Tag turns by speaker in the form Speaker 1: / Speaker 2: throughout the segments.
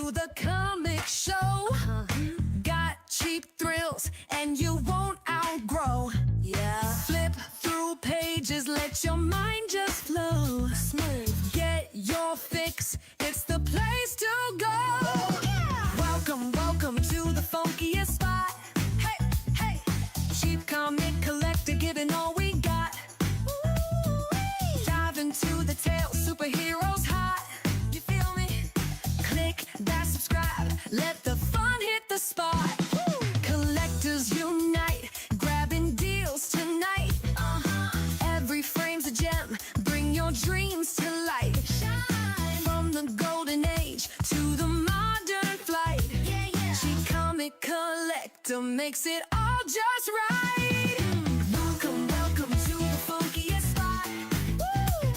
Speaker 1: to the comic show. Got cheap thrills and you won't outgrow. Yeah. Flip through pages, let your mind just flow. Smooth. Get your fix, it's the place to go. Yeah. Welcome to the funkiest spot. Hey, hey. Cheap comic collector, giving all we got. Ooh-wee. Dive into the tale, superheroes hot. You feel me? Click that subscribe, let the fun hit the spot. Woo. Collectors unite, grabbing deals tonight. Every frame's a gem, bring your dreams to light. Shine. From the golden age to the modern flight. Yeah, yeah. Cheap comic collector makes it all just right. Welcome to the funkiest spot. Woo.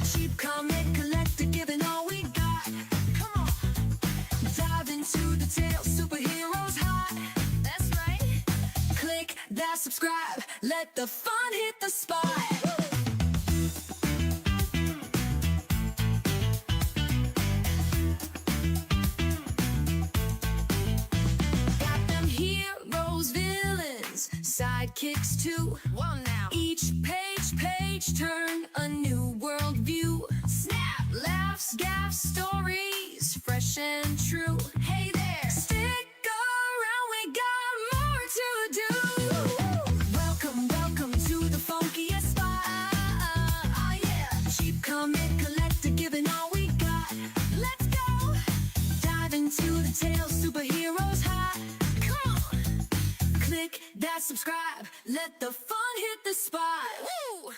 Speaker 1: Cheap comic collector, giving all we got. Come on. Dive into the tale, superheroes hot. That's right. Click that subscribe, let the fun hit the spot. Got them heroes, villains, sidekicks too. One now. Each page turn a new world view. Snap, laughs, gaffs, stories, fresh and true. Hey there, stick around, we got more to do. Welcome to the funkiest spot. Oh yeah, cheap comic collector, giving all we got. Let's go. Dive into the tale, superheroes hot. Come on. Click that subscribe, let the fun hit the spot. Woo!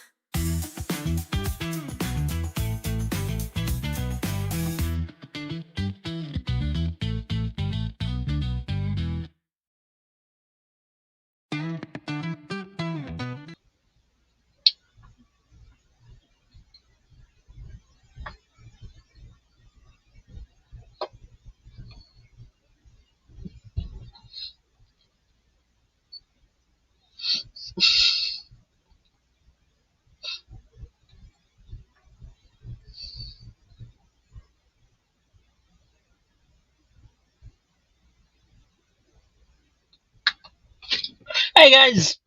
Speaker 2: Hey guys,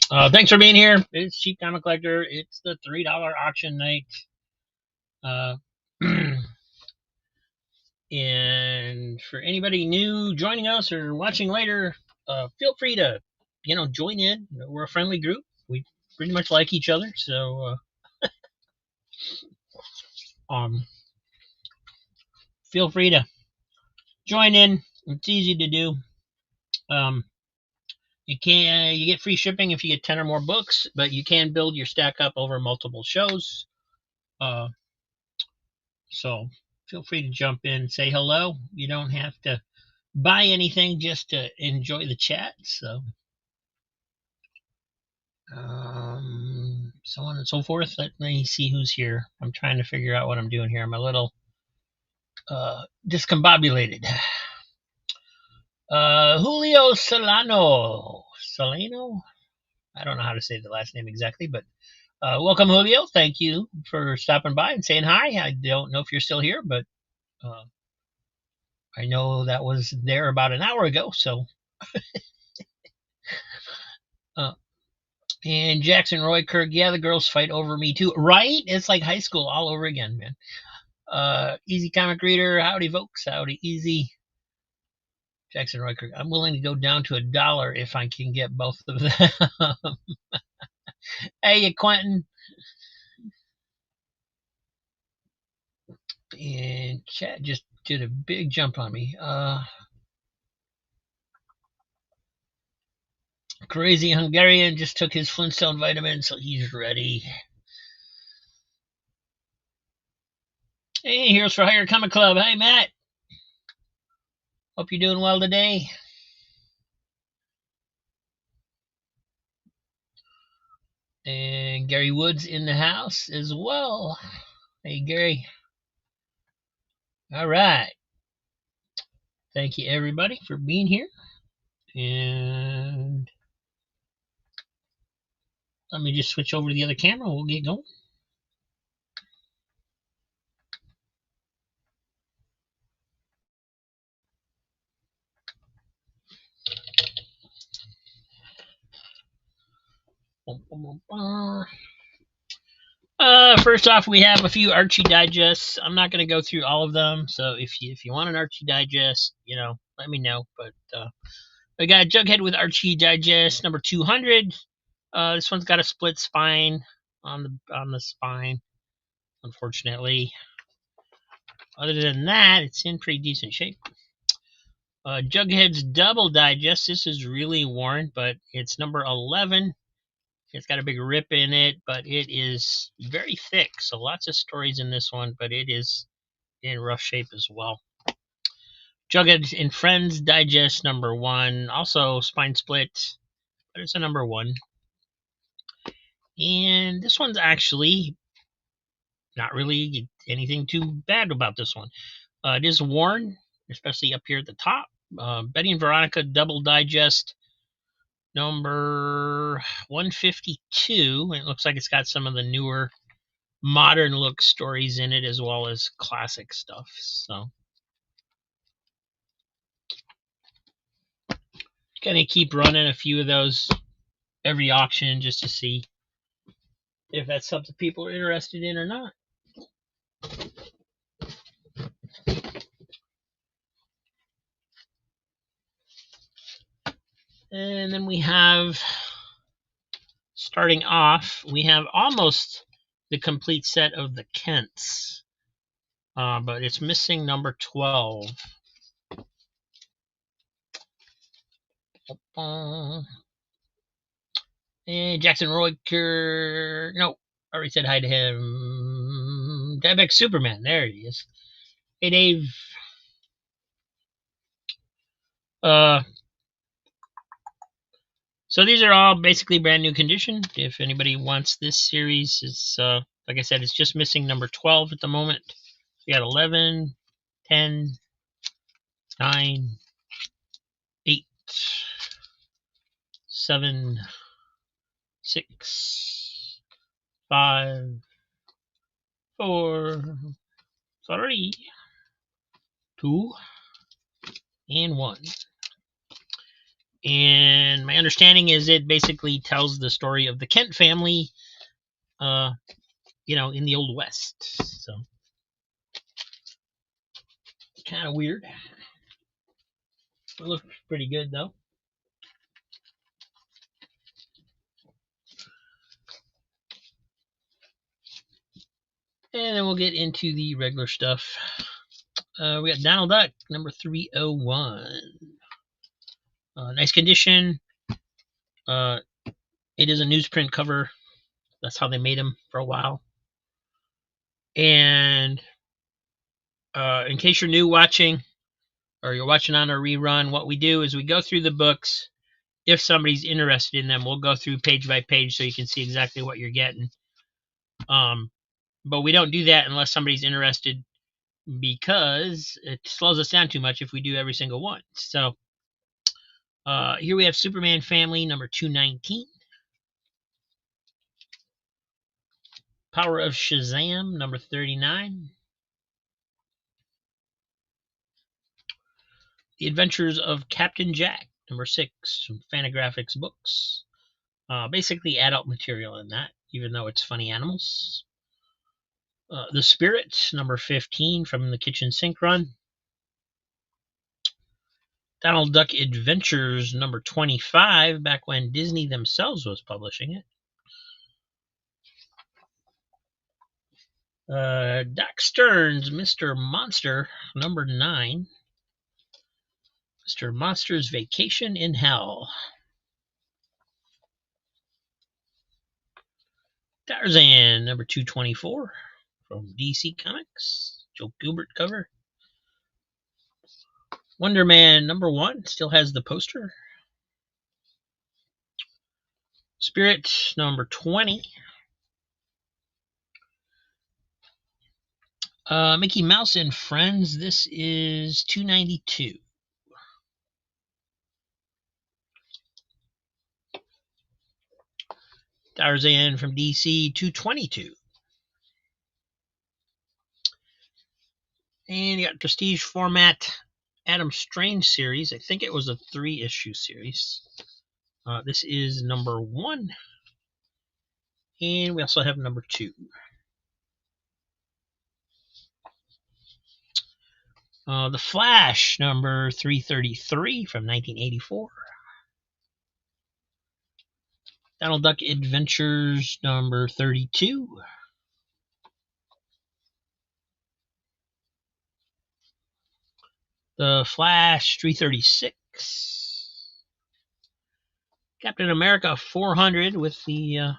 Speaker 2: thanks for being here. It's Cheap Comic Collector. It's the $3 auction night. And for anybody new joining us or watching later, feel free to, join in. We're a friendly group. We pretty much like each other, so feel free to join in. It's easy to do. You get free shipping if you get 10 or more books, but you can build your stack up over multiple shows. So feel free to jump in, say hello. You don't have to buy anything just to enjoy the chat. So so on and so forth. Let me see who's here. I'm trying to figure out what I'm doing here. I'm a little discombobulated. Julio Solano. I don't know how to say the last name exactly, but welcome, Julio. Thank you for stopping by and saying hi. I don't know if you're still here, but I know that was there about an hour ago. So, and Jackson Roy Kirk, yeah, the girls fight over me too, right? It's like high school all over again, man. Easy Comic Reader, howdy folks, howdy Easy. Jackson Roy Kirk, I'm willing to go down to $1 if I can get both of them. Hey, Quentin. And chat just did a big jump on me. Crazy Hungarian just took his Flintstone vitamin, so he's ready. Hey, Heroes for Hire Comic Club. Hey, Matt. Hope you're doing well today. And Gary Woods in the house as well. Hey, Gary. All right. Thank you, everybody, for being here. And let me just switch over to the other camera. We'll get going. First off, we have a few Archie digests. I'm not going to go through all of them, so if you want an Archie digest, let me know. But we got Jughead with Archie digest number 200. This one's got a split spine on the spine, unfortunately. Other than that, it's in pretty decent shape. Jughead's double digest. This is really worn, but it's number 11. It's got a big rip in it, but it is very thick. So lots of stories in this one, but it is in rough shape as well. Jughead and Friends digest number 1. Also spine split, but it's a number 1. And this one's actually not really anything too bad about this one. It is worn, especially up here at the top. Betty and Veronica double digest number 152. And it looks like it's got some of the newer modern look stories in it as well as classic stuff. So gonna keep running a few of those every auction just to see if that's something people are interested in or not. And then we have, starting off, we have almost the complete set of the Kents, but it's missing number 12. And Jackson Royker, no, I already said hi to him. Debeck Superman, there he is. Hey Dave. So these are all basically brand new condition. If anybody wants this series, it's like I said, it's just missing number 12 at the moment. We got 11, 10, 9, 8, 7, 6, 5, 4, 3, 2, and 1. And my understanding is it basically tells the story of the Kent family, in the Old West. So kind of weird. It looks pretty good though. And then we'll get into the regular stuff. We got Donald Duck, number 301. Nice condition. It is a newsprint cover. That's how they made them for a while. And in case you're new watching, or you're watching on a rerun, what we do is we go through the books. If somebody's interested in them, we'll go through page by page so you can see exactly what you're getting. But we don't do that unless somebody's interested, because it slows us down too much if we do every single one. So here we have Superman Family, number 219. Power of Shazam, number 39. The Adventures of Captain Jack, number 6, from Fantagraphics Books. Basically adult material in that, even though it's funny animals. The Spirit, number 15, from the Kitchen Sink run. Donald Duck Adventures, number 25, back when Disney themselves was publishing it. Doc Stearns, Mr. Monster, number 9. Mr. Monster's Vacation in Hell. Tarzan, number 224, from DC Comics. Joe Gilbert cover. Wonder Man, number 1, still has the poster. Spirit, number 20. Mickey Mouse and Friends, this is 292. Tarzan from DC, 222. And you got Prestige format Adam Strange series. I think it was a 3-issue series. This is number 1. And we also have number 2. The Flash, number 333 from 1984. Donald Duck Adventures, number 32. The Flash, 336. Captain America 400 with the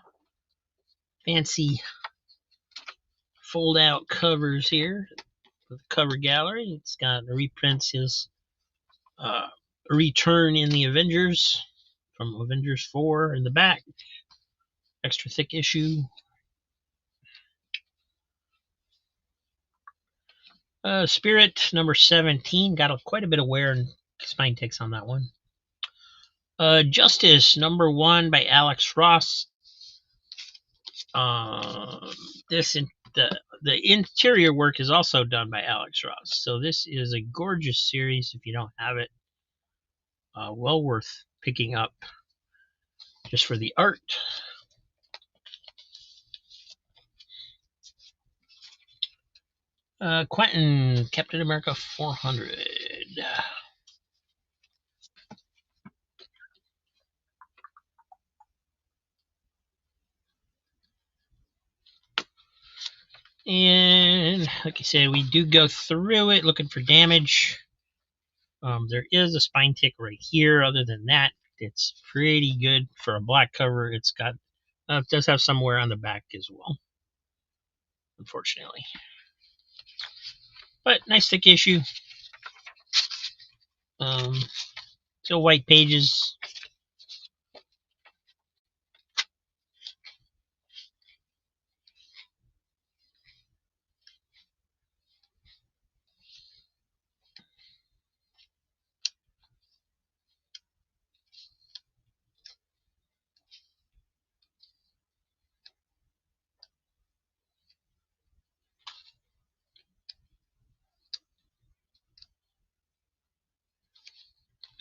Speaker 2: fancy fold-out covers here. The cover gallery. It's got reprints his return in the Avengers from Avengers 4 in the back. Extra thick issue. Spirit number 17 got quite a bit of wear and spine ticks on that one. Justice number 1 by Alex Ross. The interior work is also done by Alex Ross. So this is a gorgeous series. If you don't have it, well worth picking up just for the art. Quentin, Captain America 400. And like I said, we do go through it looking for damage. There is a spine tick right here. Other than that, it's pretty good for a black cover. It's got it does have some wear on the back as well, unfortunately. But nice thick issue. Still white pages.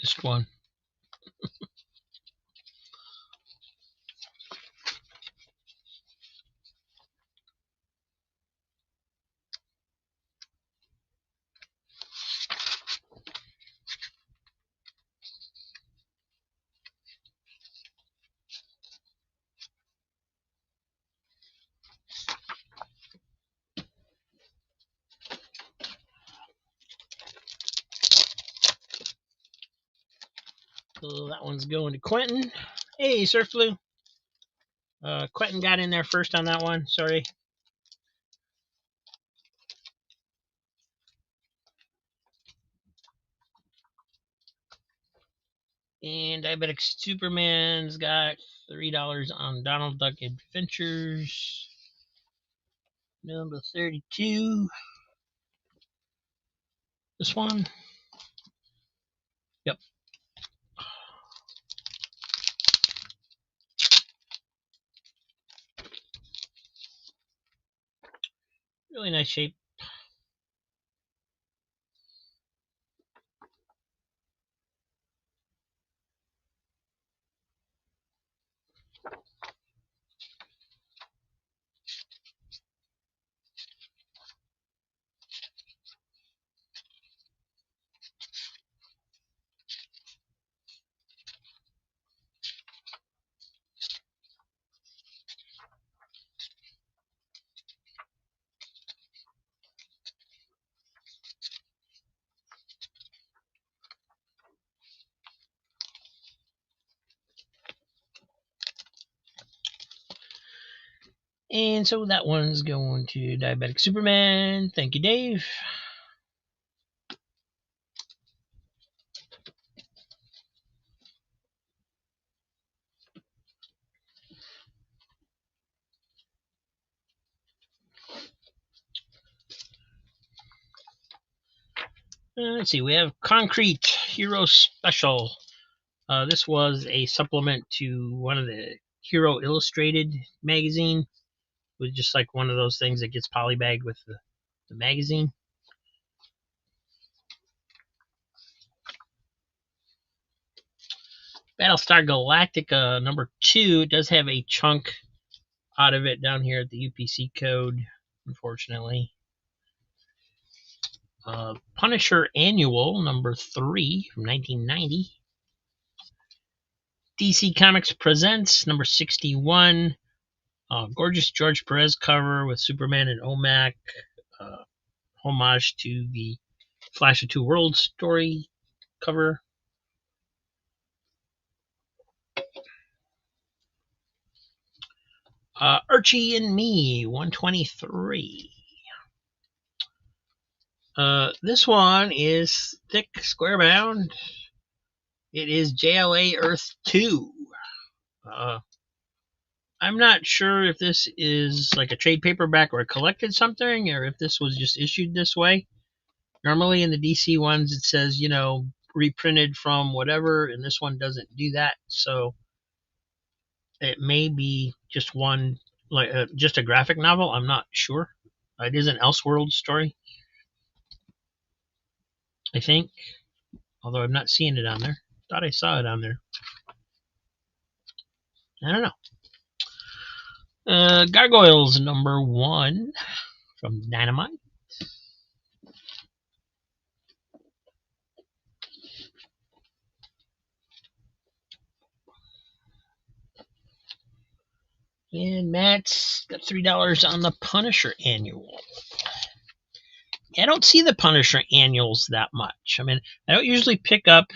Speaker 2: Missed one. So that one's going to Quentin. Hey, Surf Blue. Quentin got in there first on that one. Sorry. And Diabetic Superman's got $3 on Donald Duck Adventures. Number 32. This one. Yep. Really nice shape. And so that one's going to Diabetic Superman. Thank you, Dave. Let's see, we have Concrete Hero Special. This was a supplement to one of the Hero Illustrated magazine. It was just like one of those things that gets polybagged with the magazine. Battlestar Galactica number 2 does have a chunk out of it down here at the UPC code, unfortunately. Punisher Annual number 3 from 1990. DC Comics Presents number 61. Gorgeous George Perez cover with Superman and OMAC. Homage to the Flash of Two Worlds story cover. Archie and Me 123. This one is thick, square bound. It is JLA Earth 2. I'm not sure if this is like a trade paperback or a collected something, or if this was just issued this way. Normally in the DC ones, it says, reprinted from whatever, and this one doesn't do that. So it may be just one, like just a graphic novel. I'm not sure. It is an Elseworld story, I think, although I'm not seeing it on there. Thought I saw it on there. I don't know. Gargoyles number 1 from Dynamite. And Matt's got $3 on the Punisher Annual. I don't see the Punisher Annuals that much. I mean, I don't usually pick up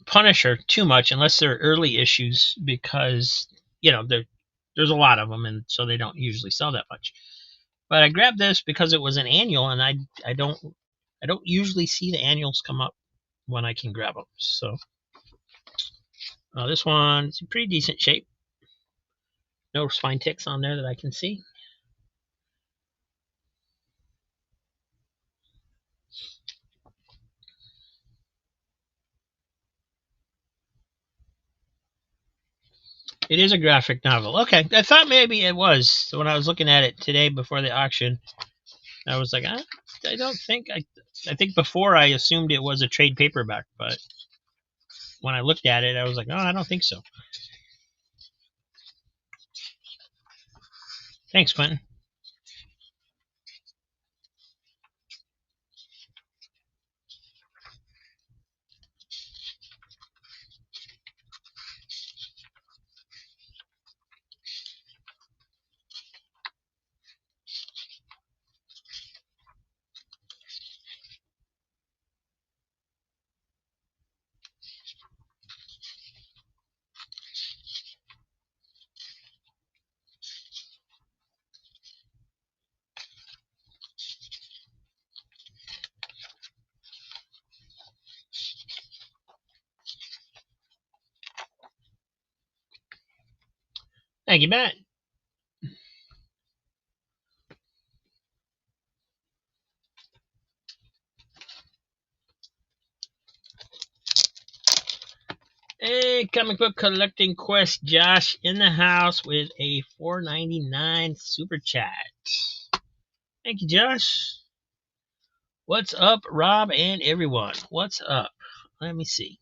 Speaker 2: Punisher too much unless they're early issues, because there's a lot of them, and so they don't usually sell that much. But I grabbed this because it was an annual, and I don't usually see the annuals come up when I can grab them. So this one's in pretty decent shape. No spine ticks on there that I can see. It is a graphic novel. Okay, I thought maybe it was. So when I was looking at it today before the auction, I was like, I don't think I think before I assumed it was a trade paperback, but when I looked at it, I was like, oh, I don't think so. Thanks, Quentin. Thank you, Matt. Hey, comic book collecting quest, Josh in the house with a $4.99 super chat. Thank you, Josh. What's up, Rob and everyone? What's up? Let me see.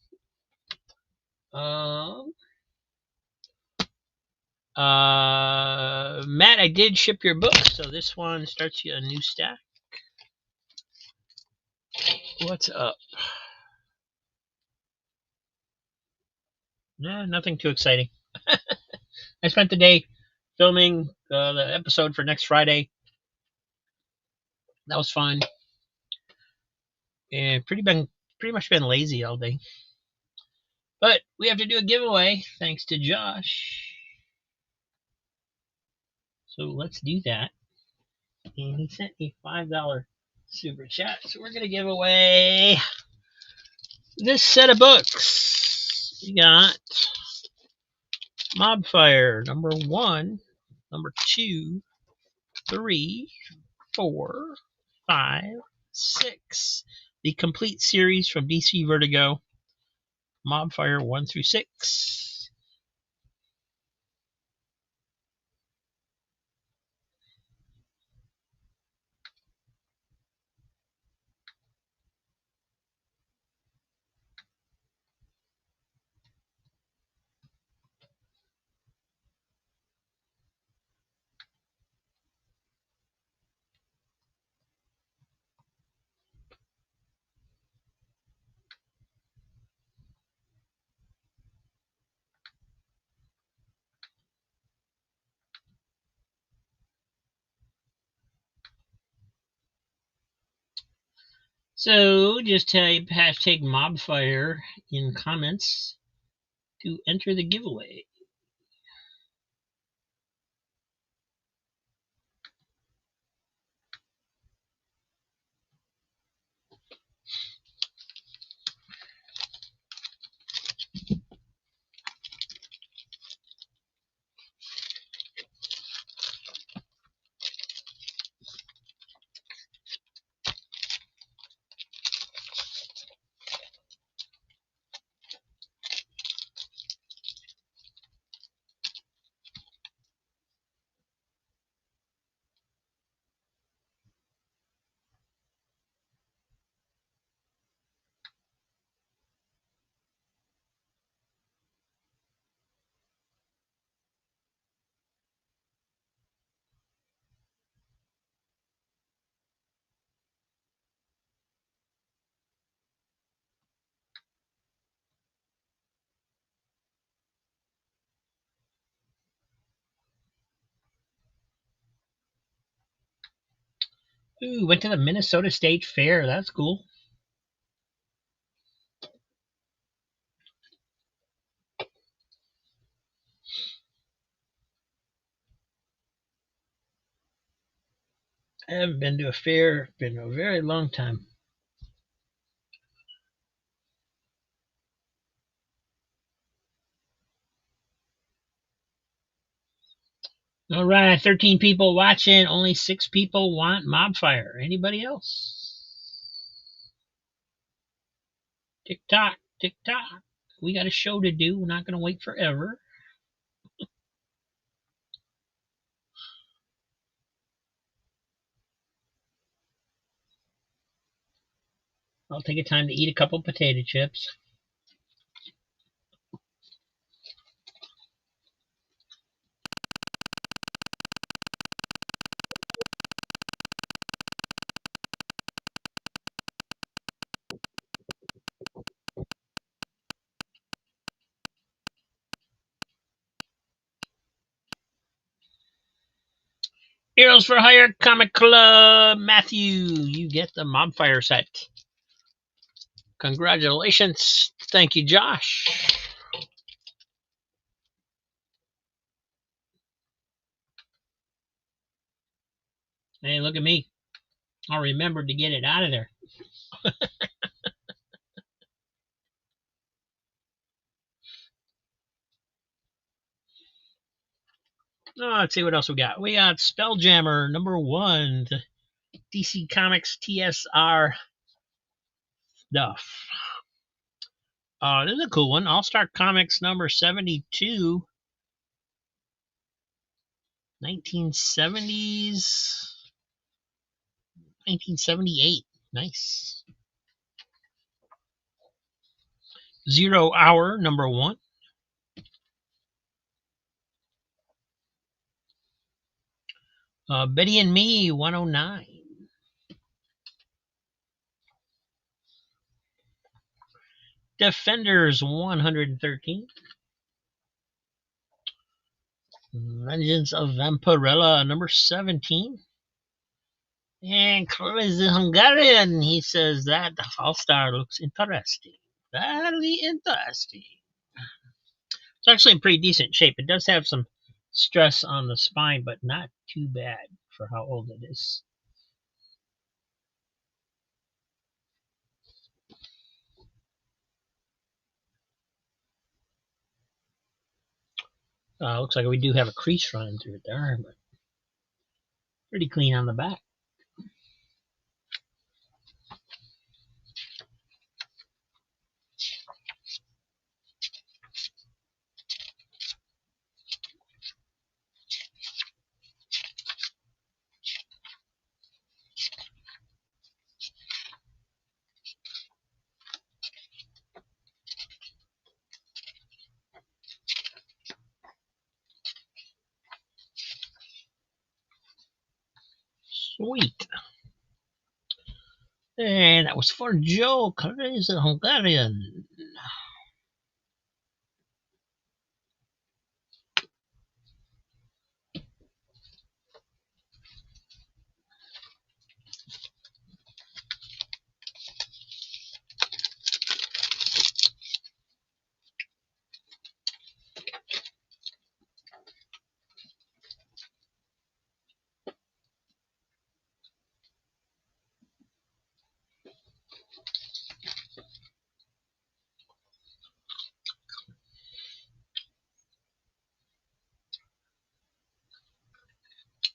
Speaker 2: Matt, I did ship your book, so this one starts you a new stack. What's up? No, nothing too exciting. I spent the day filming the episode for next Friday. That was fun. And pretty much been lazy all day. But we have to do a giveaway thanks to Josh. So let's do that. And he sent a $5 super chat. So we're going to give away this set of books. We got Mobfire number 1, number 2, 3, 4, 5, 6. The complete series from DC Vertigo. Mobfire 1 through 6. So just type hashtag mobfire in comments to enter the giveaway. Ooh, went to the Minnesota State Fair. That's cool. I haven't been to a fair in a very long time. All right, 13 people watching. Only 6 people want Mobfire. Anybody else? Tick tock, tick tock. We got a show to do. We're not going to wait forever. I'll take a time to eat a couple potato chips. Heroes for Hire Comic Club. Matthew, you get the Mobfire set. Congratulations. Thank you, Josh. Hey, look at me. I remembered to get it out of there. Let's see what else we got. We got Spelljammer #1, the DC Comics TSR stuff. This is a cool one. All Star Comics number 72, 1970s, 1978. Nice. 0 Hour #1. Betty and Me 109. Defenders 113. Legends of Vampirella #17. And Crazy Hungarian, he says that All Star looks interesting. Very interesting. It's actually in pretty decent shape. It does have some stress on the spine, but not too bad for how old it is. Looks like we do have a crease running through it there, but pretty clean on the back. Sweet. And that was for Joe, Crazy Hungarian.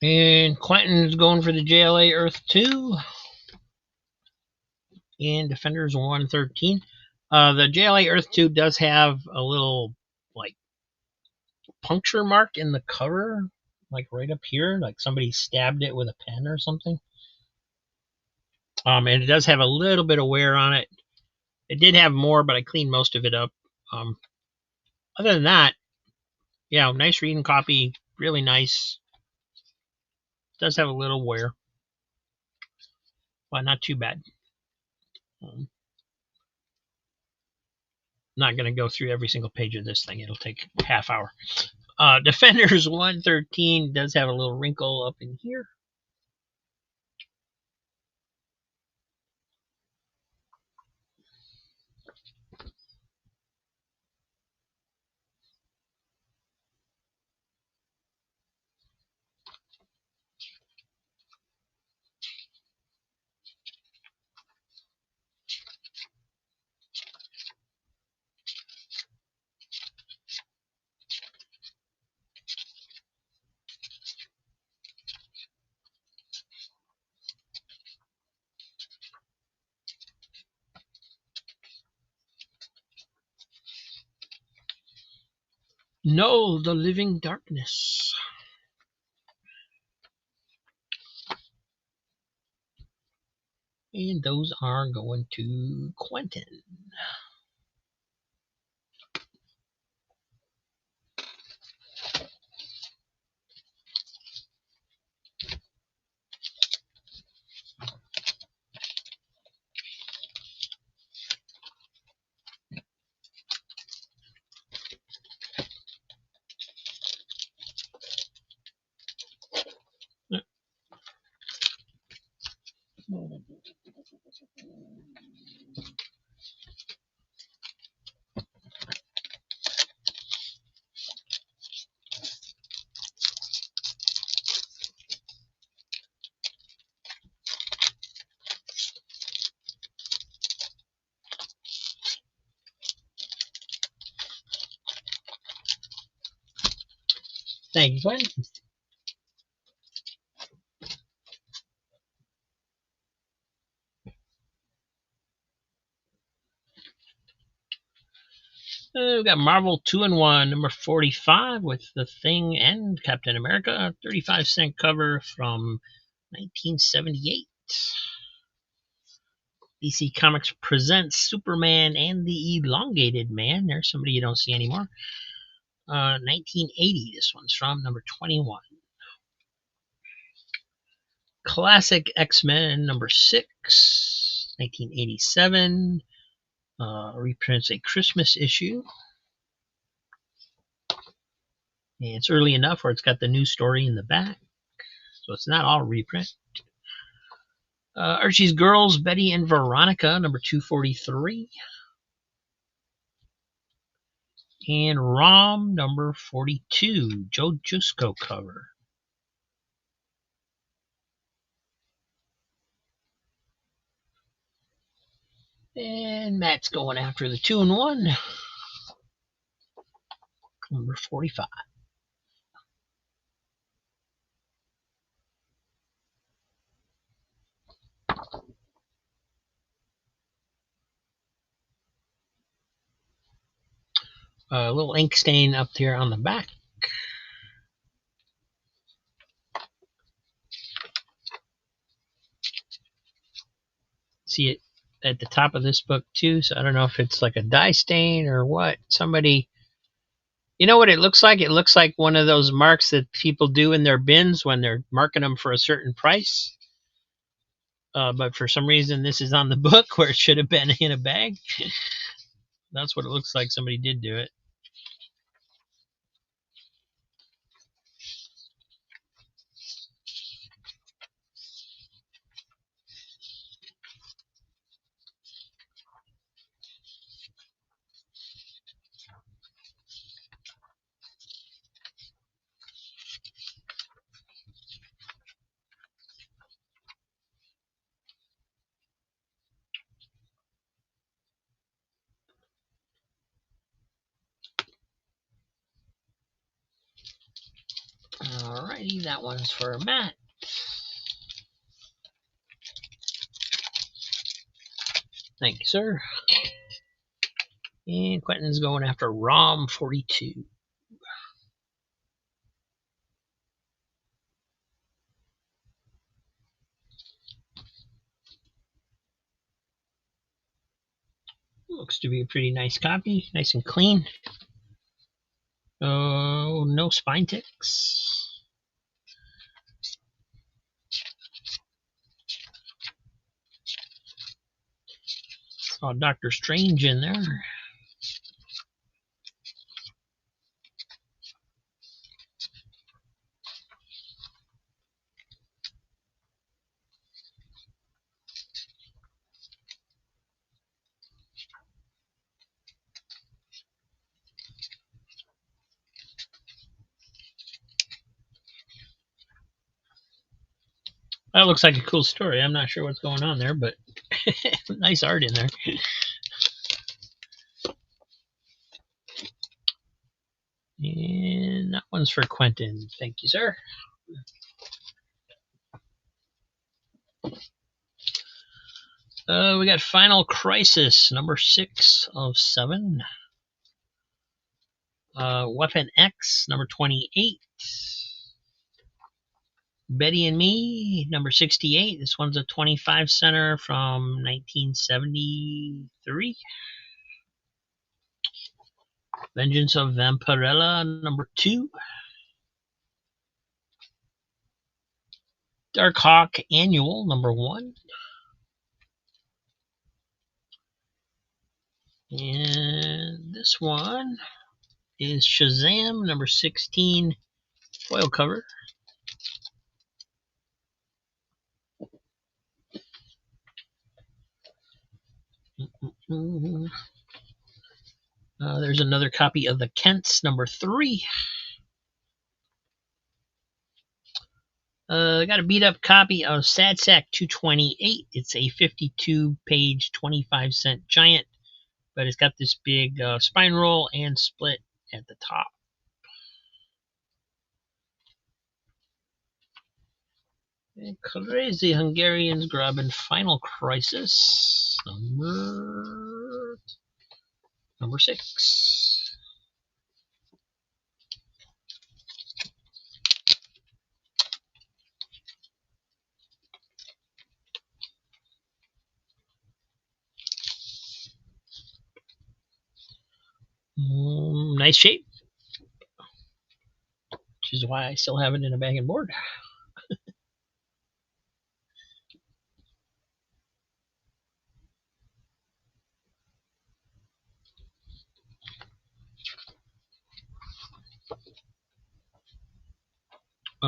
Speaker 2: And Quentin's going for the JLA Earth 2. And Defenders 113. The JLA Earth 2 does have a little, like, puncture mark in the cover, like right up here, like somebody stabbed it with a pen or something. And it does have a little bit of wear on it. It did have more, but I cleaned most of it up. Other than that, yeah, nice reading copy, really nice. It does have a little wear, but not too bad. Not going to go through every single page of this thing. It'll take a half hour. Defenders 113 does have a little wrinkle up in here. No, the Living Darkness. And those are going to Quentin. Thank you, Quentin. We've got Marvel 2-in-1, number 45, with The Thing and Captain America. 35-cent cover from 1978. DC Comics presents Superman and the Elongated Man. There's somebody you don't see anymore. 1980, this one's from, number 21. Classic X-Men, number 6, 1987. Reprints a Christmas issue. And it's early enough where it's got the new story in the back. So it's not all reprint. Archie's Girls, Betty and Veronica, number 243. And Rom, number 42, Joe Jusko cover. And Matt's going after the 2-in-1, number 45. A little ink stain up here on the back. See it at the top of this book too, so I don't know if it's like a dye stain or what. Somebody, you know what it looks like? It looks like one of those marks that people do in their bins when they're marking them for a certain price. But for some reason, this is on the book where it should have been in a bag. That's what it looks like. Somebody did do it. Alrighty, that one's for Matt. Thank you, sir. And Quentin's going after ROM 42. Looks to be a pretty nice copy, nice and clean. Oh, no spine ticks. Saw Doctor Strange in there. That looks like a cool story. I'm not sure what's going on there, but nice art in there. And that one's for Quentin. Thank you, sir. We got Final Crisis, number 6 of 7. Weapon X, number 28. Betty and Me, number 68. This one's a 25 center from 1973. Vengeance of Vampirella, number 2. Dark Hawk Annual, number 1. And this one is Shazam, number 16, foil cover. There's another copy of the Kents, number 3. Got a beat up copy of Sad Sack 228. It's a 52-page, 25-cent giant, but it's got this big spine roll and split at the top. And Crazy Hungarians grabbing Final Crisis, number 6. Nice shape, which is why I still have it in a bag and board.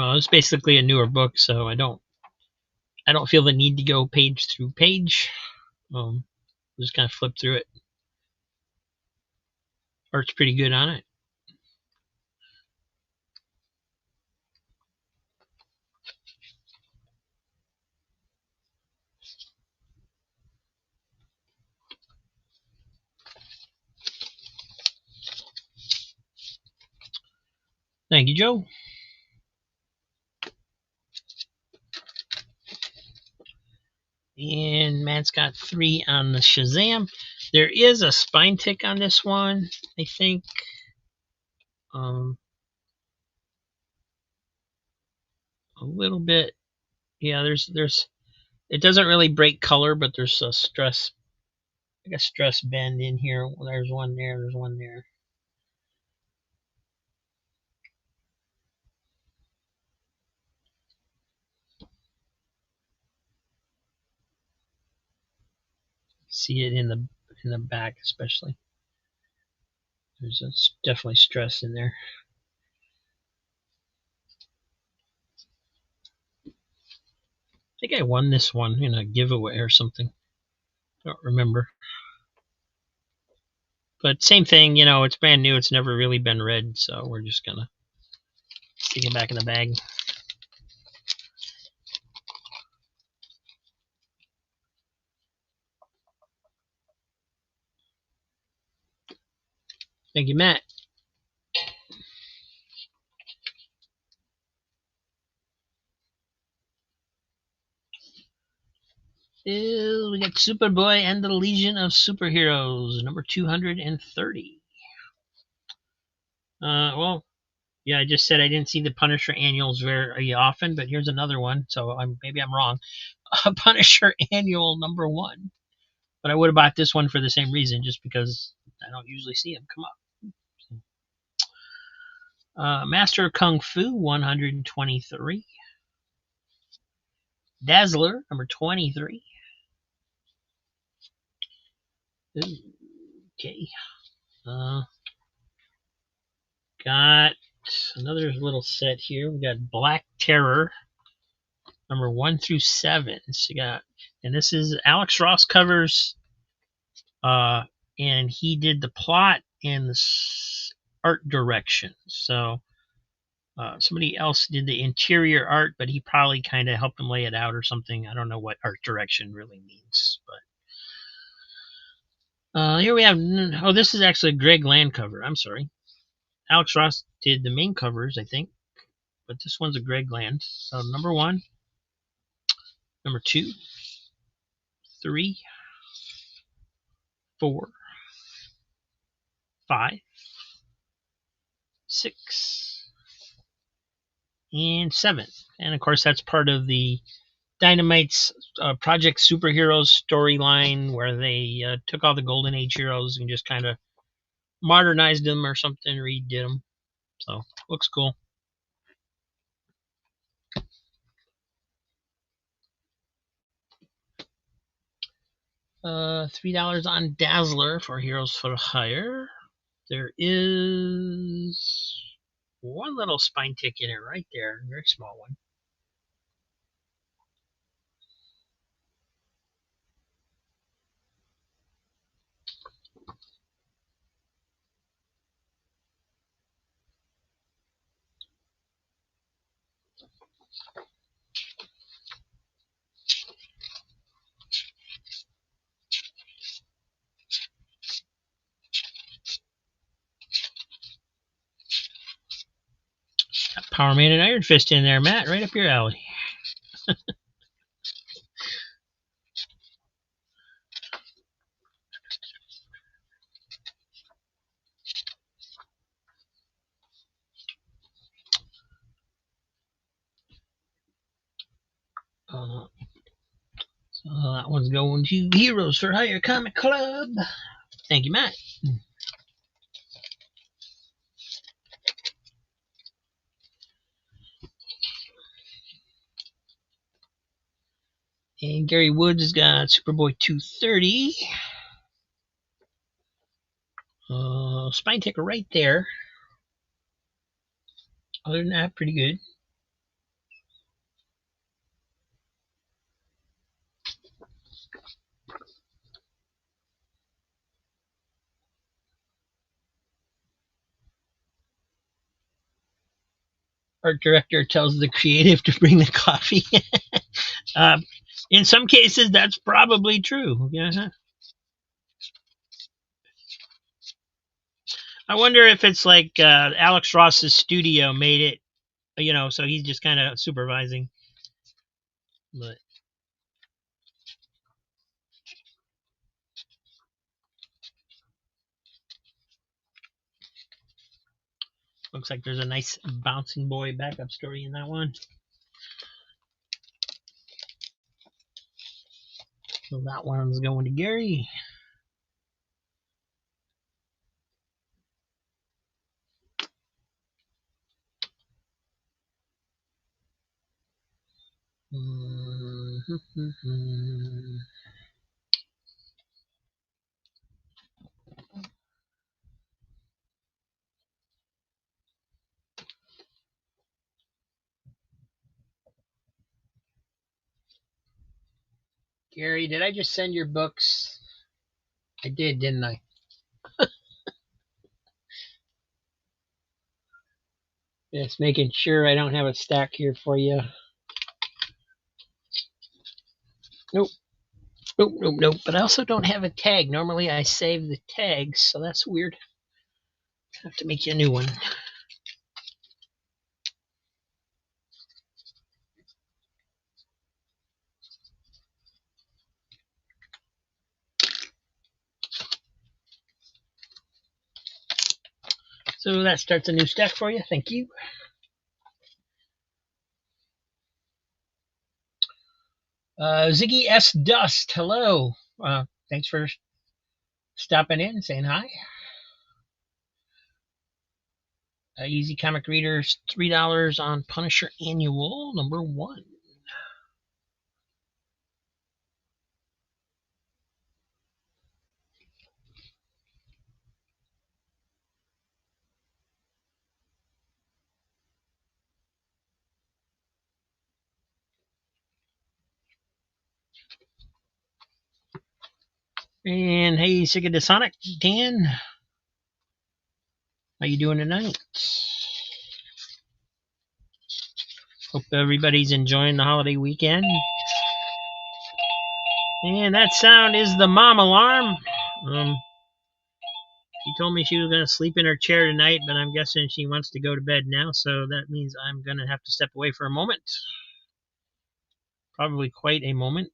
Speaker 2: It's basically a newer book, so I don't feel the need to go page through page. Just kind of flip through it. Art's pretty good on it. Thank you, Joe. And Matt's got 3 on the Shazam. There is a spine tick on this one, I think. A little bit. Yeah, there's it doesn't really break color, but there's a stress, like a stress bend in here. There's one there, there's one there. See it in the back especially. There's definitely stress in there. I think I won this one in a giveaway or something. I don't remember. But same thing, it's brand new. It's never really been read, so we're just gonna stick it back in the bag. Thank you, Matt. We got Superboy and the Legion of Superheroes, number 230. Well, yeah, I just said I didn't see the Punisher annuals very often, but here's another one, so maybe I'm wrong. Punisher annual number 1. But I would have bought this one for the same reason, just because I don't usually see them come up. Master of Kung Fu, 123. Dazzler, number 23. Okay. Got another little set here. We got Black Terror, number 1 through 7. So you got, and this is Alex Ross covers, and he did the plot and the art direction. So somebody else did the interior art, but he probably kind of helped him lay it out or something. I don't know what art direction really means, but here we have. Oh, this is actually a Greg Land cover. I'm sorry. Alex Ross did the main covers, I think, but this one's a Greg Land. So number 1, number 2, 3, 4, 5, 6, and 7. And of course, that's part of the Dynamite's Project Superheroes storyline, where they took all the Golden Age heroes and just kind of modernized them or something, redid them. So looks cool. $3 on Dazzler for Heroes for Hire. There is one little spine tick in it right there, very small one. Power Man and Iron Fist in there, Matt, right up your alley. So that one's going to Heroes for Hire Comic Club. Thank you, Matt. And Gary Woods has got Superboy 230. Spine ticker right there. Other than that, pretty good. Art director tells the creative to bring the coffee. In some cases, that's probably true. Yeah. I wonder if it's like Alex Ross's studio made it, so he's just kind of supervising. But looks like there's a nice Bouncing Boy backup story in that one. So that one's going to Gary. Gary, did I just send your books? I did, didn't I? Just making sure I don't have a stack here for you. Nope. Nope. But I also don't have a tag. Normally I save the tags, so that's weird. I have to make you a new one. So that starts a new stack for you. Thank you. Ziggy S. Dust, hello. Thanks for stopping in and saying hi. Easy Comic Readers, $3 on Punisher Annual #1. And hey, Sigadisonic, Dan. How you doing tonight? Hope everybody's enjoying the holiday weekend. And that sound is the mom alarm. She told me she was going to sleep in her chair tonight, but I'm guessing she wants to go to bed now, so that means I'm going to have to step away for a moment. Probably quite a moment.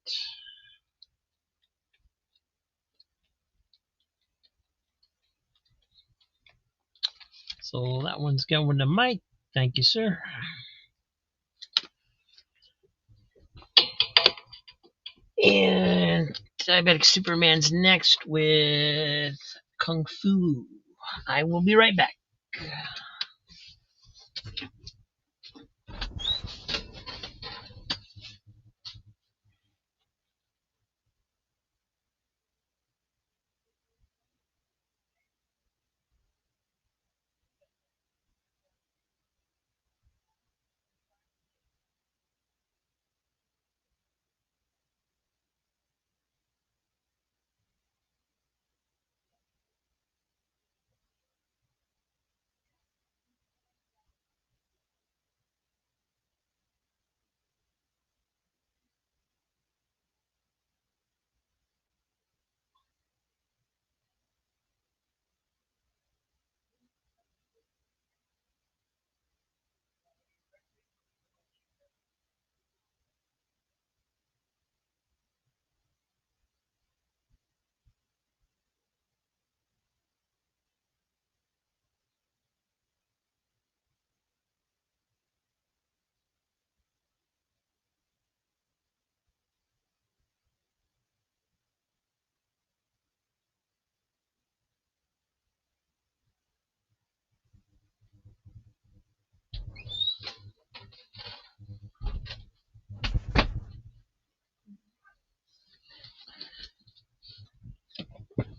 Speaker 2: So that one's going to Mike. Thank you, sir. And Diabetic Superman's next with Kung Fu. I will be right back.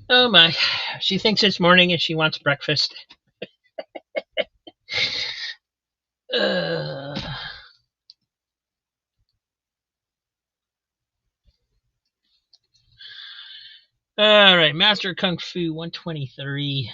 Speaker 2: Oh my. She thinks it's morning and she wants breakfast. All right, Master Kung Fu 123.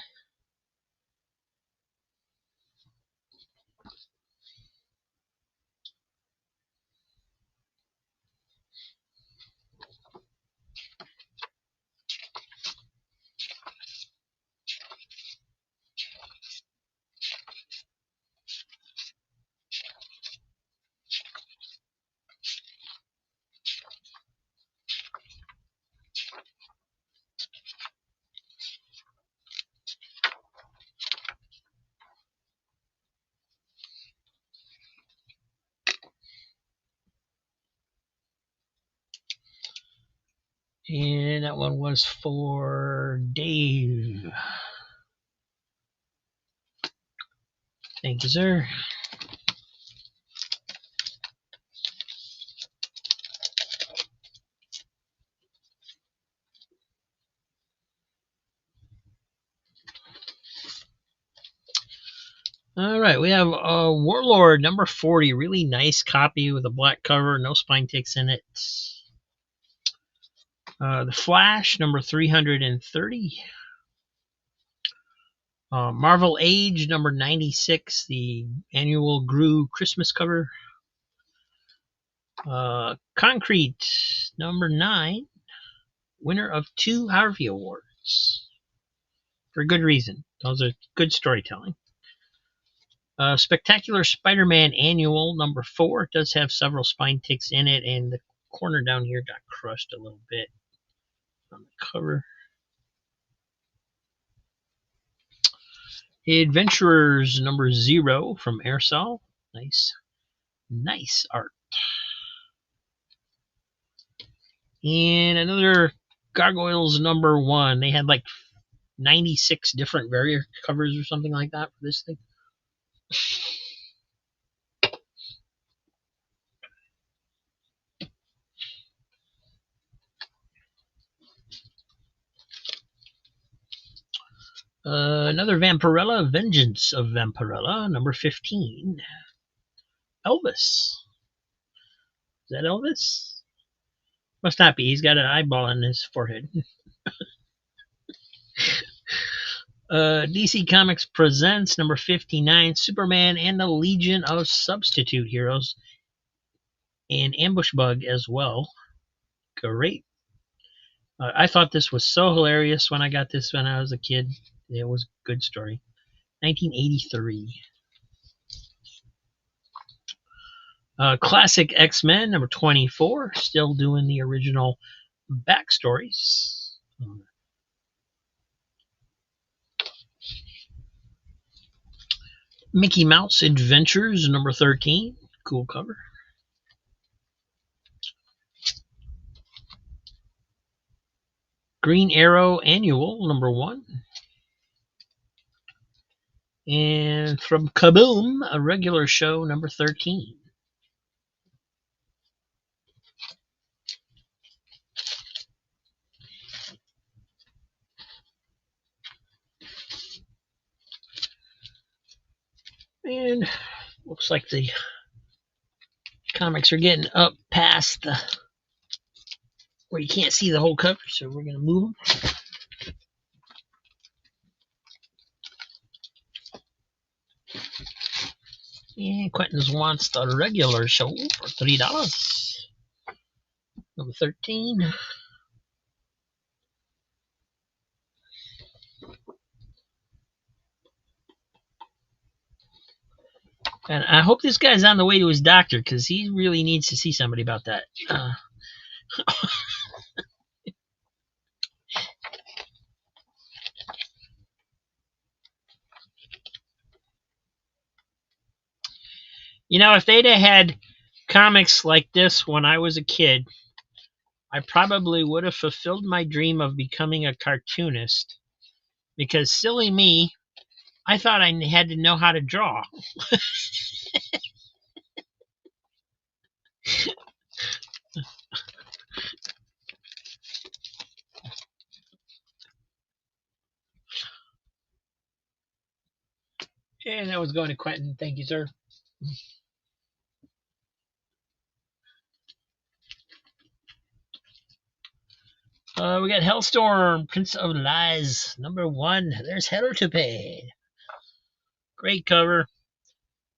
Speaker 2: And that one was for Dave. Thank you, sir. All right, we have Warlord #40. Really nice copy with a black cover, no spine ticks in it. The Flash #330. Marvel Age #96, the annual Gru Christmas cover. Concrete #9, winner of 2 Harvey Awards. For good reason. Those are good storytelling. Spectacular Spider-Man Annual #4. It does have several spine ticks in it, and the corner down here got crushed a little bit on the cover. Adventurers number 0 from Airsol. Nice art. And another Gargoyles number 1. They had like 96 different variant covers or something like that for this thing. Another Vampirella, Vengeance of Vampirella, number 15. Elvis. Is that Elvis? Must not be. He's got an eyeball on his forehead. DC Comics presents number 59, Superman and the Legion of Substitute Heroes. And Ambush Bug as well. Great. I thought this was so hilarious when I got this when I was a kid. It was a good story. 1983. Classic X-Men, number 24. Still doing the original backstories. Mickey Mouse Adventures, number 13. Cool cover. Green Arrow Annual, number 1. And from Kaboom, a regular show, number 13. And looks like the comics are getting up past the where you can't see the whole cover, so we're going to move them. And Quentin's wants the regular show for $3. Number 13. And I hope this guy's on the way to his doctor, because he really needs to see somebody about that. You know, if they'd have had comics like this when I was a kid, I probably would have fulfilled my dream of becoming a cartoonist. Because silly me, I thought I had to know how to draw. And that was going to Quentin. Thank you, sir. We got Hellstorm, Prince of Lies, number 1. There's hell to pay. Great cover.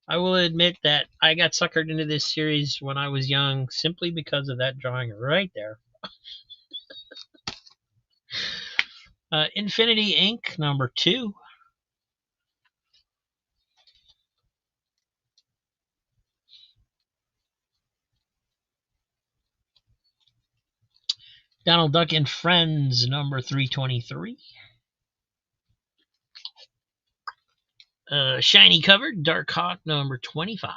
Speaker 2: I will admit that I got suckered into this series when I was young simply because of that drawing right there. Infinity Inc., number 2. Donald Duck and Friends, number 323. Shiny cover, Dark Hawk, number 25.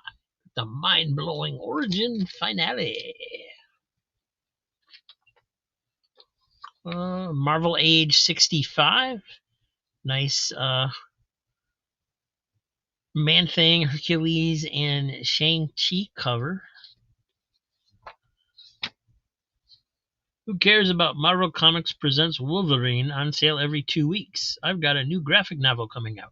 Speaker 2: The mind-blowing origin finale. Marvel Age 65. Nice Man-Thing, Hercules, and Shang-Chi cover. Who cares about Marvel Comics Presents Wolverine, on sale every 2 weeks? I've got a new graphic novel coming out.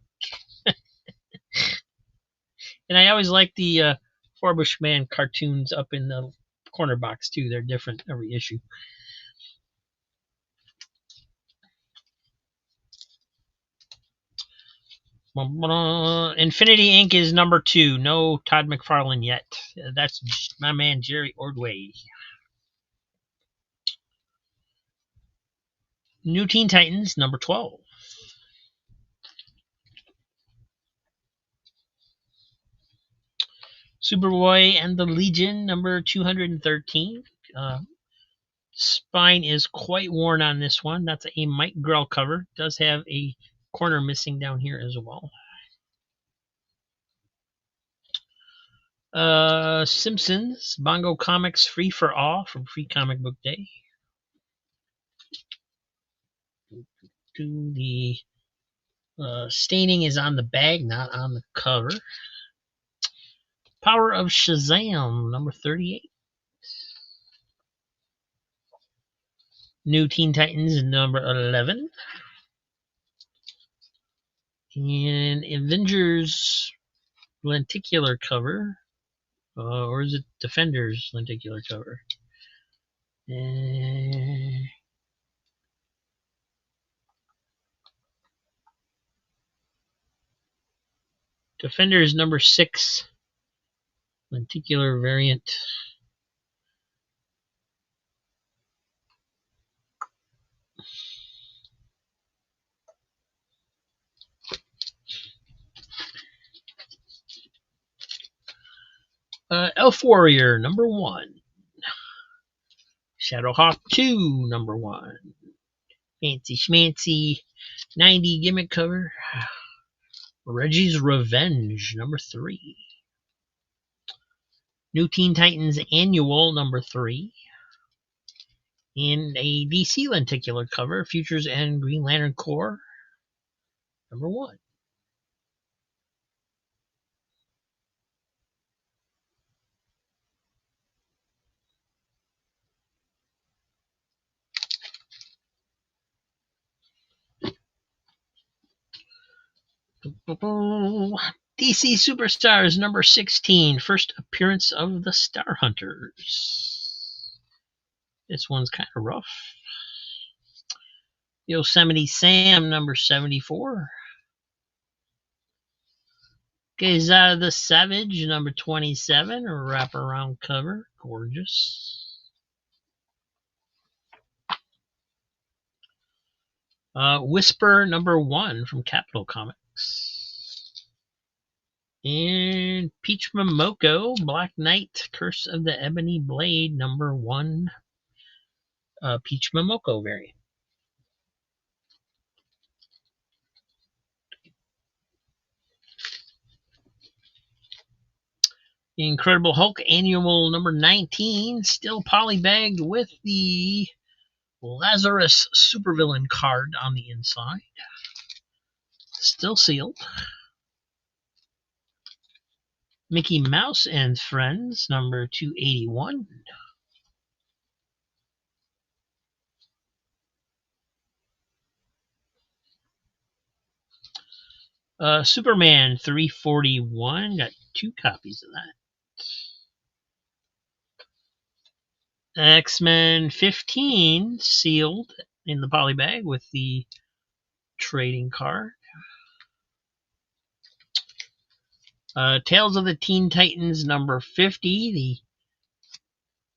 Speaker 2: And I always like the Forbush Man cartoons up in the corner box, too. They're different every issue. Infinity Inc. is number 2. No Todd McFarlane yet. That's my man Jerry Ordway. New Teen Titans, number 12. Superboy and the Legion, number 213. Spine is quite worn on this one. That's a Mike Grell cover. Does have a corner missing down here as well. Simpsons, Bongo Comics Free for All from Free Comic Book Day. The staining is on the bag, not on the cover. Power of Shazam, number 38. New Teen Titans, number 11. And Avengers lenticular cover. Or is it Defenders lenticular cover? Defenders number 6 lenticular variant. Elf Warrior number 1. Shadowhawk 2 number 1. Fancy schmancy 90 gimmick cover. Reggie's Revenge number 3. New Teen Titans Annual number 3. And a DC lenticular cover, Futures and Green Lantern Corps number 1. DC Superstars number 16, first appearance of the Star Hunters. This one's kind of rough. Yosemite Sam number 74. Gaza the Savage number 27, a wraparound cover, gorgeous. Whisper number 1 from Capitol Comics. And Peach Momoko, Black Knight, Curse of the Ebony Blade, number 1, Peach Momoko variant. The Incredible Hulk Annual number 19, still polybagged with the Lazarus Supervillain card on the inside. Still sealed. Mickey Mouse and Friends, number 281. Superman 341, got 2 copies of that. X-Men 15, sealed in the polybag with the trading card. Tales of the Teen Titans number 50,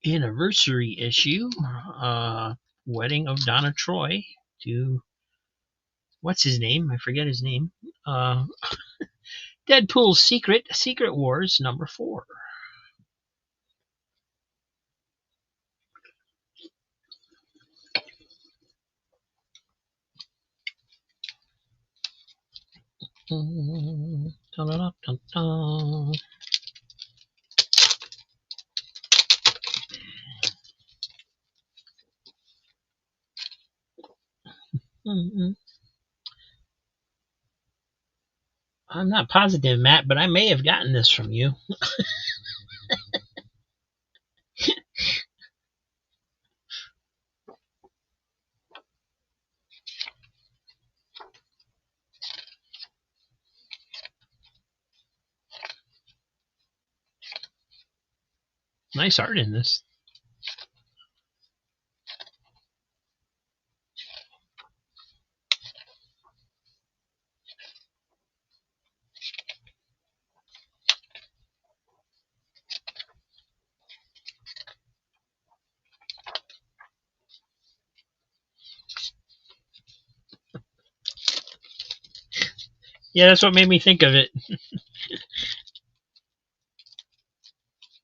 Speaker 2: the anniversary issue. Wedding of Donna Troy to, what's his name? I forget his name. Deadpool's Secret Wars number 4. I'm not positive, Matt, but I may have gotten this from you. Nice art in this. Yeah, that's what made me think of it.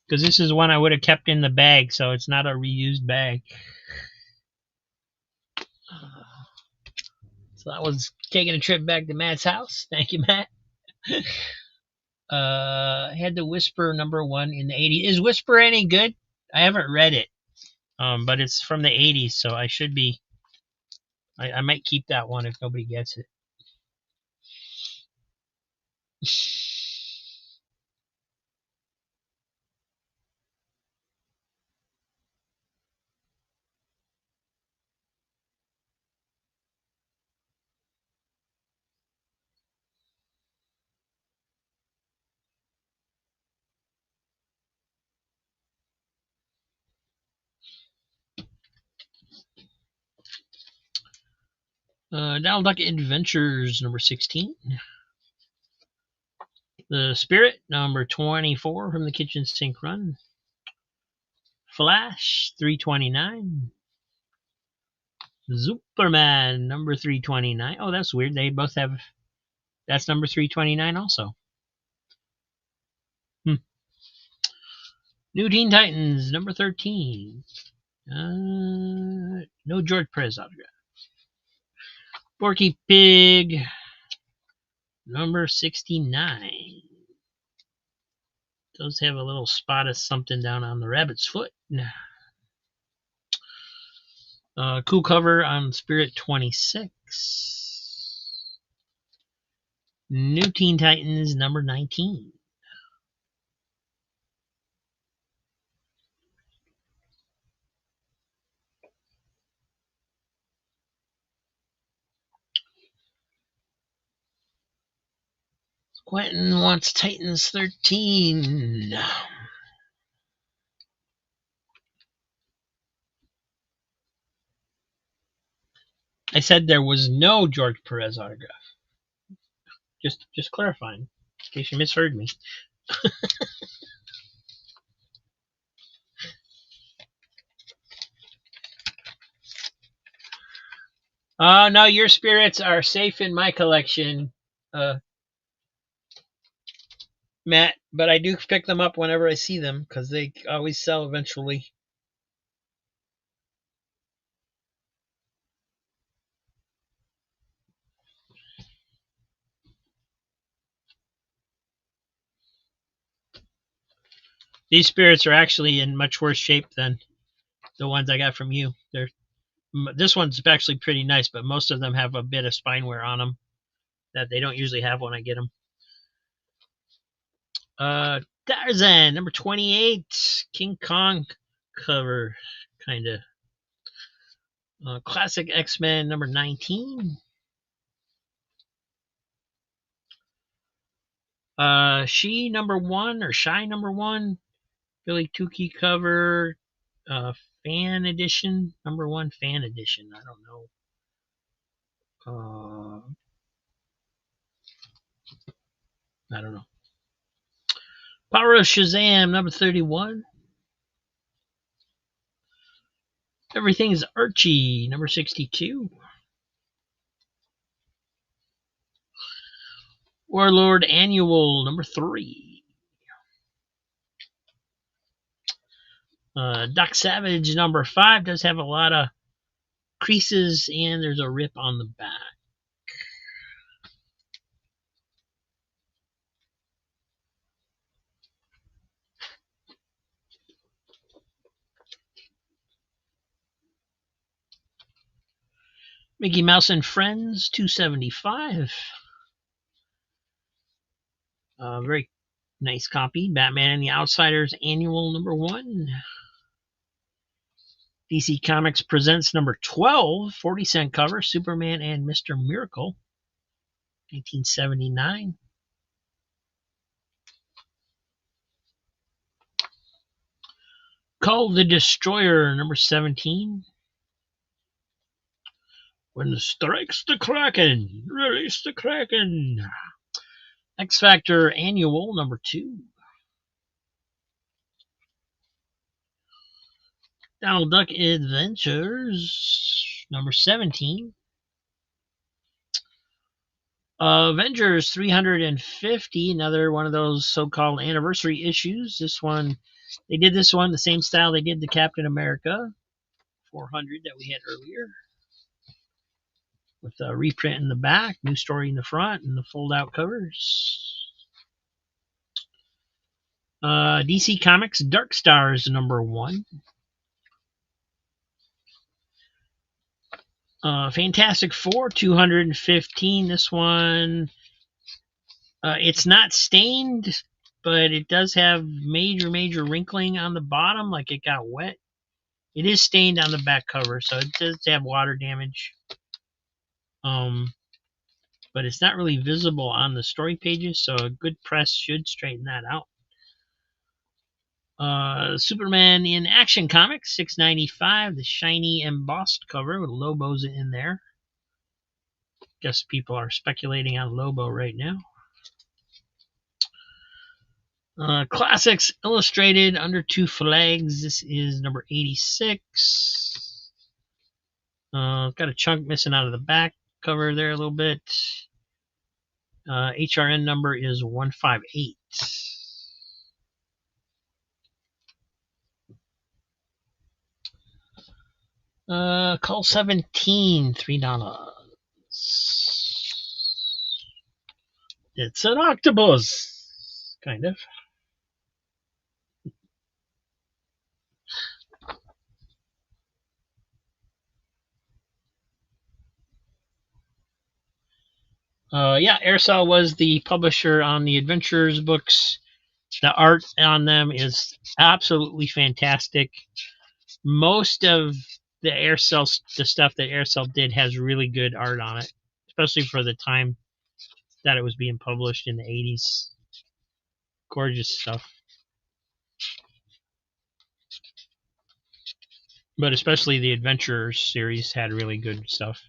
Speaker 2: Because this is one I would have kept in the bag, so it's not a reused bag. So that was taking a trip back to Matt's house. Thank you, Matt. Had the Whisper #1 in the 80s. Is Whisper any good? I haven't read it. But it's from the 80s, so I should be. I might keep that one if nobody gets it. Donald Duck Adventures #16. The Spirit #24 from the Kitchen Sink Run. Flash 329. Superman #329. Oh, that's weird. They both have. That's #329 also. New Teen Titans #13. No George Perez autograph. Porky Pig #69. Does have a little spot of something down on the rabbit's foot. Cool cover on Spirit 26. New Teen Titans #19. Quentin wants Titans 13. I said there was no George Perez autograph. Just clarifying, in case you misheard me. No, your spirits are safe in my collection, Matt, but I do pick them up whenever I see them because they always sell eventually. These spirits are actually in much worse shape than the ones I got from you. This one's actually pretty nice, but most of them have a bit of spine wear on them that they don't usually have when I get them. Tarzan #28, King Kong cover, kind of. Classic X-Men #19. She #1 or Shy #1, Billy Tukey cover, fan edition, #1 fan edition. I don't know. I don't know. Power of Shazam #31. Everything's Archie #62. Warlord Annual #3. Doc Savage #5 does have a lot of creases and there's a rip on the back. Mickey Mouse and Friends 275. Very nice copy. Batman and the Outsiders Annual #1. DC Comics Presents #12, 40-cent cover, Superman and Mr. Miracle, 1979. Call the Destroyer #17. When strikes the Kraken, release the Kraken. X Factor Annual #2. Donald Duck Adventures #17. Avengers 350, another one of those so-called anniversary issues. This one, they did this one the same style they did the Captain America 400 that we had earlier, with a reprint in the back, new story in the front, and the fold-out covers. DC Comics Dark Stars #1. Fantastic Four 215. This one, it's not stained, but it does have major wrinkling on the bottom, like it got wet. It is stained on the back cover, so it does have water damage. But it's not really visible on the story pages, so a good press should straighten that out. Superman in Action Comics 695, the shiny embossed cover with Lobo's in there. Guess people are speculating on Lobo right now. Classics Illustrated Under Two Flags. This is number 86. Got a chunk missing out of the back cover there a little bit. HRN number is 158. Call 17, $3. It's an octopus, kind of. Yeah, Aircel was the publisher on the Adventures books. The art on them is absolutely fantastic. Most of the stuff that Aircel did has really good art on it, especially for the time that it was being published in the 80s. Gorgeous stuff. But especially the Adventures series had really good stuff.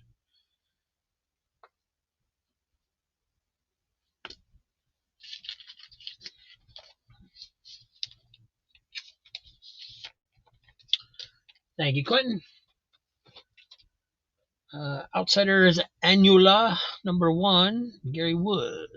Speaker 2: Thank you, Quentin. Outsiders Annula #1, Gary Woods.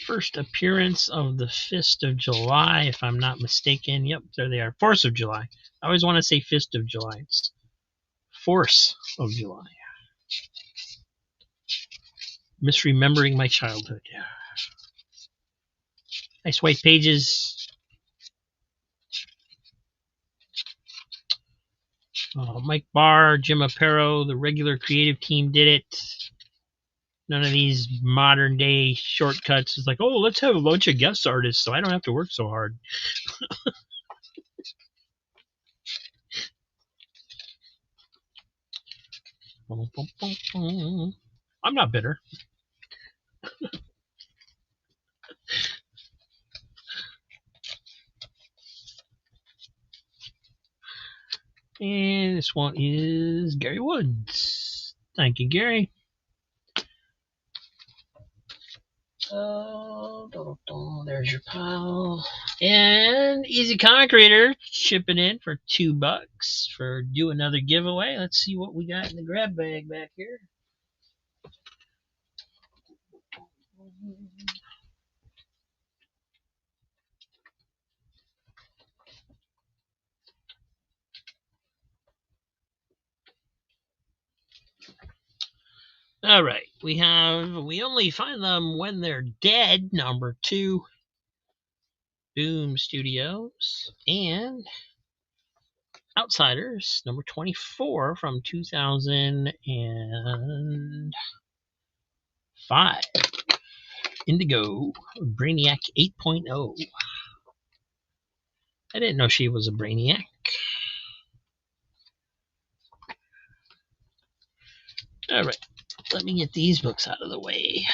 Speaker 2: First appearance of the Fist of July, if I'm not mistaken. Yep, there they are. Force of July. I always want to say Fist of July. It's Force of July. Misremembering my childhood. Nice white pages. Mike Barr, Jim Aparo, the regular creative team did it. None of these modern day shortcuts. It's like, oh, let's have a bunch of guest artists so I don't have to work so hard. I'm not bitter. And this one is Gary Woods. Thank you, Gary. There's your pile. And Easy Comic Reader chipping in for $2 for do another giveaway. Let's see what we got in the grab bag back here. All right, we only find them when they're dead, #2, Boom Studios, and Outsiders, #24 from 2005, Indigo, Brainiac 8.0. I didn't know she was a Brainiac. All right, let me get these books out of the way.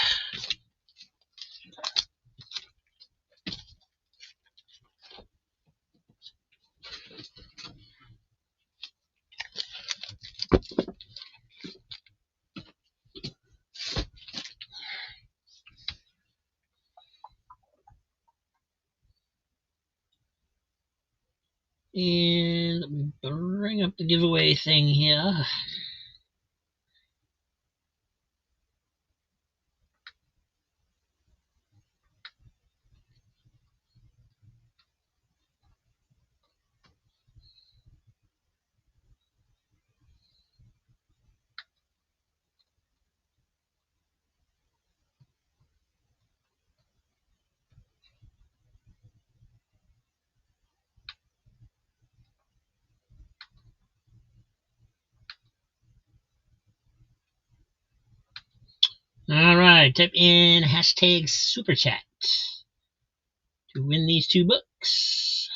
Speaker 2: And let me bring up the giveaway thing here. right, type in hashtag super chat to win these 2 books.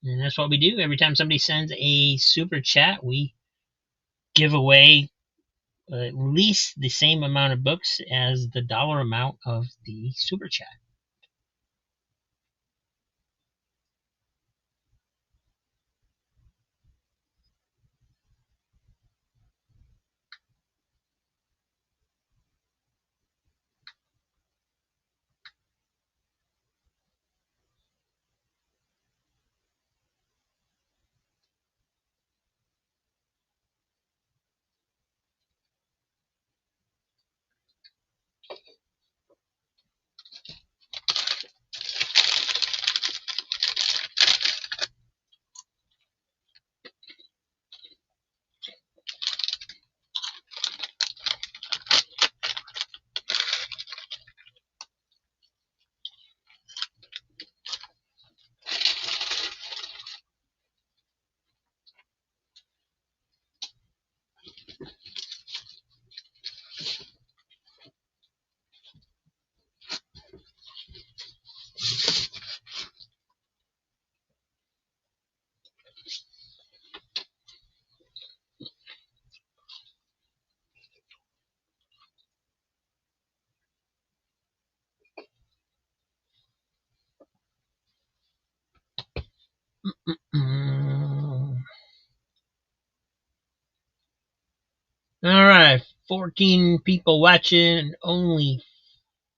Speaker 2: And that's what we do. Every time somebody sends a super chat, we give away at least the same amount of books as the dollar amount of the super chat. All right, 14 people watching, only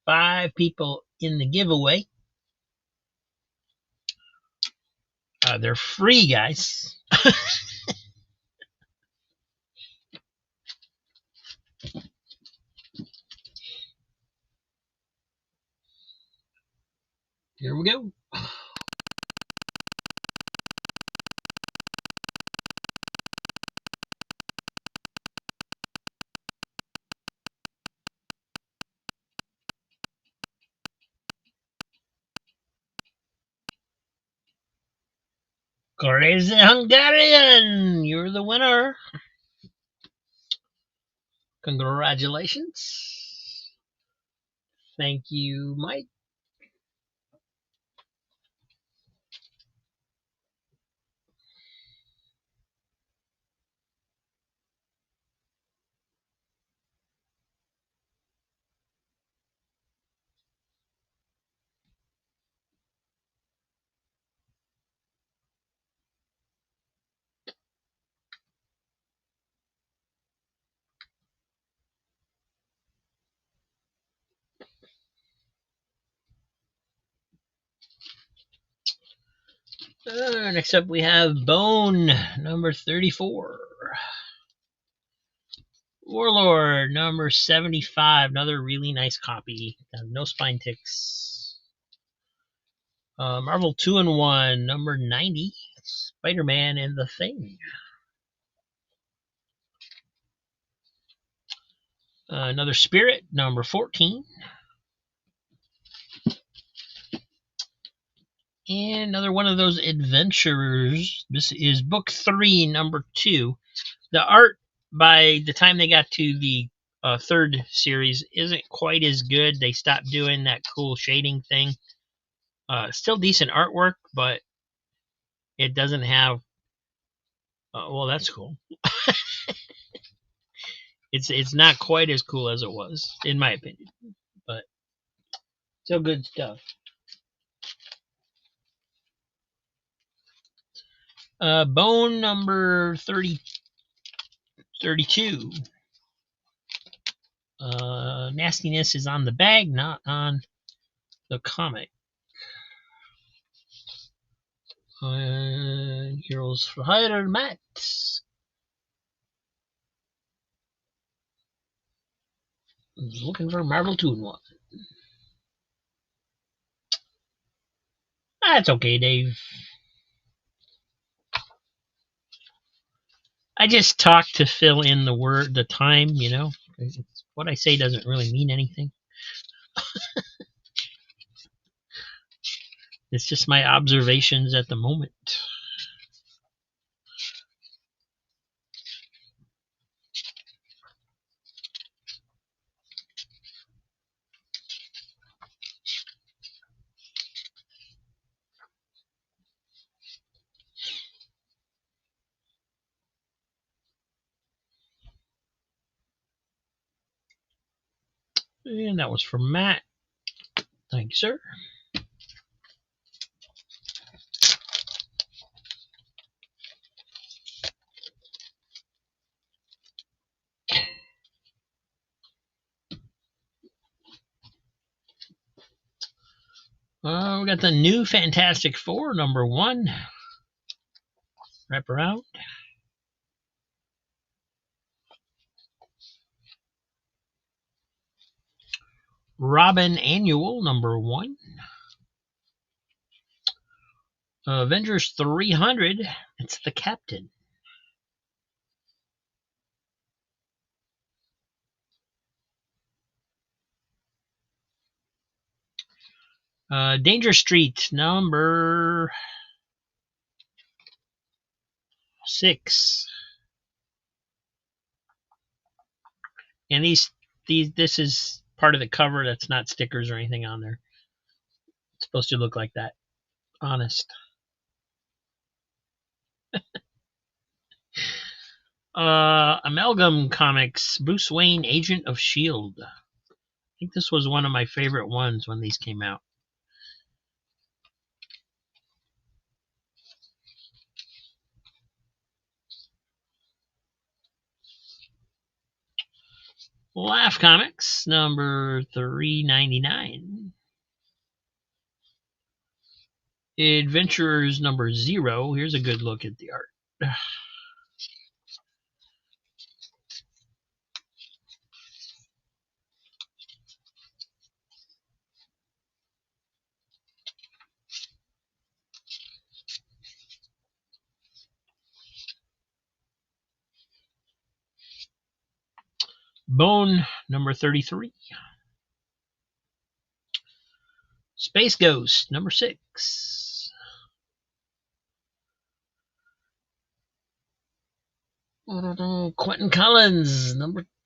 Speaker 2: 5 people in the giveaway. They're free, guys. Here we go. Crazy Hungarian, you're the winner. Congratulations. Thank you, Mike. Next up, we have Bone, number 34. Warlord, number 75. Another really nice copy. No spine ticks. Marvel 2-in-1, number 90. Spider-Man and the Thing. Another Spirit, number 14. And another one of those adventurers. This is book 3, number 2. The art, by the time they got to the 3rd series, isn't quite as good. They stopped doing that cool shading thing. Still decent artwork, but it doesn't have. Well, that's cool. It's not quite as cool as it was, in my opinion, but still good stuff. Bone number 32. Nastiness is on the bag, not on the comic. Heroes for Hire, Matt. I was looking for Marvel 2-in-1. That's okay, Dave. I just talk to fill in the time, you know. What I say doesn't really mean anything. It's just my observations at the moment. And that was from Matt. Thank you, sir. We got the new Fantastic Four, #1. Wrap around. Robin Annual, #1. Avengers 300. It's the Captain. Danger Street, #6. And this is part of the cover. That's not stickers or anything on there. It's supposed to look like that. Honest. Amalgam Comics, Bruce Wayne, Agent of S.H.I.E.L.D. I think this was one of my favorite ones when these came out. Laugh Comics, number 399. Adventurers, #0. Here's a good look at the art. Bone, #33. Space Ghost, #6. Quentin Collins,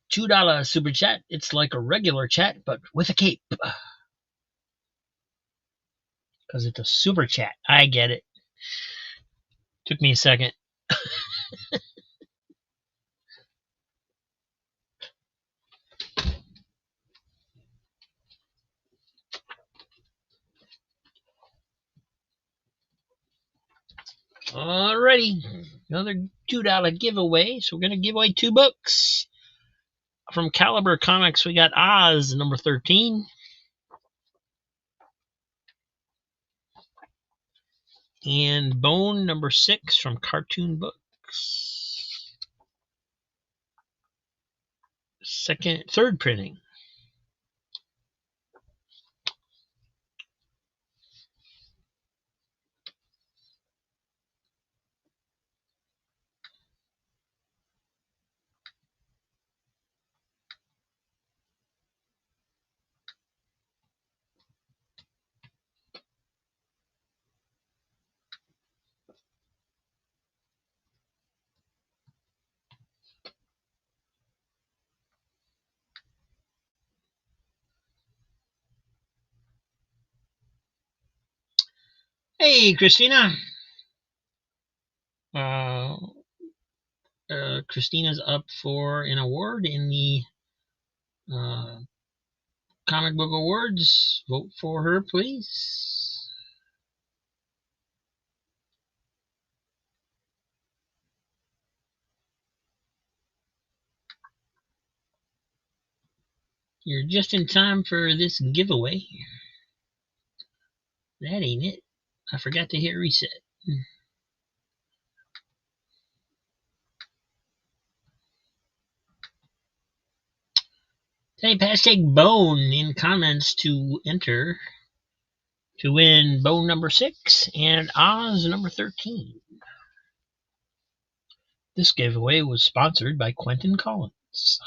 Speaker 2: $2 super chat. It's like a regular chat, but with a cape. Because it's a super chat. I get it. Took me a second. Alrighty. Another $2 giveaway. So we're going to give away 2 books. From Caliber Comics, we got Oz, #13. And Bone, #6 from Cartoon Books. Third printing. Hey, Christina. Christina's up for an award in the comic book awards. Vote for her, please. You're just in time for this giveaway. That ain't it. I forgot to hit reset. Type hashtag Bone in comments to enter to win Bone #6 and Oz #13. This giveaway was sponsored by Quentin Collins.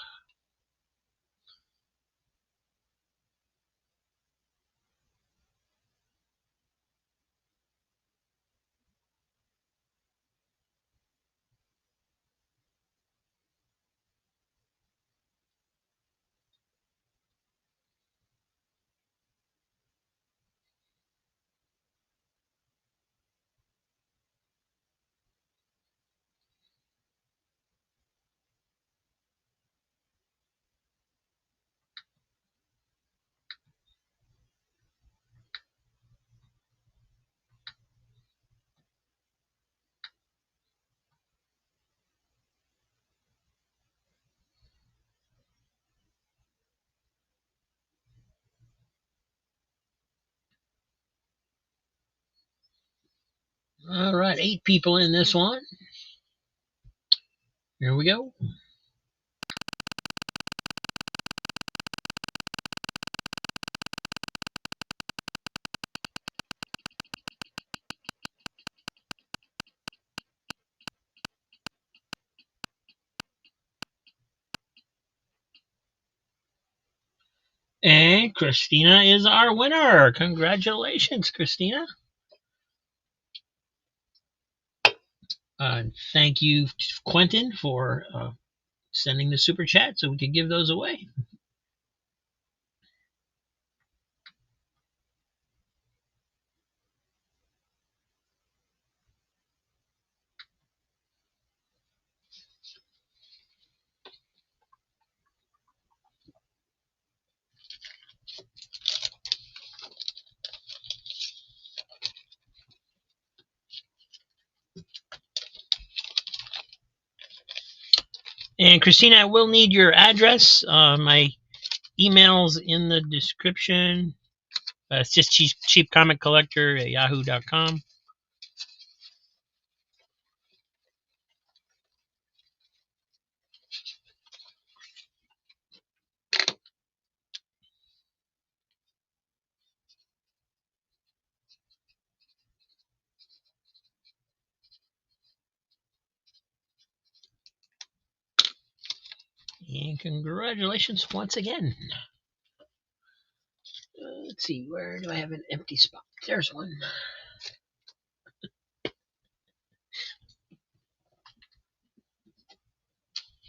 Speaker 2: All right, 8 people in this one. Here we go. And Christina is our winner. Congratulations, Christina. Thank you, Quentin, for sending the super chat so we could give those away. And Christina, I will need your address. My email's in the description. It's just cheapcomiccollector at yahoo.com. And congratulations once again. Let's see, where do I have an empty spot? There's one.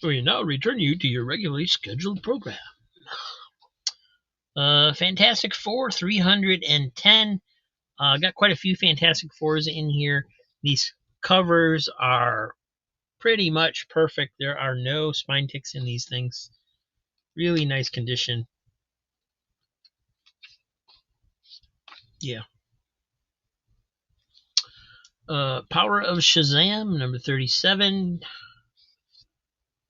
Speaker 2: We now return you to your regularly scheduled program. Fantastic Four 310. Got quite a few Fantastic Fours in here. These covers are pretty much perfect. There are no spine ticks in these things. Really nice condition. Yeah. Power of Shazam, number 37.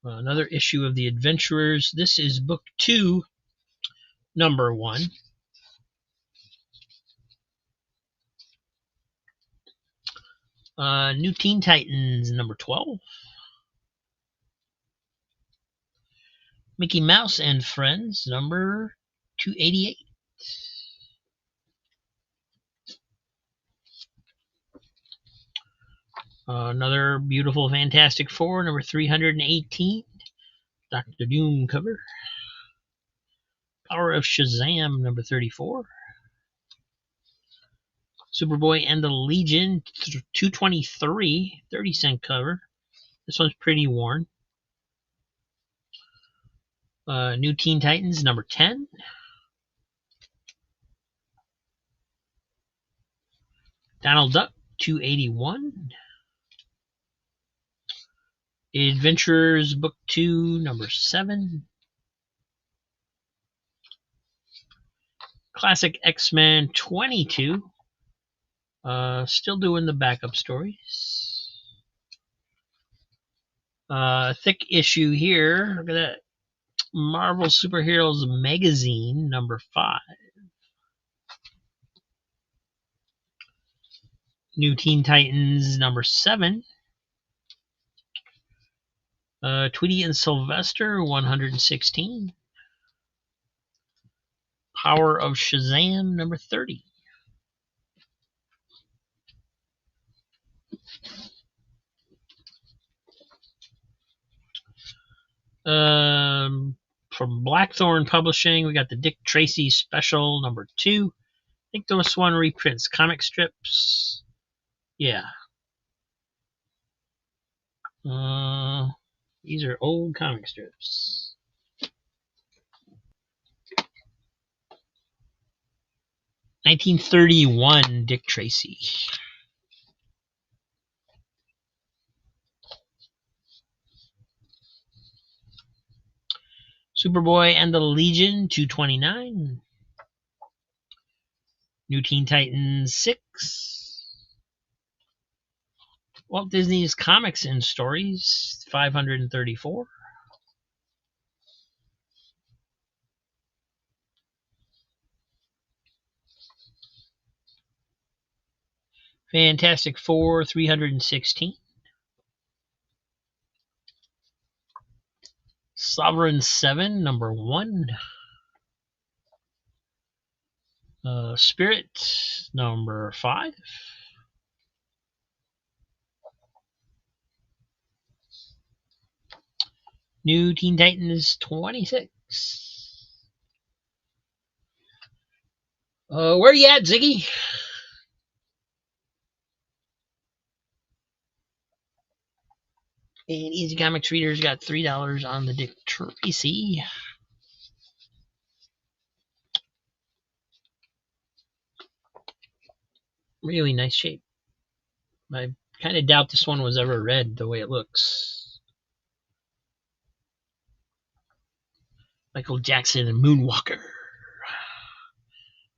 Speaker 2: Another issue of The Adventurers. This is book 2, number 1. New Teen Titans, number 12. Mickey Mouse and Friends, number 288. Another beautiful Fantastic Four, number 318. Doctor Doom cover. Power of Shazam, number 34. Superboy and the Legion, 223, 30-cent cover. This one's pretty worn. New Teen Titans, number 10. Donald Duck, 281. Adventures, book 2, number 7. Classic X-Men, 22. Still doing the backup stories. Thick issue here. Look at that. Marvel Superheroes Magazine, number 5. New Teen Titans, number 7. Tweety and Sylvester, 116. Power of Shazam, number 30. From Blackthorn Publishing, we got the Dick Tracy Special, number 2. I think this one reprints comic strips. Yeah. These are old comic strips. (1931) Dick Tracy. Superboy and the Legion, 229. New Teen Titans 6. Walt Disney's Comics and Stories, 534. Fantastic Four 316. Sovereign 7, number 1. Spirit, number 5. New Teen Titans 26. Where you at, Ziggy? And Easy Comics readers got $3 on the Dick Tracy. Really nice shape. I kind of doubt this one was ever read the way it looks. Michael Jackson and Moonwalker.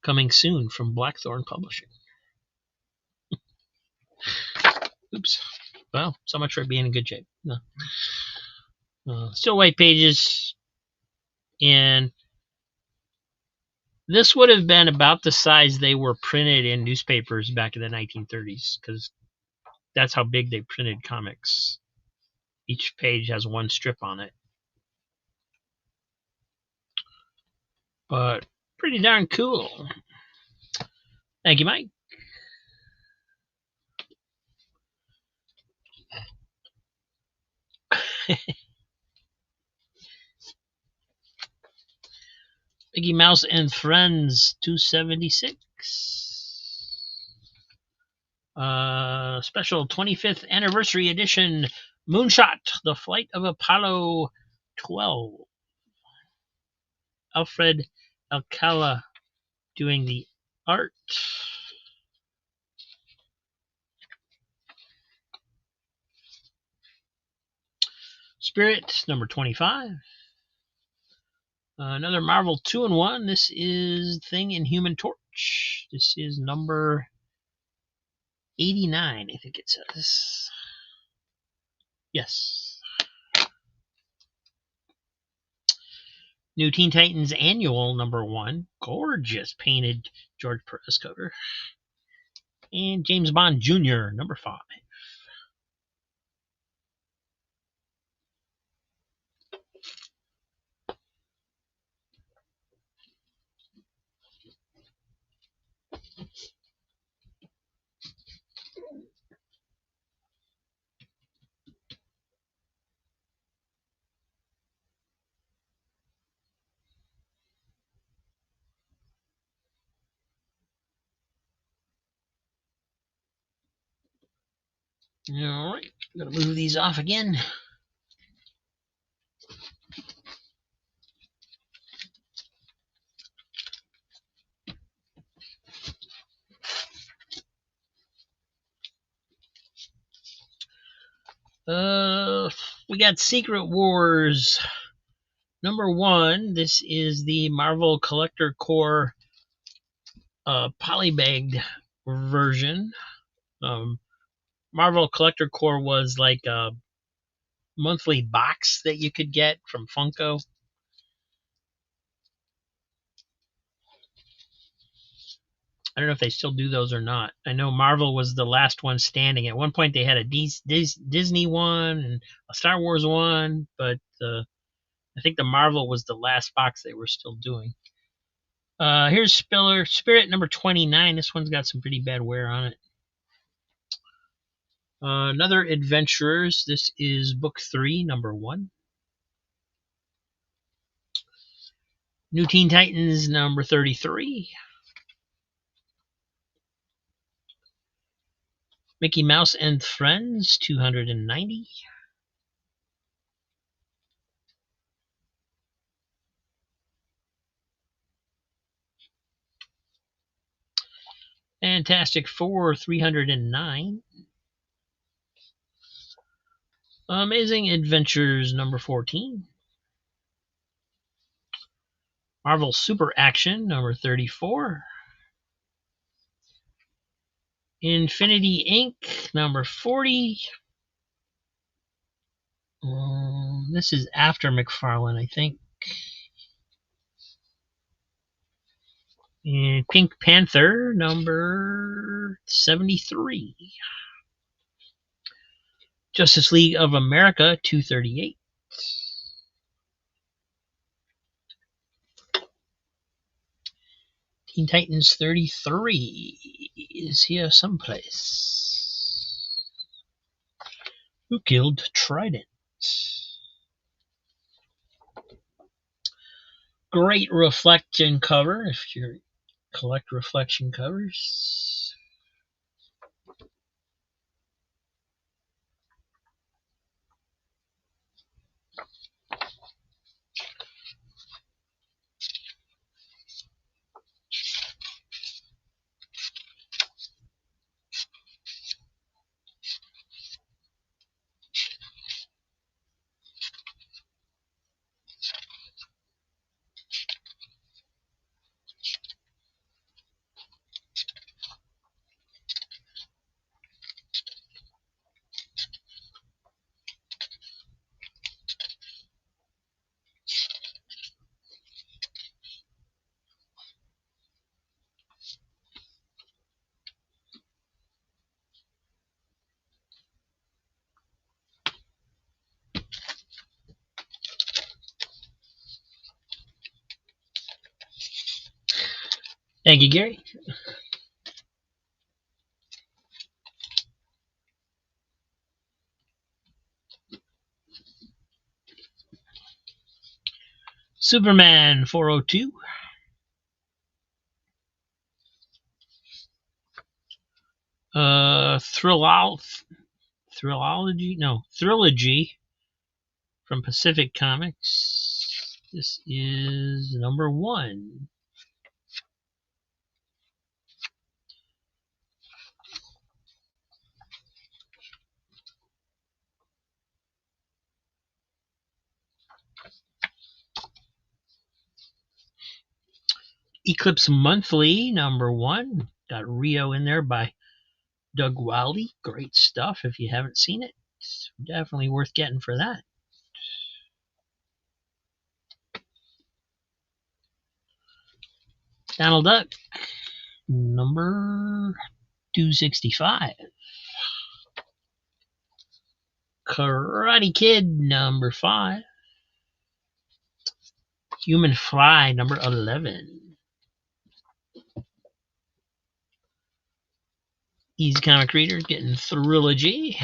Speaker 2: Coming soon from Blackthorn Publishing. Oops. Well, so much for it being in good shape. No. Still white pages. And this would have been about the size they were printed in newspapers back in the 1930s, because that's how big they printed comics. Each page has one strip on it. But pretty darn cool. Thank you, Mike. Mickey Mouse and Friends 276. Special 25th anniversary edition, Moonshot, The Flight of Apollo 12. Alfred Alcala doing the art. Spirit, number 25. Another Marvel 2-in-1. This is Thing and Human Torch. This is number 89, I think it says. Yes. New Teen Titans Annual, number 1. Gorgeous painted George Perez cover. And James Bond Jr., number 5. All right, I'm going to move these off again. We got Secret Wars number 1. This is the Marvel Collector Core polybagged version. Marvel Collector Core was like a monthly box that you could get from Funko. I don't know if they still do those or not. I know Marvel was the last one standing. At one point, they had a Disney one and a Star Wars one, but I think the Marvel was the last box they were still doing. Here's Spirit number 29. This one's got some pretty bad wear on it. Another Adventurers. This is book 3, number 1. New Teen Titans number 33. Mickey Mouse and Friends 290. Fantastic Four 309. Amazing Adventures number 14. Marvel Super Action number 34. Infinity Inc. number 40. This is after McFarlane, I think. And Pink Panther, number 73. Justice League of America, 238. Teen Titans 33 is here someplace. Who killed Trident? Great reflection cover if you collect reflection covers. Thank you, Gary. Superman 402. Trilogy from Pacific Comics. This is number 1. Eclipse Monthly, number 1. Got Rio in there by Doug Wildey. Great stuff if you haven't seen it. It's definitely worth getting for that. Donald Duck, number 265. Karate Kid, number 5. Human Fly, number 11. Easy Comic Reader getting Trilogy.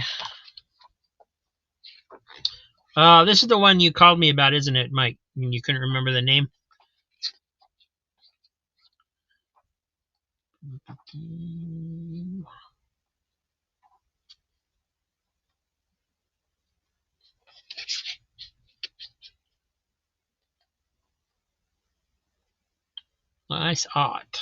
Speaker 2: This is the one you called me about, isn't it, Mike? You couldn't remember the name? Nice art.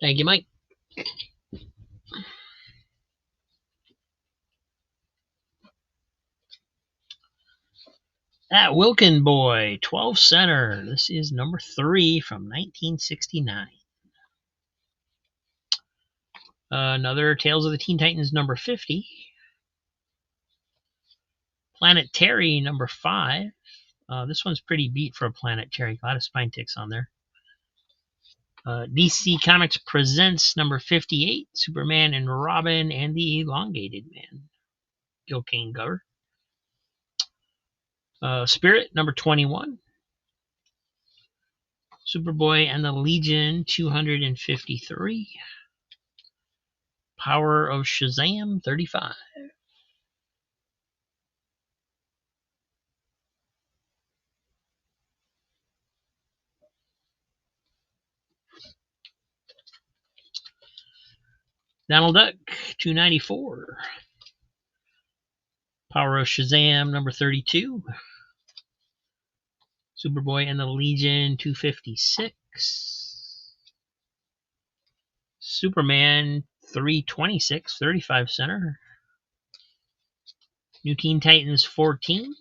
Speaker 2: Thank you, Mike. That Wilkin Boy, 12 center. This is number 3 from 1969. Another Tales of the Teen Titans, number 50. Planet Terry, number 5. This one's pretty beat for a Planet Terry. A lot of spine ticks on there. DC Comics Presents, number 58. Superman and Robin and the Elongated Man. Gil Kane cover. Spirit, number 21. Superboy and the Legion, 253. Power of Shazam, 35. Donald Duck, 294. Power of Shazam, number 32. Superboy and the Legion, 256. Superman, 326, 35 center. New Teen Titans, 14.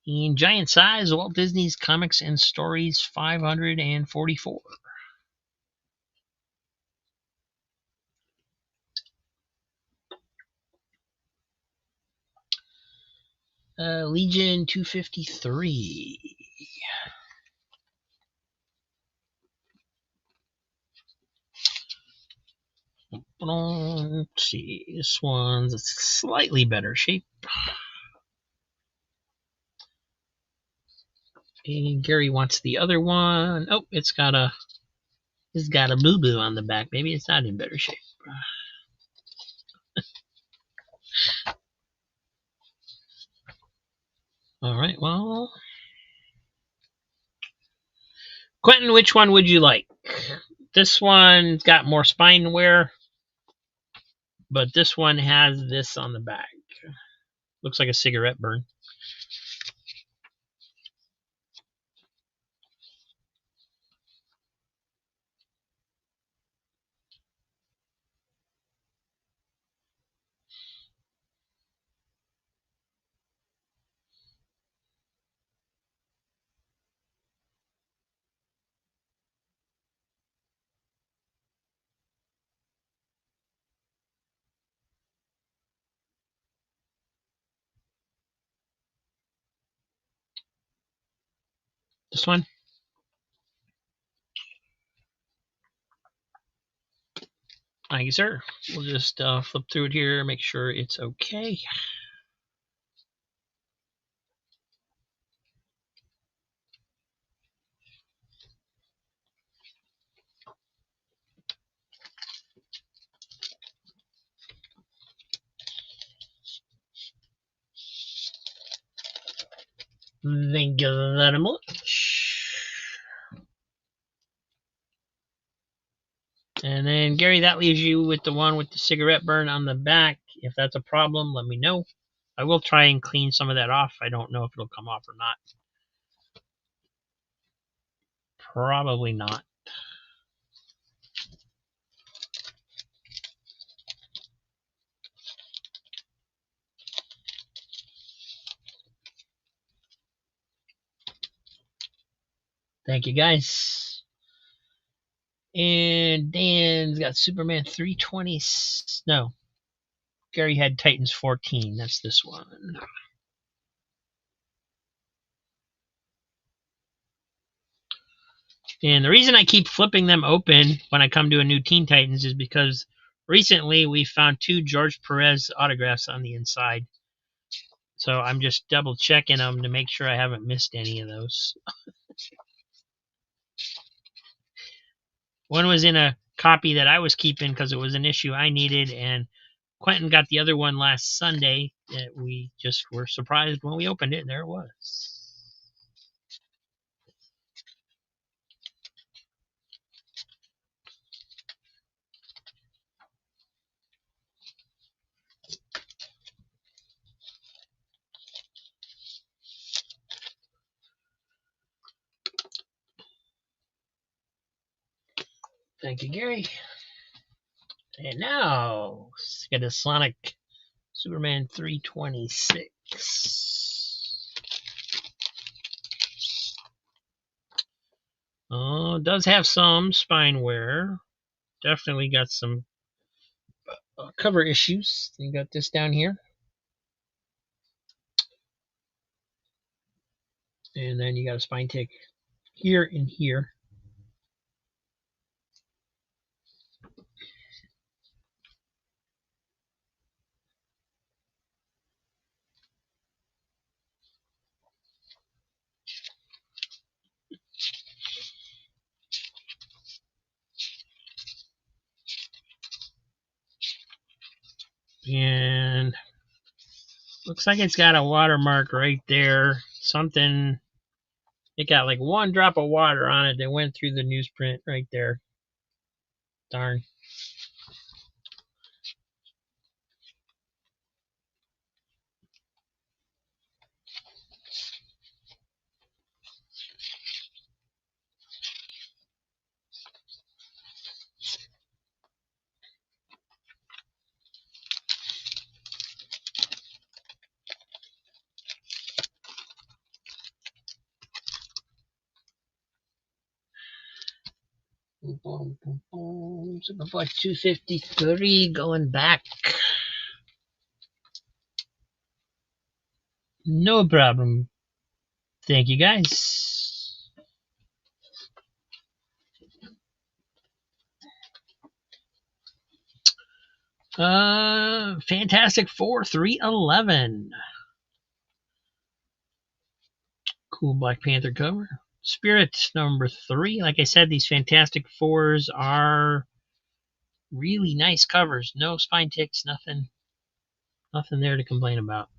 Speaker 2: In giant size, Walt Disney's Comics and Stories, 544. Legion 253. Let's see. This one's a slightly better shape. And Gary wants the other one. Oh, it's got a boo-boo on the back. Maybe it's not in better shape. All right, well. Quentin, which one would you like? This one got more spine wear, but this one has this on the back. Looks like a cigarette burn. This one? Thank you, sir. We'll just flip through it here, make sure it's okay. Thank you very much. And then, Gary, that leaves you with the one with the cigarette burn on the back. If that's a problem, let me know. I will try and clean some of that off. I don't know if it'll come off or not. Probably not. Thank you, guys. And Dan's got Superman 320. No. Gary had Titans 14. That's this one. And the reason I keep flipping them open when I come to a new Teen Titans is because recently we found 2 George Perez autographs on the inside. So I'm just double checking them to make sure I haven't missed any of those. One was in a copy that I was keeping because it was an issue I needed, and Quentin got the other one last Sunday that we just were surprised when we opened it, and there it was. Thank you, Gary. And now, let's get a Sonic Superman 326. Oh, it does have some spine wear. Definitely got some cover issues. You got this down here. And then you got a spine tick here and here. And looks like it's got a watermark right there. Something, it got like 1 drop of water on it that went through the newsprint right there. Darn. Superboy 253 going back. No problem. Thank you, guys. Fantastic Four 311. Cool Black Panther cover. Spirit number 3. Like I said, these Fantastic Fours are really nice covers. No spine ticks, nothing there to complain about.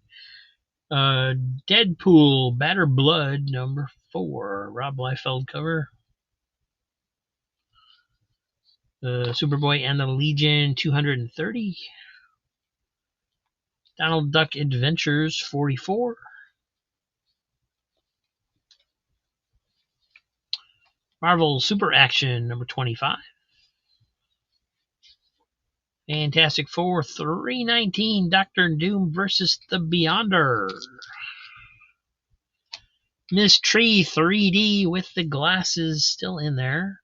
Speaker 2: Deadpool Batter Blood number 4. Rob Liefeld cover. Superboy and the Legion 230. Donald Duck Adventures 44. Marvel Super Action number 25. Fantastic Four 319. Doctor Doom versus the Beyonder. Miss Tree 3D with the glasses still in there.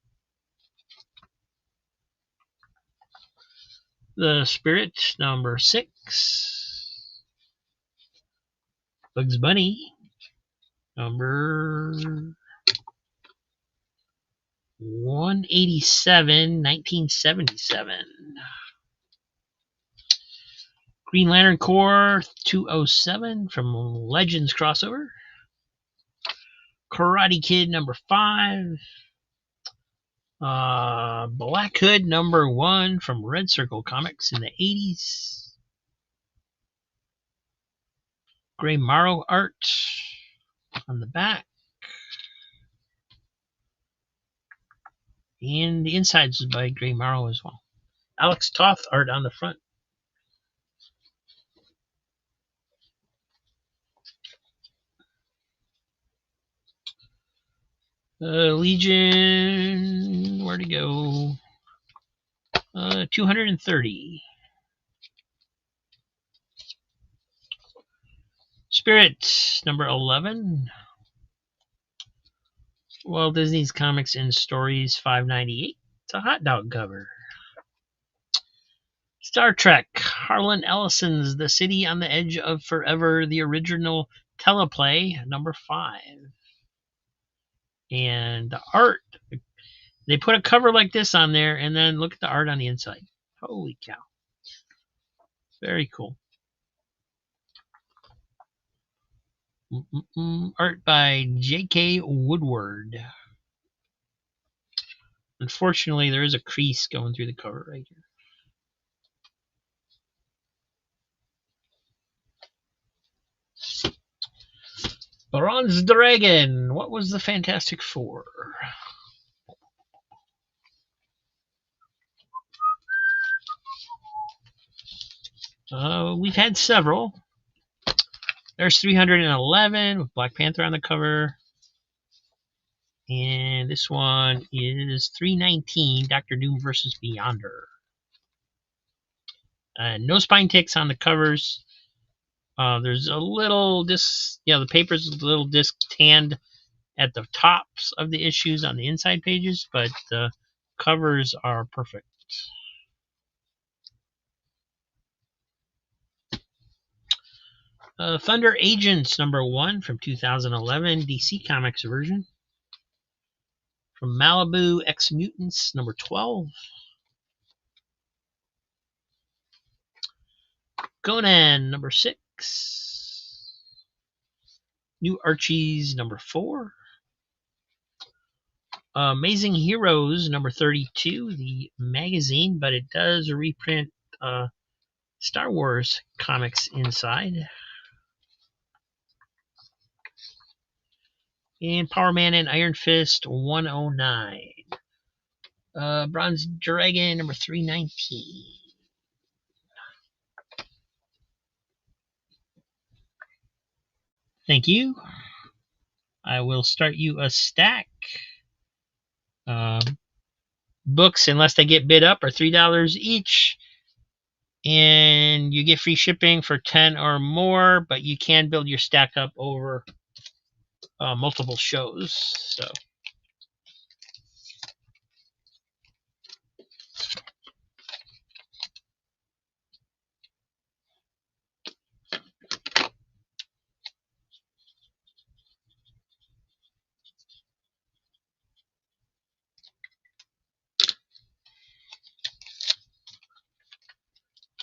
Speaker 2: The Spirit number 6. Bugs Bunny number 187, 1977. Green Lantern Corps 207 from Legends crossover. Karate Kid number 5. Black Hood number 1 from Red Circle Comics in the 80s. Gray Morrow art on the back. And the insides is by Gray Morrow as well. Alex Toth art on the front. Legion, where'd it go? 230. Spirit, number 11. Walt Disney's Comics and Stories 598. It's a hot dog cover. Star Trek, Harlan Ellison's The City on the Edge of Forever, the original teleplay, number 5. And the art, they put a cover like this on there, and then look at the art on the inside. Holy cow. Very cool. Art by J.K. Woodward. Unfortunately, there is a crease going through the cover right here. Bronze Dragon. What was the Fantastic Four? We've had several. There's 311 with Black Panther on the cover. And this one is 319, Doctor Doom versus Beyonder. No spine ticks on the covers. There's a little disc, the paper's a little disc tanned at the tops of the issues on the inside pages, but the covers are perfect. Thunder Agents number 1 from 2011, DC Comics version. From Malibu, X Mutants number 12. Conan number 6. New Archies number 4. Amazing Heroes number 32, the magazine, but it does reprint Star Wars comics inside. And Power Man and Iron Fist 109. Bronze Dragon number 319. Thank you. I will start you a stack. Books, unless they get bid up, are $3 each. And you get free shipping for 10 or more, but you can build your stack up over multiple shows. So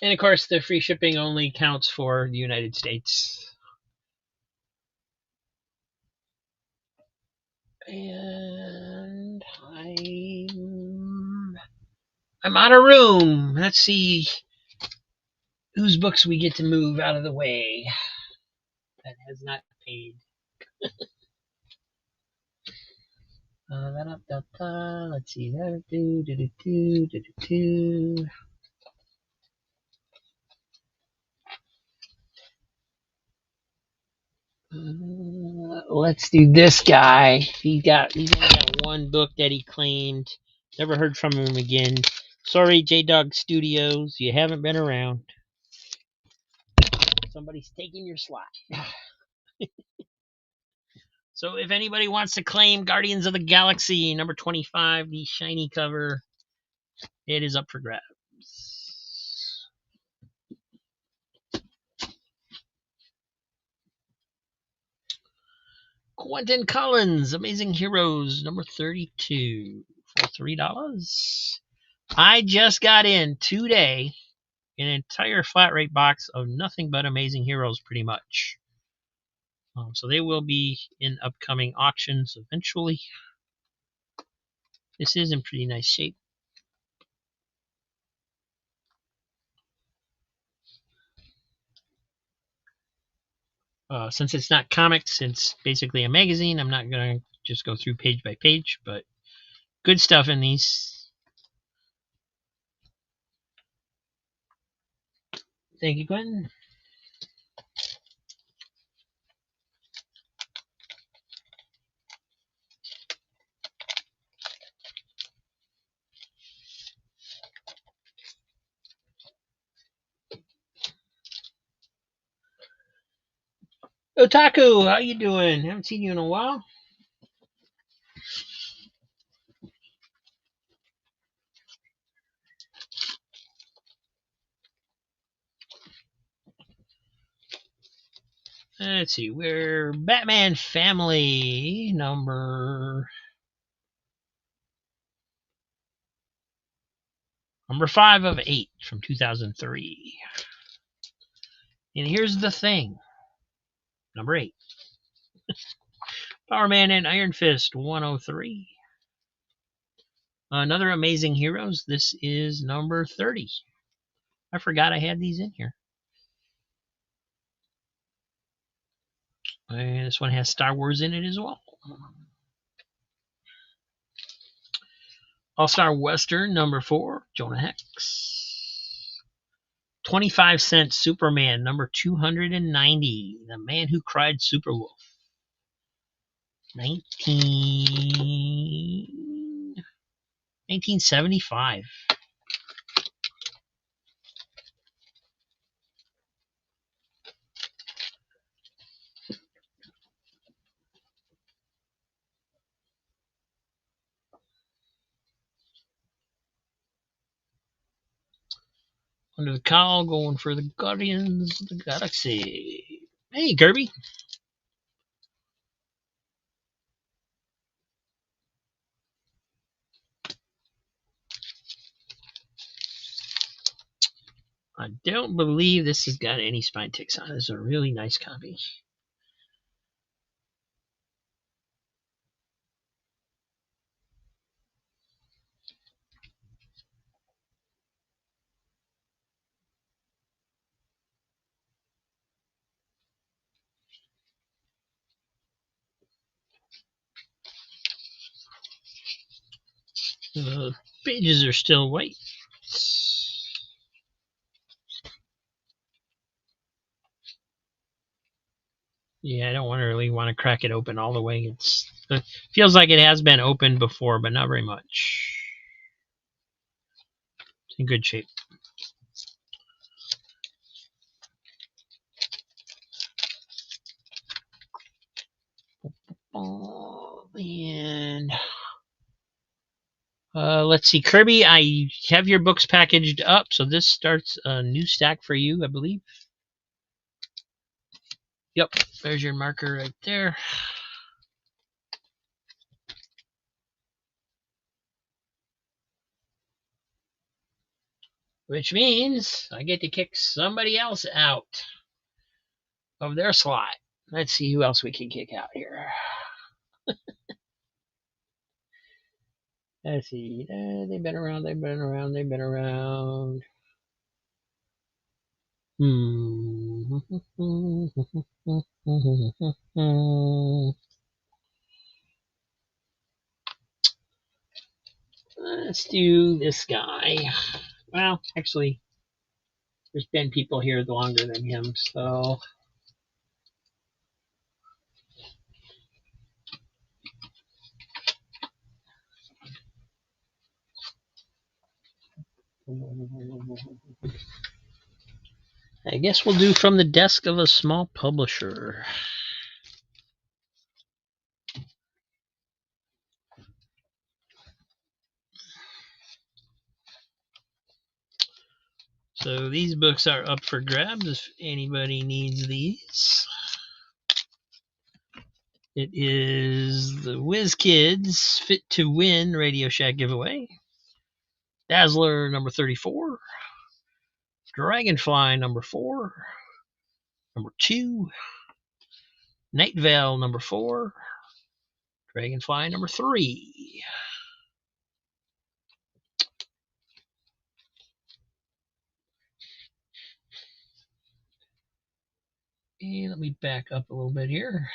Speaker 2: And of course, the free shipping only counts for the United States. And I'm out of room. Let's see whose books we get to move out of the way that has not paid. Let's see. Let's do this guy. He's only got one book that he claimed. Never heard from him again. Sorry, J Dog Studios, you haven't been around. Somebody's taking your slot. So if anybody wants to claim Guardians of the Galaxy number 25, the shiny cover, it is up for grabs. Quentin Collins, Amazing Heroes number 32 for $3. I just got in today an entire flat rate box of nothing but Amazing Heroes, pretty much. So they will be in upcoming auctions eventually. This is in pretty nice shape. Since it's not comics, it's basically a magazine. I'm not going to just go through page by page, but good stuff in these. Thank you, Gwen. Otaku, how you doing? Haven't seen you in a while. Let's see, we're Batman Family number 5 of 8 from 2003. And here's the thing. Number 8. Power Man and Iron Fist 103. Another Amazing Heroes. This is number 30. I forgot I had these in here. And this one has Star Wars in it as well. All-Star Western number 4, Jonah Hex. 25-cent Superman number 290, The Man Who Cried Superwolf. 1975. Under the Cowl, going for the Guardians of the Galaxy. Hey, Kirby. I don't believe this has got any spine ticks on it. This is a really nice copy. The pages are still white. Yeah, I don't really want to crack it open all the way. It feels like it has been opened before, but not very much. It's in good shape. And let's see, Kirby, I have your books packaged up, so this starts a new stack for you, I believe. Yep, there's your marker right there. which means I get to kick somebody else out of their slot. Let's see who else we can kick out here. Let's see. They've been around. Let's do this guy. Well, actually, there's been people here longer than him, so. I guess we'll do From the Desk of a Small Publisher. So these books are up for grabs if anybody needs these. It is the Whiz Kids Fit to Win Radio Shack giveaway. Dazzler number 34. Dragonfly number 4. Number 2. Night Veil number 4. Dragonfly number 3. And let me back up a little bit here.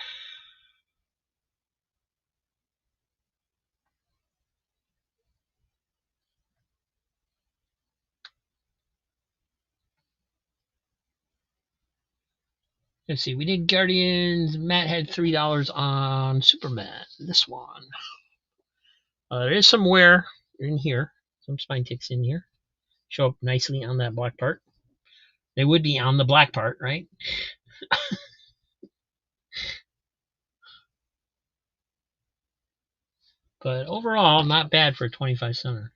Speaker 2: Let's see, we did Guardians. Matt had $3 on Superman. This one. There is some wear in here. Some spine ticks in here. Show up nicely on that black part. They would be on the black part, right? But overall, not bad for a 25 center.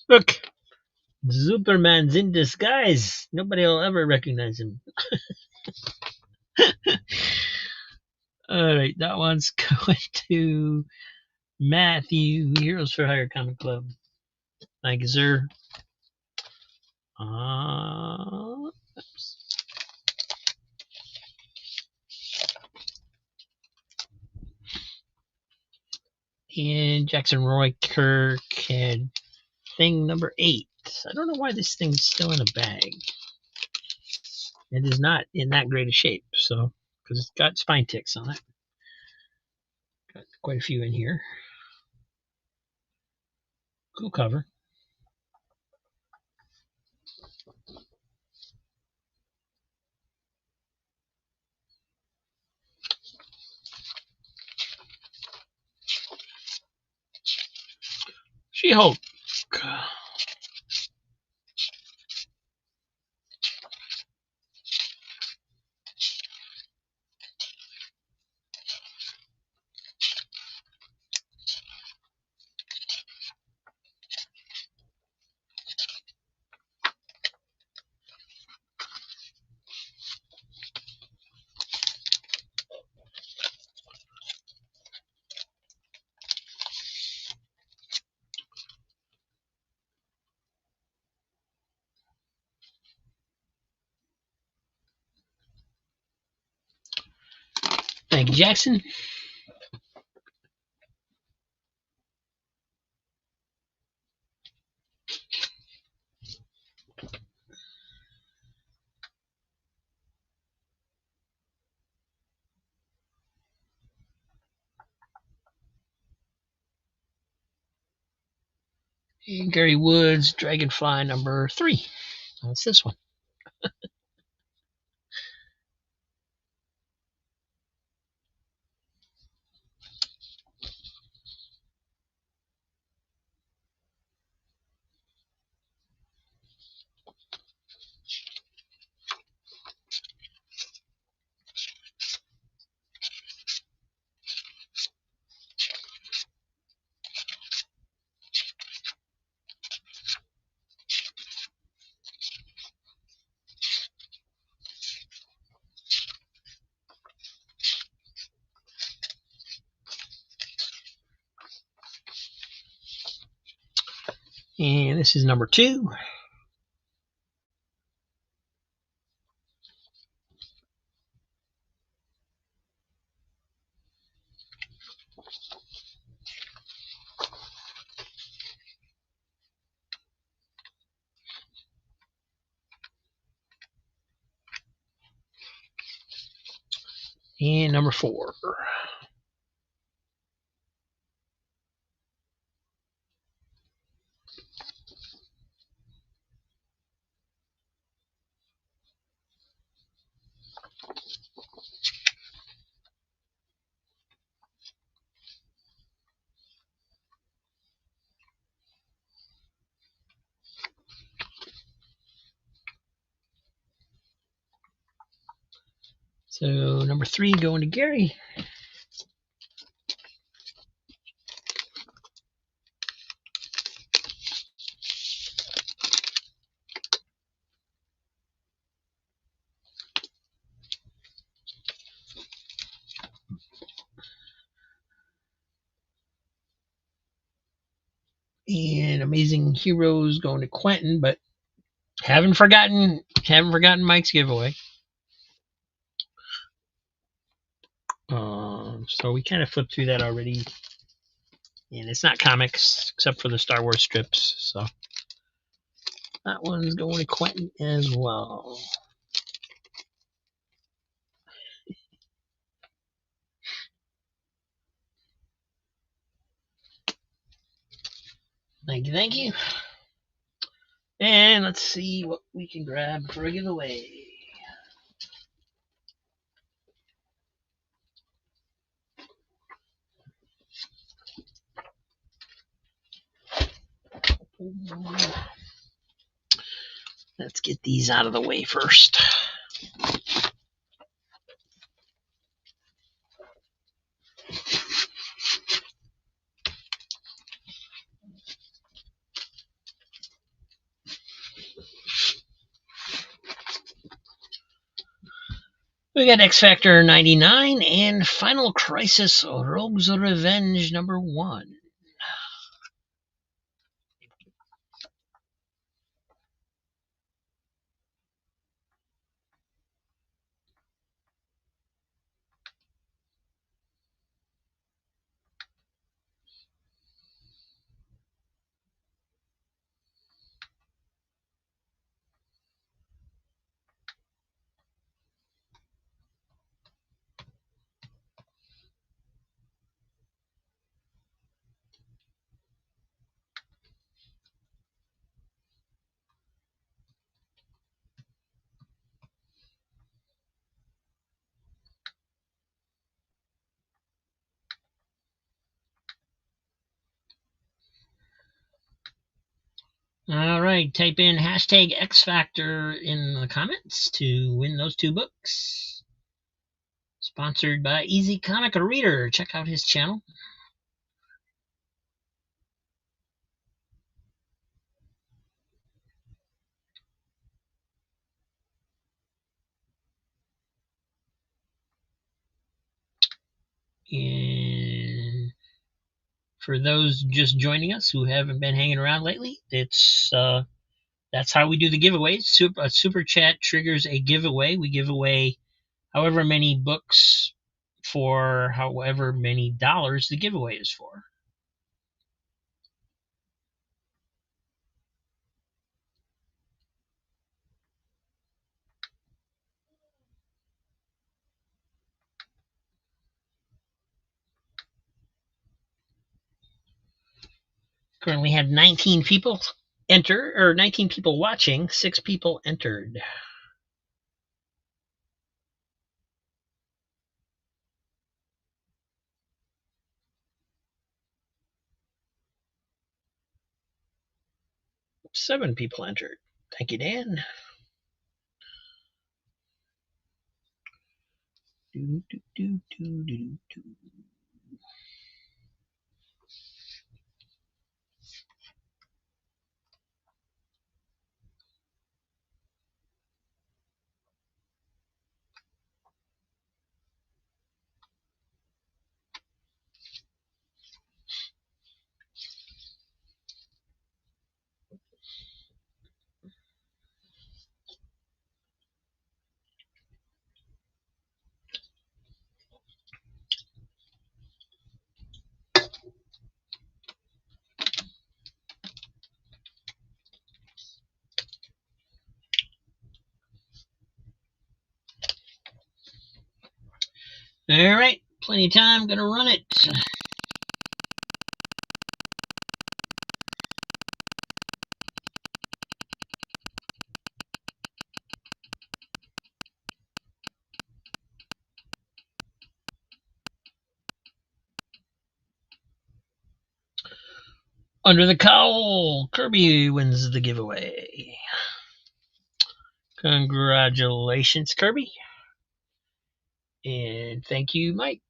Speaker 2: Look, Superman's in disguise. Nobody will ever recognize him. All right, that one's going to Matthew, Heroes for Hire Comic Club. Thank you, sir. Oops. And Jackson Roy Kirk had thing number 8. I don't know why this thing's still in a bag. It is not in that great a shape, so because it's got spine ticks on it. Got quite a few in here. Cool cover. She-Hulk. Thank you, Jackson. And Gary Woods, Dragonfly number 3. That's this one. And this is number 2. And number 4. So number 3 going to Gary. And Amazing Heroes going to Quentin, but haven't forgotten Mike's giveaway. So we kind of flipped through that already, and it's not comics except for the Star Wars strips. So that one's going to Quentin as well. Thank you. And let's see what we can grab for a giveaway. Let's get these out of the way first. We got X Factor 99 and Final Crisis Rogue's Revenge number 1. All right, type in hashtag X Factor in the comments to win those 2 books. Sponsored by Easy Comic Reader. Check out his channel. And for those just joining us who haven't been hanging around lately, that's how we do the giveaways. A super chat triggers a giveaway. We give away however many books for however many dollars the giveaway is for. Currently have 19 people enter, or 19 people watching, 6 people entered. Seven people entered. Thank you, Dan. Do, do, do, do, do, do. Alright, plenty of time, gonna run it. Under the Cowl, Kirby wins the giveaway. Congratulations, Kirby. And thank you, Mike.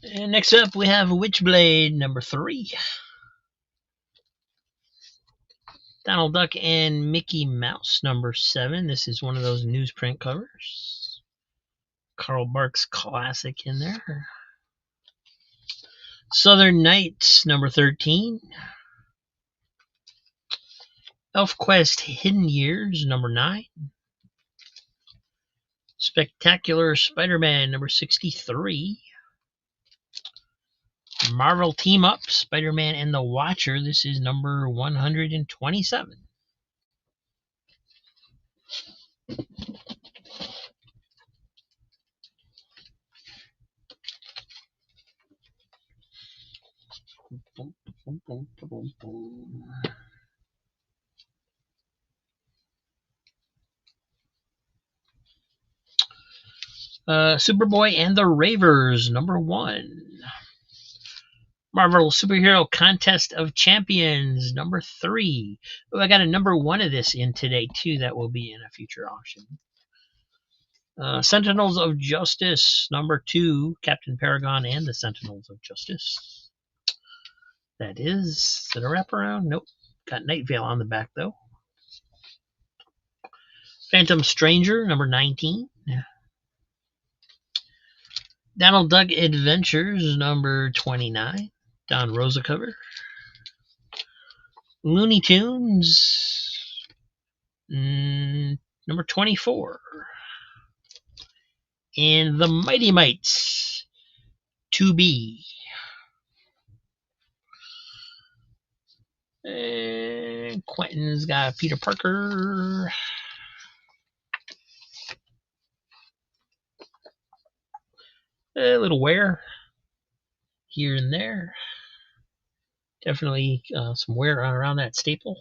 Speaker 2: And next up, we have Witchblade number 3. Donald Duck and Mickey Mouse number 7. This is one of those newsprint covers. Carl Barks classic in there. Southern Nights number 13. ElfQuest Hidden Years number 9. Spectacular Spider-Man number 63. Marvel Team Up, Spider-Man and the Watcher. This is number 127. Superboy and the Ravers, number 1. Marvel Superhero Contest of Champions, number 3. Oh, I got a number 1 of this in today, too. That will be in a future auction. Sentinels of Justice, number 2. Captain Paragon and the Sentinels of Justice. That is it a wraparound? Nope. Got Night Vale on the back, though. Phantom Stranger, number 19. Donald Duck Adventures, number 29. Don Rosa cover. Looney Tunes, number 24. And the Mighty Mites, 2B. And Quentin's got Peter Parker. A little wear here and there. Definitely some wear around that staple.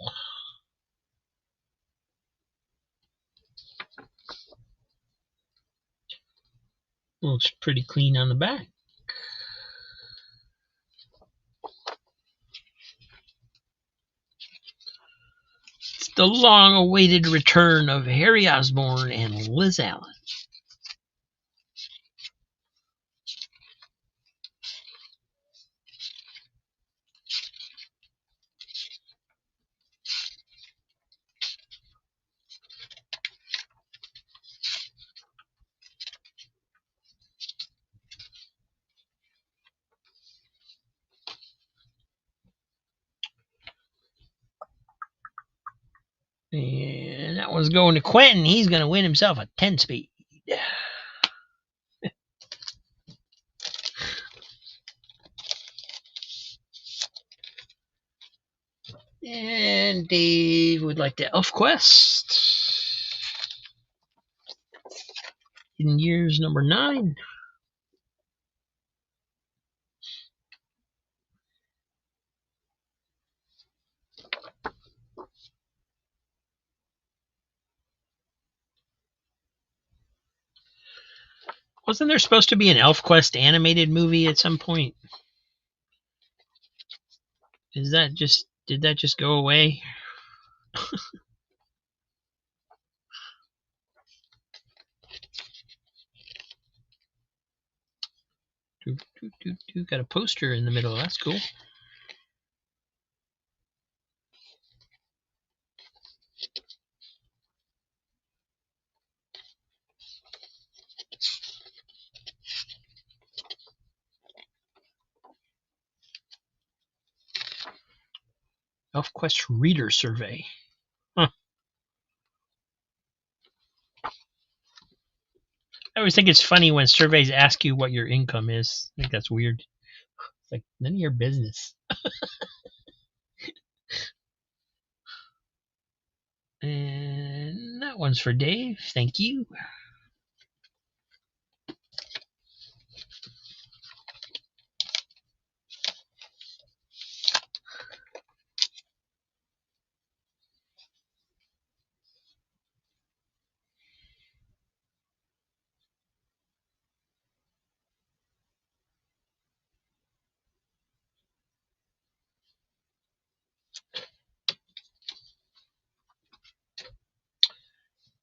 Speaker 2: Looks pretty clean on the back. It's the long-awaited return of Harry Osborn and Liz Allen. And that one's going to Quentin. He's going to win himself a 10-speed. And Dave would like the ElfQuest. Hidden Years number 9. Wasn't there supposed to be an ElfQuest animated movie at some point? Did that just go away? Got a poster in the middle. That's cool. ElfQuest Reader Survey. Huh. I always think it's funny when surveys ask you what your income is. I think that's weird. It's like none of your business. And that one's for Dave. Thank you.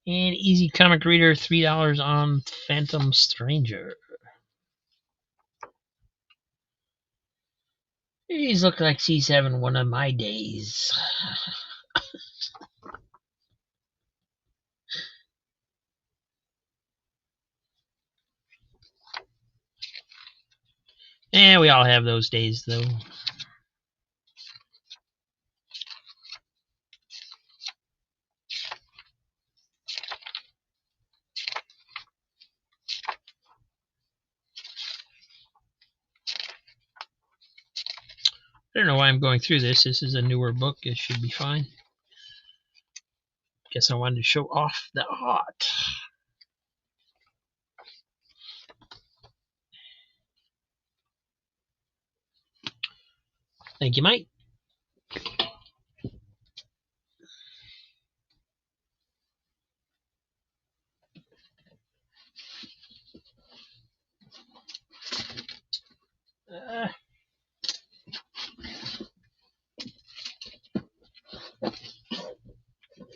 Speaker 2: And Easy Comic Reader, $3 on Phantom Stranger. These look like she's having one of my days. And we all have those days, though. I don't know why I'm going through this. This is a newer book. It should be fine. Guess I wanted to show off the art. Thank you, Mike.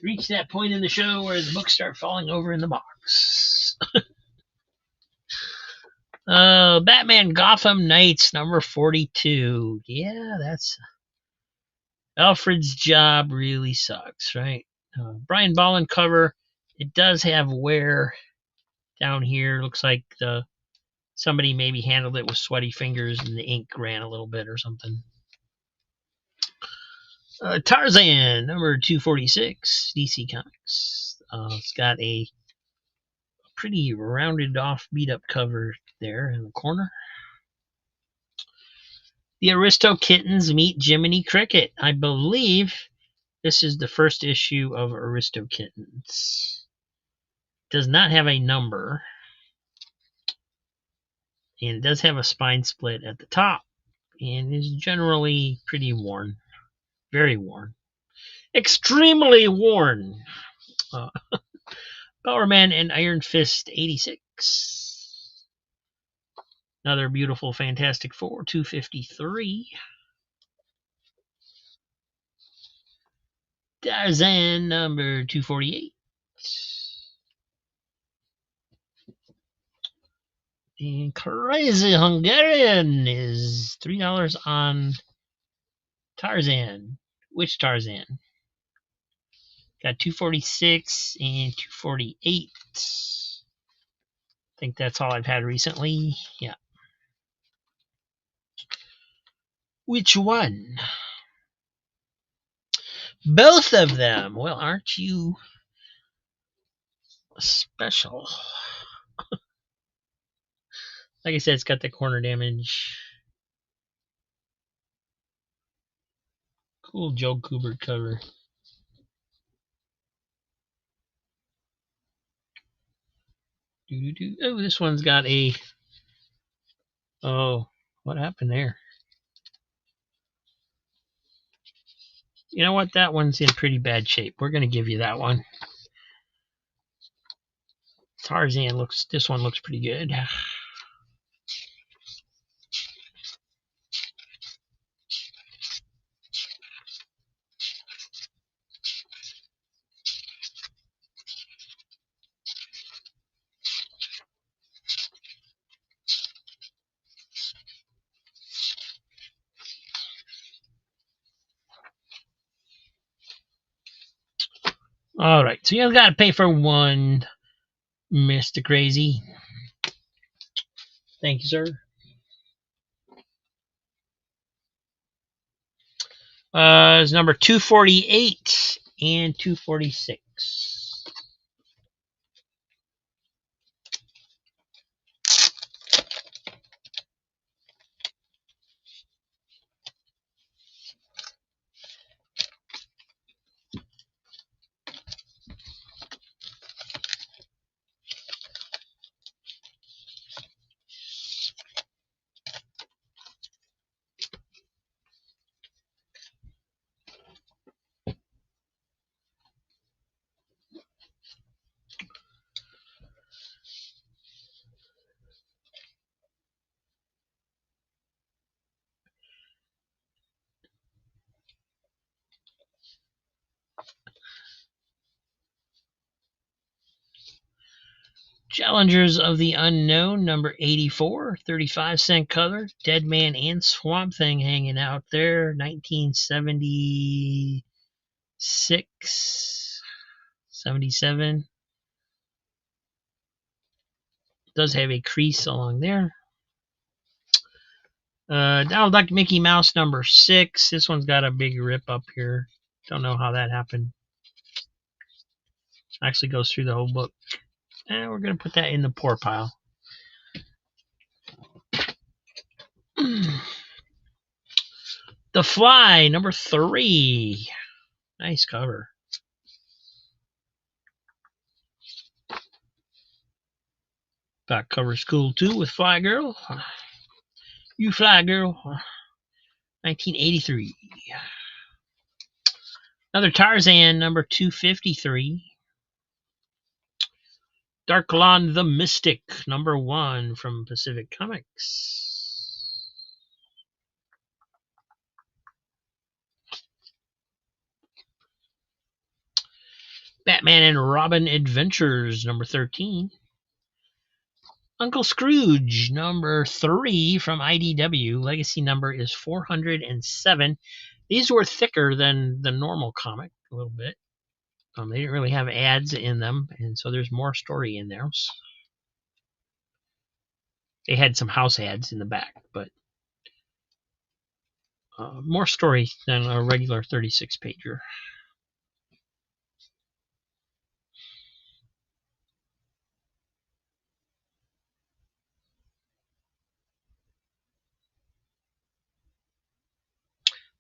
Speaker 2: Reach that point in the show where the books start falling over in the box. Batman Gotham Knights number 42. Yeah, that's Alfred's job really sucks, right? Brian Bolland cover. It does have wear down here. Looks like somebody maybe handled it with sweaty fingers and the ink ran a little bit or something. Tarzan number 246, DC Comics. It's got a pretty rounded off beat up cover there in the corner. The Aristo Kittens meet Jiminy Cricket. I believe this is the first issue of Aristo Kittens. Does not have a number. And it does have a spine split at the top. And is generally pretty worn. Very worn. Extremely worn. Powerman and Iron Fist 86. Another beautiful Fantastic Four 253. Tarzan number 248. And Crazy Hungarian is $3 on Tarzan. Which Tarzan? Got 246 and 248. I think that's all I've had recently. Yeah. Which one? Both of them. Well, aren't you special? Like I said, it's got the corner damage. Cool Joe Kubert cover. Oh, this one's got a... Oh, what happened there? You know what? That one's in pretty bad shape. We're going to give you that one. Tarzan looks... This one looks pretty good. All right, so you got to pay for one, Mr. Crazy. Thank you, sir. Is number 248 and 246. Challengers of the Unknown, number 84, 35-cent color. Dead Man and Swamp Thing hanging out there. 1976, 77. Does have a crease along there. Donald Duck Mickey Mouse, number 6. This one's got a big rip up here. Don't know how that happened. Actually goes through the whole book. And we're going to put that in the poor pile. The Fly, number 3. Nice cover. Back cover's cool too with Fly Girl. You Fly Girl. 1983. Another Tarzan, number 253. Darklon the Mystic, number 1 from Pacific Comics. Batman and Robin Adventures, number 13. Uncle Scrooge, number 3 from IDW. Legacy number is 407. These were thicker than the normal comic a little bit. They didn't really have ads in them, and so there's more story in there. They had some house ads in the back, but more story than a regular 36-pager.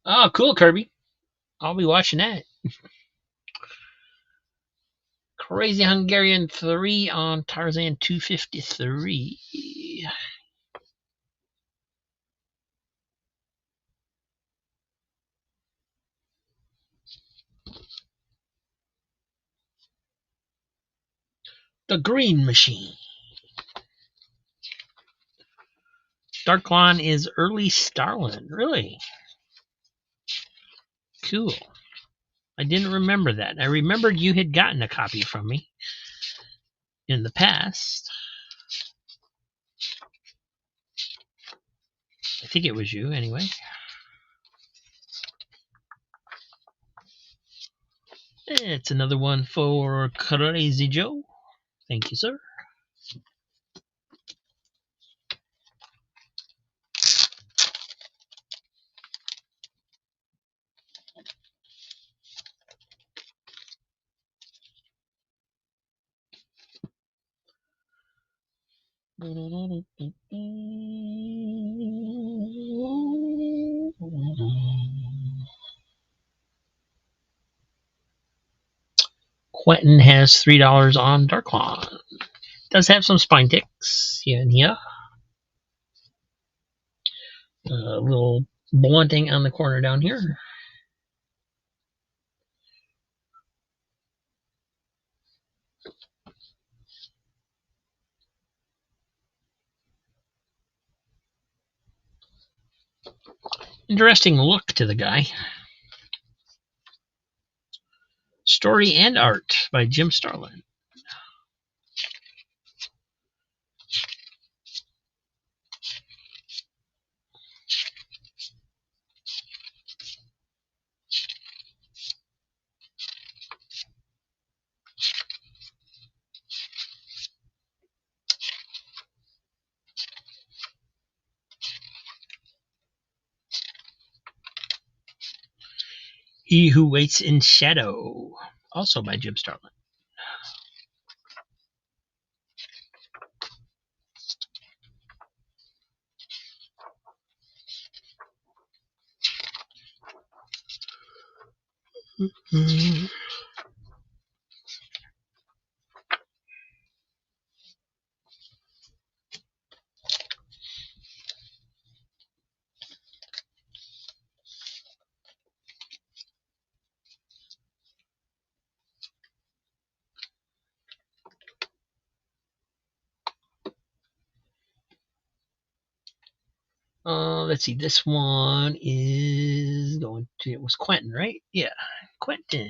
Speaker 2: Oh, cool, Kirby. I'll be watching that. Crazy Hungarian 3 on Tarzan 253. The Green Machine. Darklon is early Starlin. Really? Cool. I didn't remember that. I remembered you had gotten a copy from me in the past. I think it was you, anyway. It's another one for Crazy Joe. Thank you, sir. Quentin has $3 on Darklon. Does have some spine ticks here and here. A little blunting on the corner down here. Interesting look to the guy. Story and art by Jim Starlin. He Who Waits in Shadow, also by Jim Starlin. Let's see. This one is going to. It was Quentin, right? Yeah, Quentin.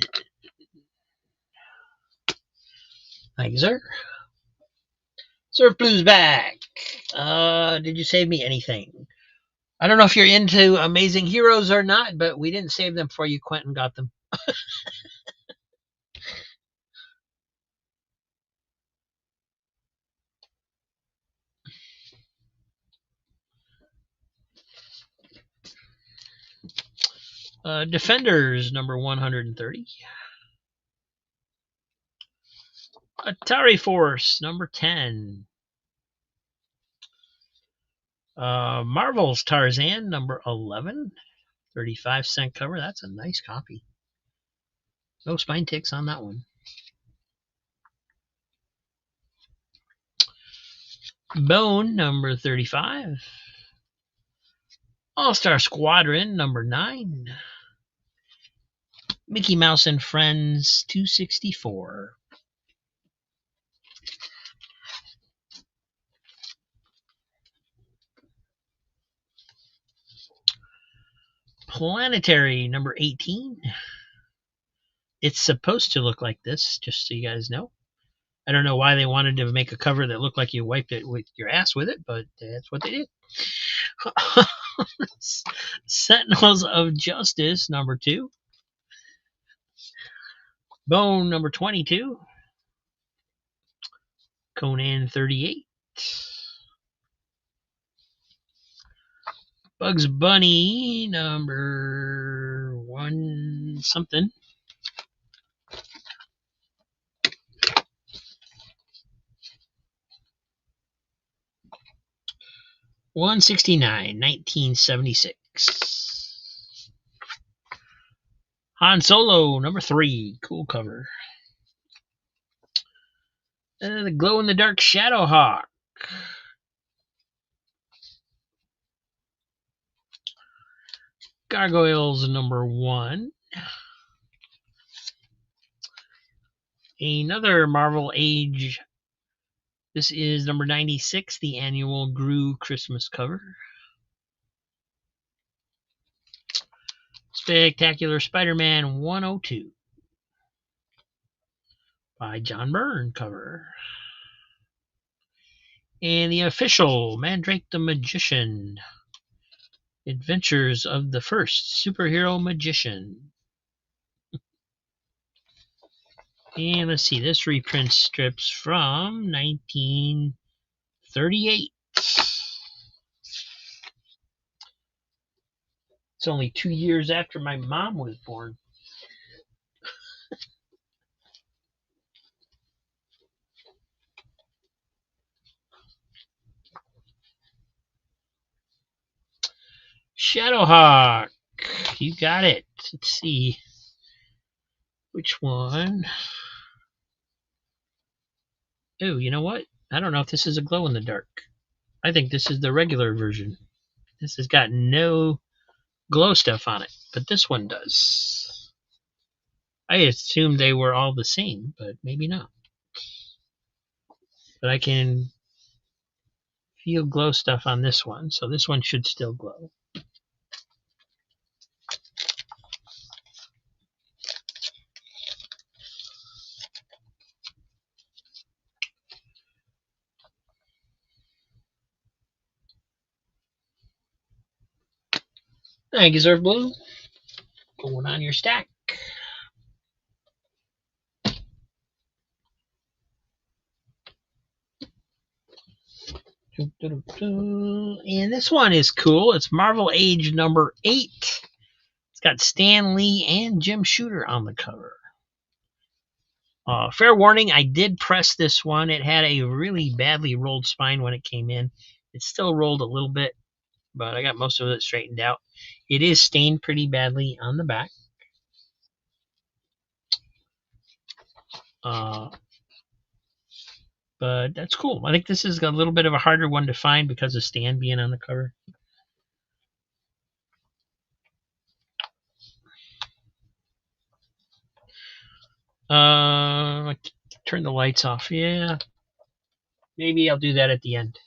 Speaker 2: Thank you, sir. Surf Blues back. Did you save me anything? I don't know if you're into Amazing Heroes or not, but we didn't save them for you. Quentin got them. Defenders, number 130. Atari Force, number 10. Marvel's Tarzan, number 11. 35-cent cover. That's a nice copy. No spine ticks on that one. Bone, number 35. All-Star Squadron, number 9. Mickey Mouse and Friends, 264. Planetary, number 18. It's supposed to look like this, just so you guys know. I don't know why they wanted to make a cover that looked like you wiped it with your ass with it, but that's what they did. Sentinels of Justice, number 2. Bone, number 22. Conan, 38. Bugs Bunny, number 1 something. $169, 1976. Han Solo, number 3. Cool cover. The glow-in-the-dark Shadowhawk. Gargoyles, number 1. Another Marvel Age. This is number 96, the annual Gru Christmas cover. Spectacular Spider-Man 102 by John Byrne cover. And the official Mandrake the Magician. Adventures of the First Superhero Magician. And let's see, this reprint strips from 1938. It's only 2 years after my mom was born. Shadowhawk. You got it. Let's see. Which one? Oh, you know what? I don't know if this is a glow in the dark. I think this is the regular version. This has got no glow stuff on it, but this one does. I assumed they were all the same, but maybe not. But I can feel glow stuff on this one, so this one should still glow. Thank you, Surf Blue. Going on your stack. And this one is cool. It's Marvel Age number 8. It's got Stan Lee and Jim Shooter on the cover. Fair warning, I did press this one. It had a really badly rolled spine when it came in. It still rolled a little bit, but I got most of it straightened out. It is stained pretty badly on the back. But that's cool. I think this is a little bit of a harder one to find because of Stan being on the cover. Turn the lights off. Yeah. Maybe I'll do that at the end.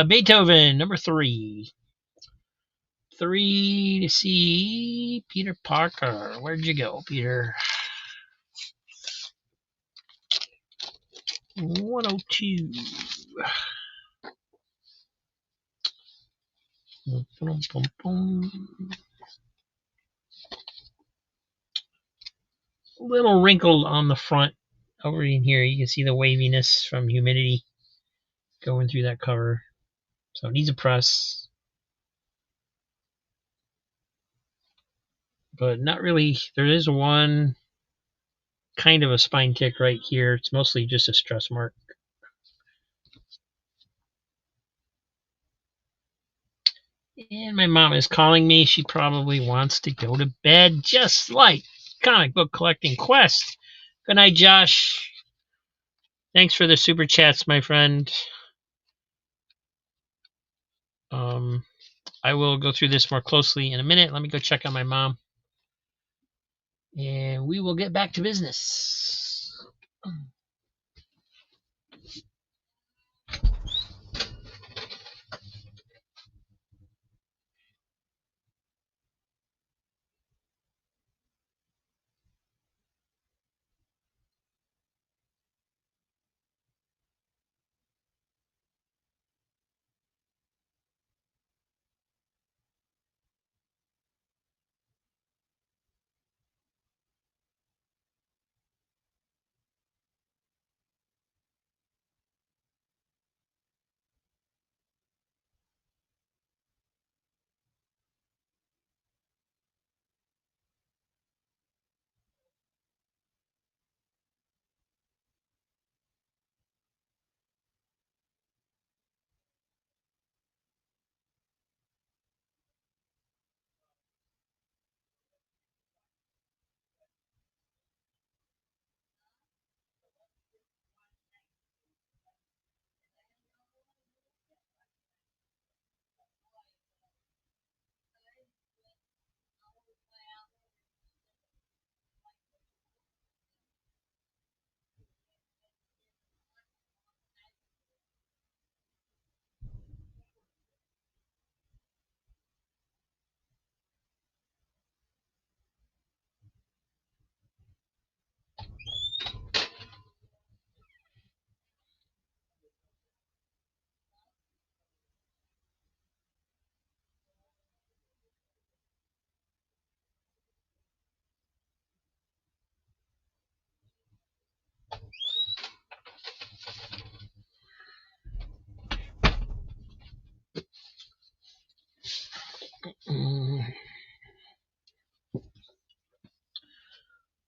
Speaker 2: Beethoven, number 3. 3 to see Peter Parker. Where'd you go, Peter? 102. A little wrinkled on the front. Over in here, you can see the waviness from humidity going through that cover. So it needs a press. But not really. There is one kind of a spine kick right here. It's mostly just a stress mark. And my mom is calling me. She probably wants to go to bed, just like Comic Book Collecting Quest. Good night, Josh. Thanks for the super chats, my friend. I will go through this more closely in a minute. Let me go check on my mom. And we will get back to business.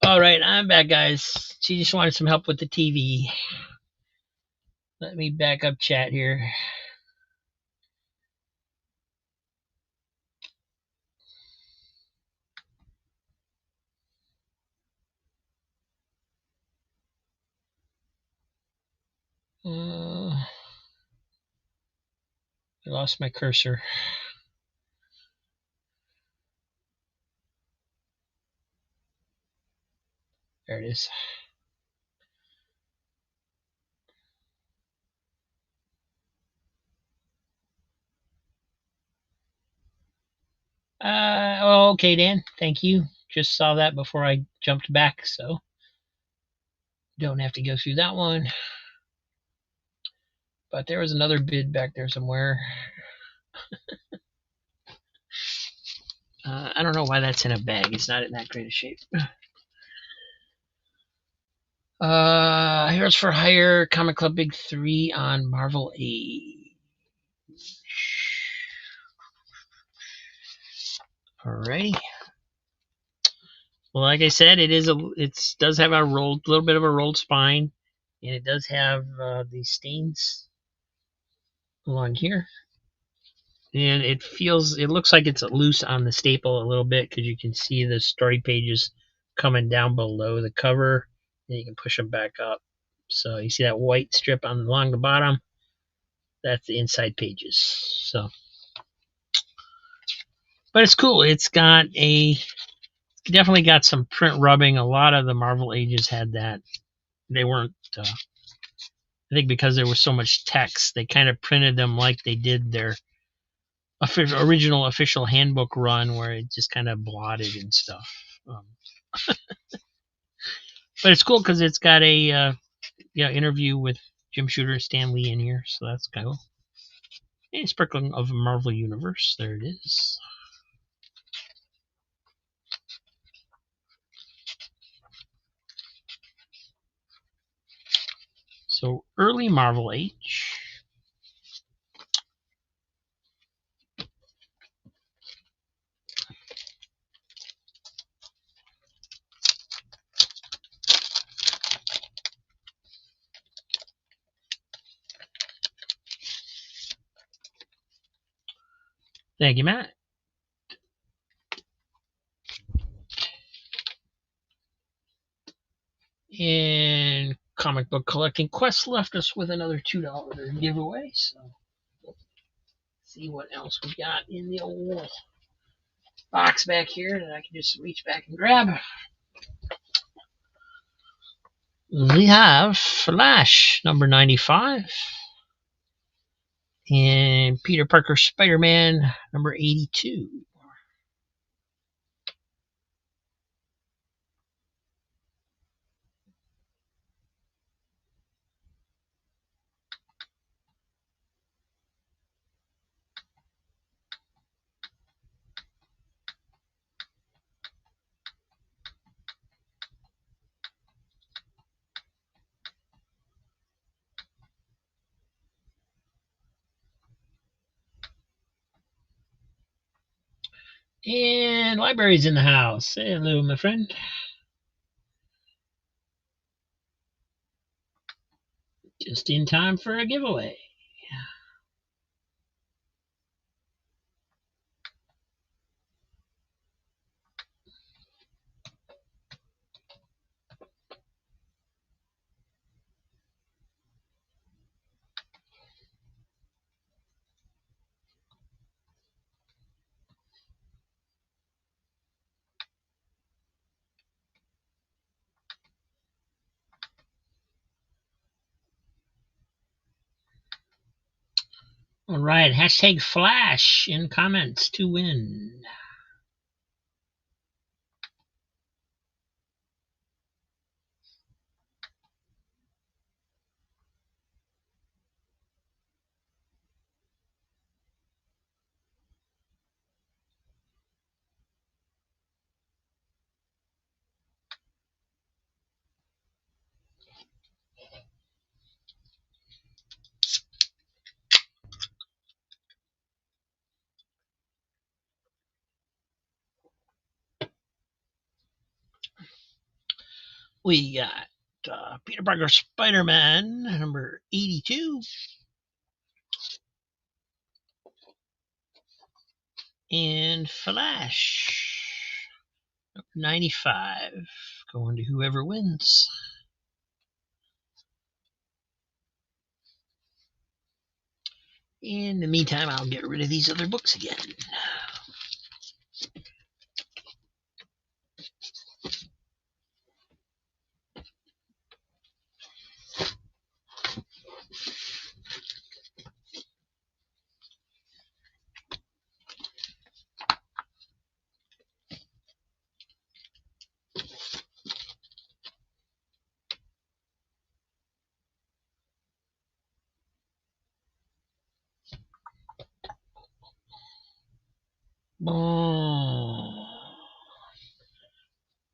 Speaker 2: All right, I'm back, guys. She just wanted some help with the TV. Let me back up chat here. I lost my cursor. There it is. Okay, Dan. Thank you. Just saw that before I jumped back, so don't have to go through that one. But there was another bid back there somewhere. I don't know why that's in a bag. It's not in that great a shape. Heroes for Hire, Comic Club Big 3 on Marvel Age. Alrighty. Well, like I said, it does have a little bit of a rolled spine, and it does have these stains along here. And it looks like it's loose on the staple a little bit because you can see the story pages coming down below the cover, and you can push them back up. So you see that white strip along the bottom? That's the inside pages. So, but it's cool. It's definitely got some print rubbing. A lot of the Marvel Ages had that. They weren't. I think because there was so much text, they kind of printed them like they did their original official handbook run, where it just kind of blotted and stuff. But it's cool because it's got a interview with Jim Shooter and Stan Lee in here, so that's cool. And sprinkling of Marvel Universe. There it is. So early Marvel Age. Thank you, Matt. And Comic Book Collecting Quest left us with another $2 giveaway. So let's see what else we got in the old box back here that I can just reach back and grab. We have Flash number 95 and Peter Parker Spider-Man number 82. And Library's in the house. Say hello, my friend. Just in time for a giveaway. All right, hashtag Flash in comments to win. We got Peter Parker Spider-Man number 82 and Flash number 95 going to whoever wins. In the meantime, I'll get rid of these other books again.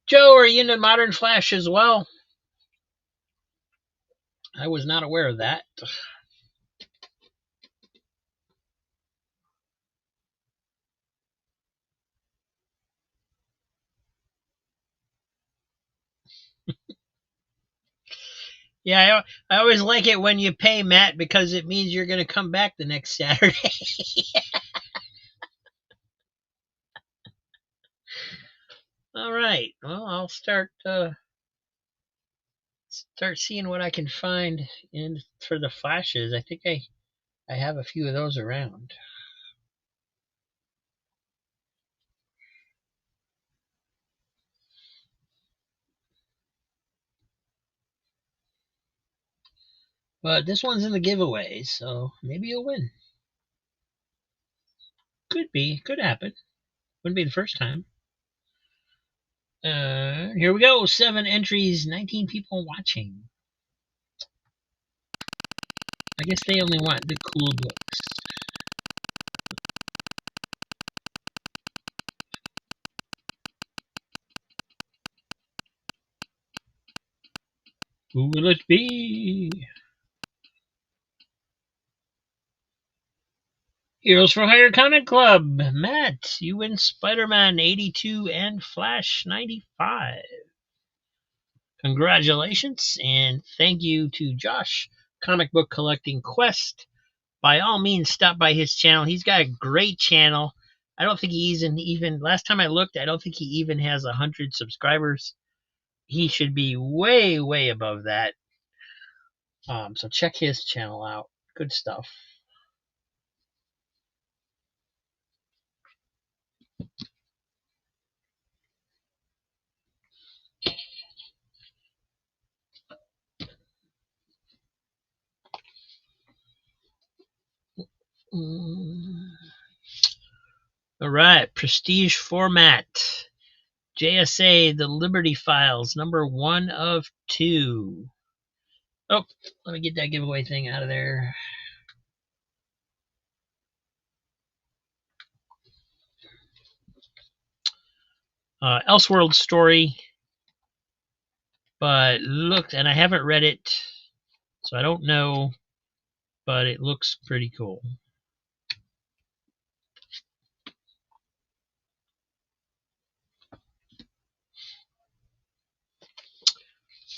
Speaker 2: Joe, are you into Modern Flash as well? I was not aware of that. Yeah, I always like it when you pay, Matt, because it means you're going to come back the next Saturday. All right. Well, I'll start seeing what I can find in for the flashes. I think I have a few of those around. But this one's in the giveaway, so maybe you'll win. Could be. Could happen. Wouldn't be the first time. Here we go. 7 entries, 19 people watching. I guess they only want the cool books. Who will it be? Heroes for Hire Comic Club. Matt, you win Spider-Man 82 and Flash 95. Congratulations, and thank you to Josh, Comic Book Collecting Quest. By all means, stop by his channel. He's got a great channel. I don't think he's even last time I looked, I don't think he even has 100 subscribers. He should be way, way above that. So check his channel out. Good stuff. All right, prestige format. JSA, The Liberty Files, number 1 of 2. Oh, let me get that giveaway thing out of there. Elseworld story, but look, and I haven't read it, so I don't know, but it looks pretty cool.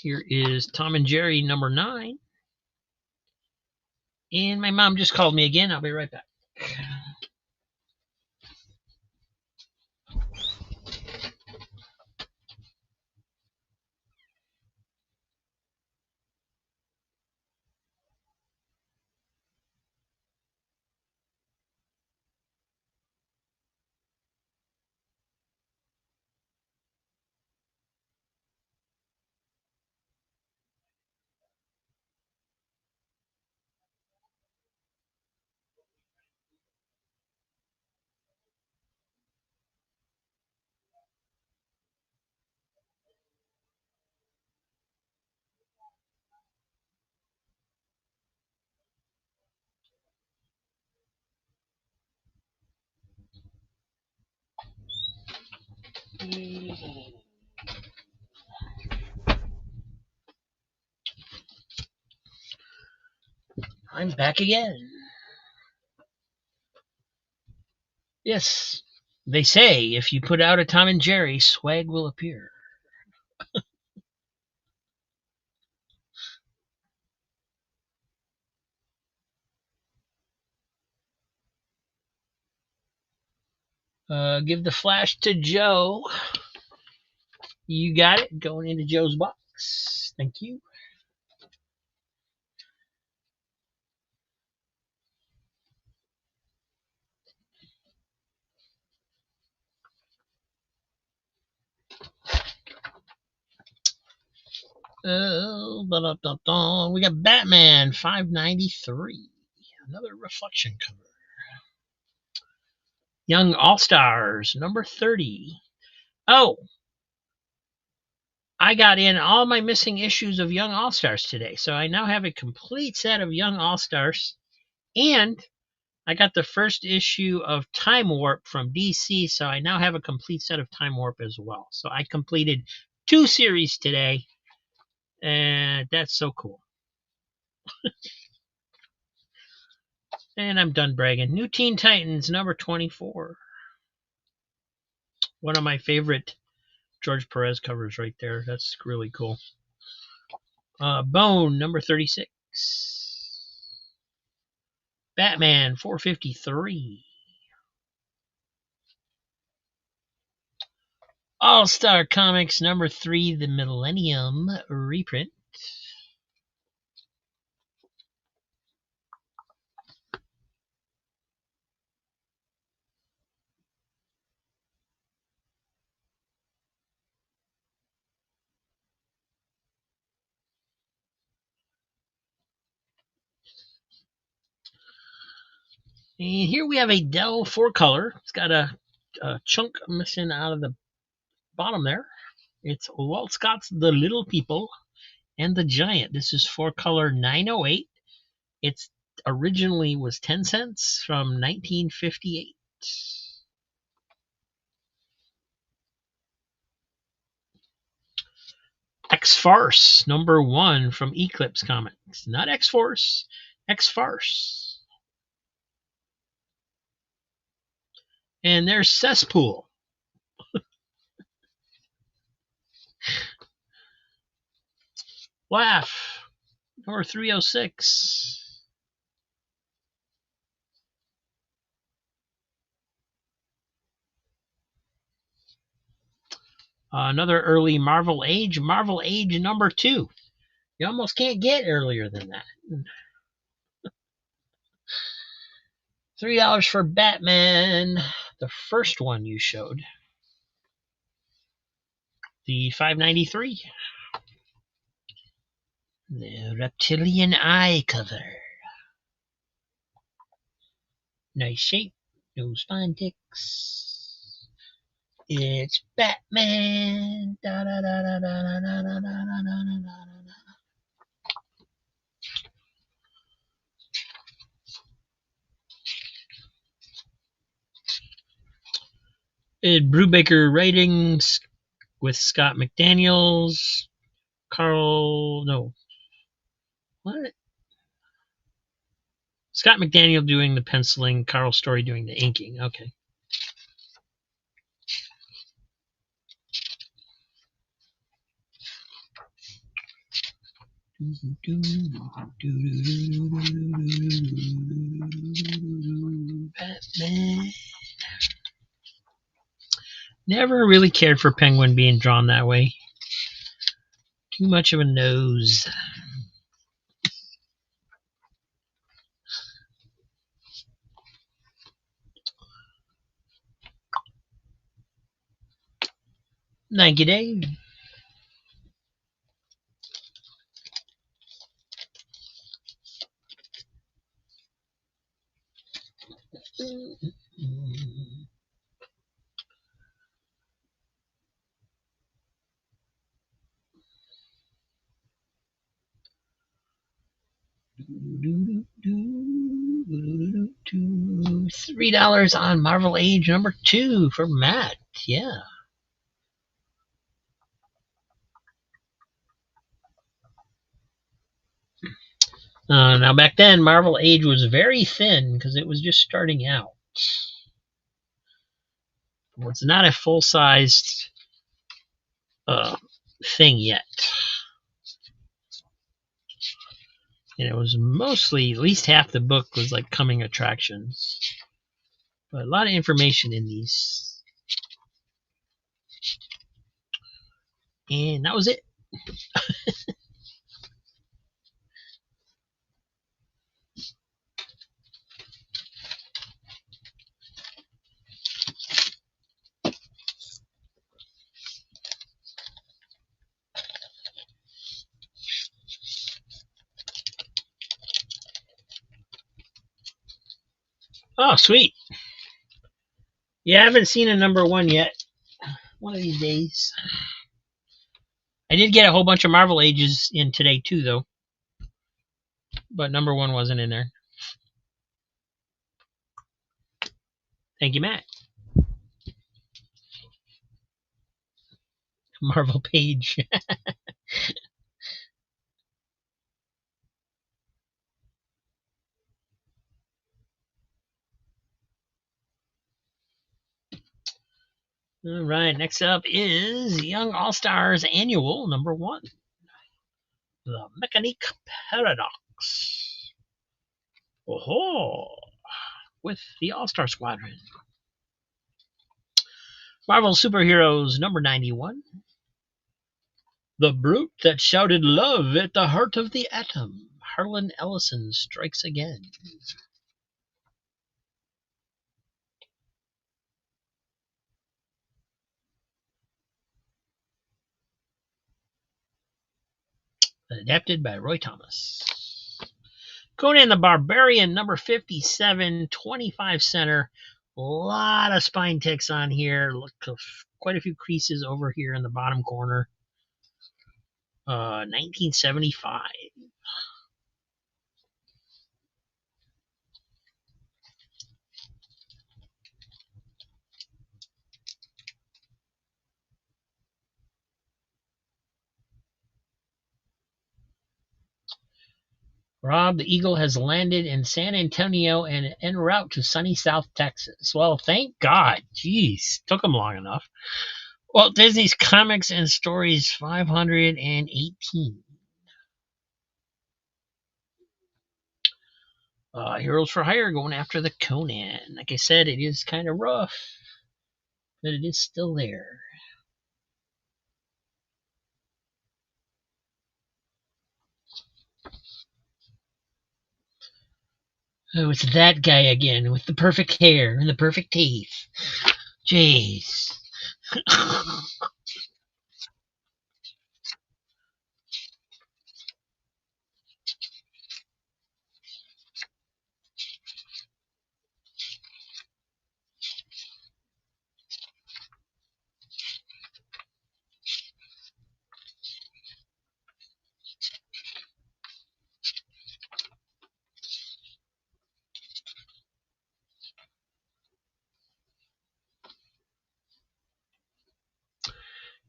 Speaker 2: Here is Tom and Jerry number 9. And my mom just called me again. I'll be right back. I'm back again. Yes, they say if you put out a Tom and Jerry, swag will appear. Give the flash to Joe. You got it. Going into Joe's box. Thank you. We got Batman 593. Another reflection cover. Young All Stars number 30. Oh, I got in all my missing issues of Young All Stars today, so I now have a complete set of Young All Stars, and I got the first issue of Time Warp from DC, so I now have a complete set of Time Warp as well. So I completed 2 series today, and that's so cool. And I'm done bragging. New Teen Titans number 24. One of my favorite George Perez covers right there. That's really cool. Bone, number 36. Batman, 453. All-Star Comics, number 3, The Millennium reprint. And here we have a Dell 4-color. It's got a chunk missing out of the bottom there. It's Walt Scott's The Little People and the Giant. This is 4-color 908. It's originally was 10 cents from 1958. X-Farce, number 1 from Eclipse Comics. Not X-Force, X-Farce. And there's Cesspool. Laugh, number 306. Another early Marvel Age number 2. You almost can't get earlier than that. $3 for Batman, the first one you showed. The 593. The Reptilian Eye cover. Nice shape, no spine ticks. It's Batman. Da, da, da, da, da, da, da, da, da, da, da, da. Ed Brubaker writings with Scott McDaniels. Scott McDaniel doing the penciling, Carl Story doing the inking. Okay. Batman. Never really cared for Penguin being drawn that way. Too much of a nose. Thank you, Dave. $3 on Marvel Age number 2 for Matt. Yeah. Now back then, Marvel Age was very thin because it was just starting out. Well, it's not a full-sized thing yet. And it was mostly, at least half the book was like coming attractions. But a lot of information in these. And that was it. Oh, sweet. Yeah, I haven't seen a number 1 yet. One of these days. I did get a whole bunch of Marvel Ages in today, too, though. But number 1 wasn't in there. Thank you, Matt. Marvel page. All right, next up is Young All-Stars Annual number 1. The Mechanic Paradox. Oh, with the All-Star Squadron. Marvel Superheroes number 91. The Brute That Shouted Love at the Heart of the Atom. Harlan Ellison strikes again. Adapted by Roy Thomas. Conan the Barbarian, number 57, 25 center. A lot of spine ticks on here. Look, quite a few creases over here in the bottom corner. 1975. Rob, the Eagle has landed in San Antonio and en route to sunny South Texas. Well, thank God. Jeez, took them long enough. Walt Disney's Comics and Stories 518. Heroes for Hire going after the Conan. Like I said, it is kind of rough, but it is still there. Oh, it's that guy again with the perfect hair and the perfect teeth. Jeez.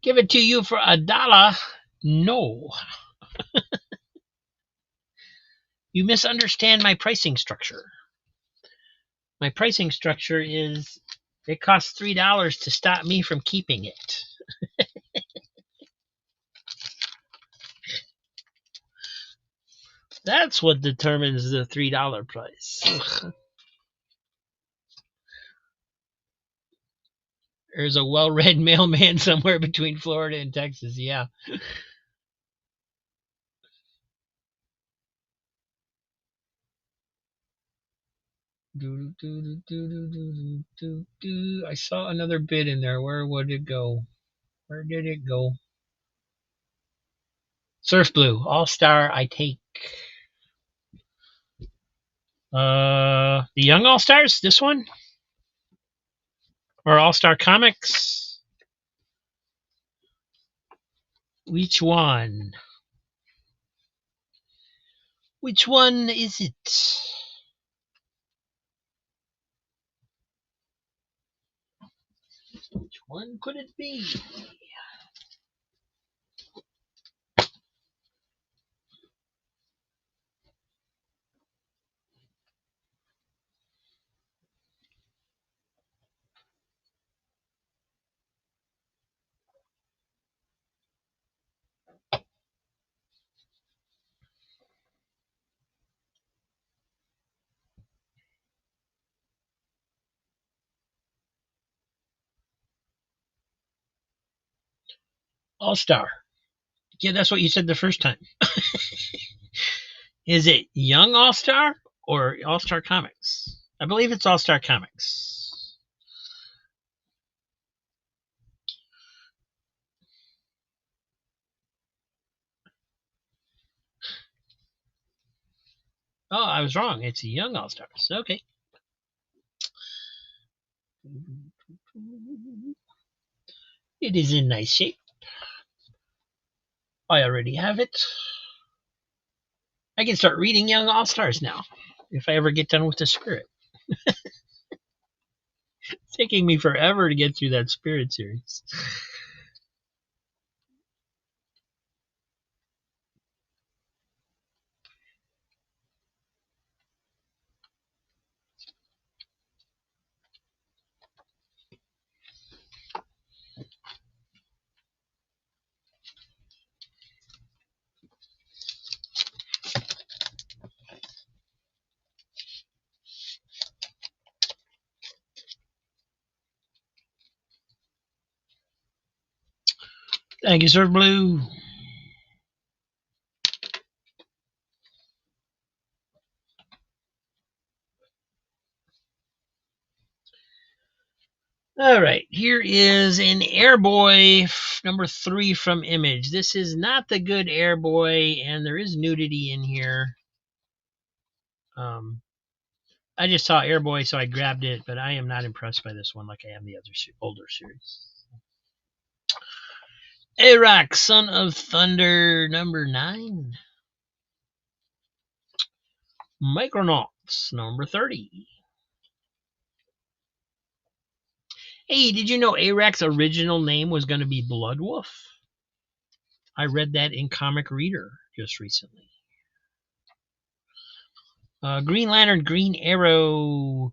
Speaker 2: Give it to you for $1. No. You misunderstand my pricing structure. My pricing structure is it costs $3 to stop me from keeping it. That's what determines the $3 price. There's a well-read mailman somewhere between Florida and Texas, yeah. I saw another bid in there. Where would it go? Where did it go? Surf Blue, All-Star, I take. The Young All-Stars, this one? Or All-Star Comics? Which one? Which one is it? Which one could it be? All-Star. Yeah, that's what you said the first time. Is it Young All-Star or All-Star Comics? I believe it's All-Star Comics. Oh, I was wrong. It's Young All-Stars. Okay. It is in nice shape. I already have it. I can start reading Young All-Stars now, if I ever get done with the Spirit. It's taking me forever to get through that Spirit series. Thank you, Sir Blue. All right, here is an Airboy number 3 from Image. This is not the good Airboy, and there is nudity in here. I just saw Airboy, so I grabbed it, but I am not impressed by this one like I am the other older series. Arak, Son of Thunder, number 9. Micronauts, number 30. Hey, did you know Arak's original name was going to be Bloodwolf? I read that in Comic Reader just recently. Green Lantern, Green Arrow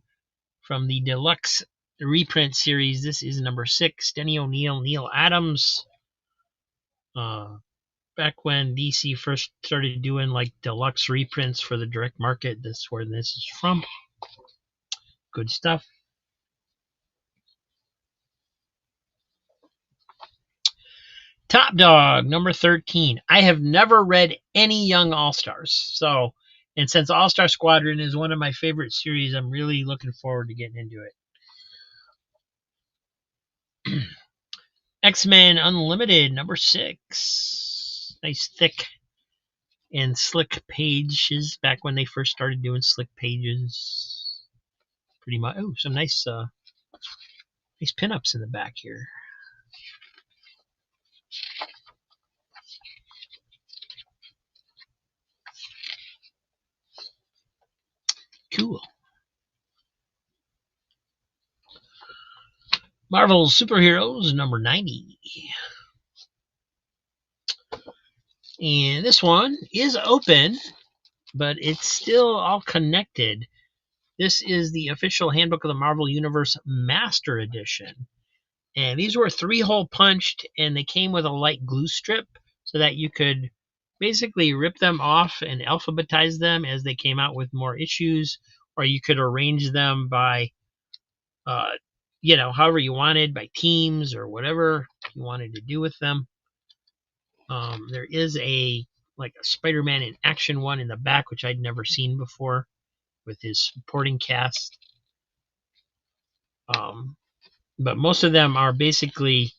Speaker 2: from the deluxe reprint series. This is number 6. Denny O'Neil, Neil Adams. Back when DC first started doing like deluxe reprints for the direct market, that's where this is from. Good stuff. Top Dog, number 13. I have never read any Young All-Stars. And since All-Star Squadron is one of my favorite series, I'm really looking forward to getting into it. X-Men Unlimited, number 6. Nice thick and slick pages back when they first started doing slick pages. Pretty much. Oh, some nice pinups in the back here. Cool. Marvel Superheroes, number 90. And this one is open, but it's still all connected. This is the official Handbook of the Marvel Universe Master Edition. And these were 3-hole punched, and they came with a light glue strip so that you could basically rip them off and alphabetize them as they came out with more issues, or you could arrange them by, however you wanted, by teams or whatever you wanted to do with them. There is a Spider-Man in action one in the back, which I'd never seen before, with his supporting cast. But most of them are basically,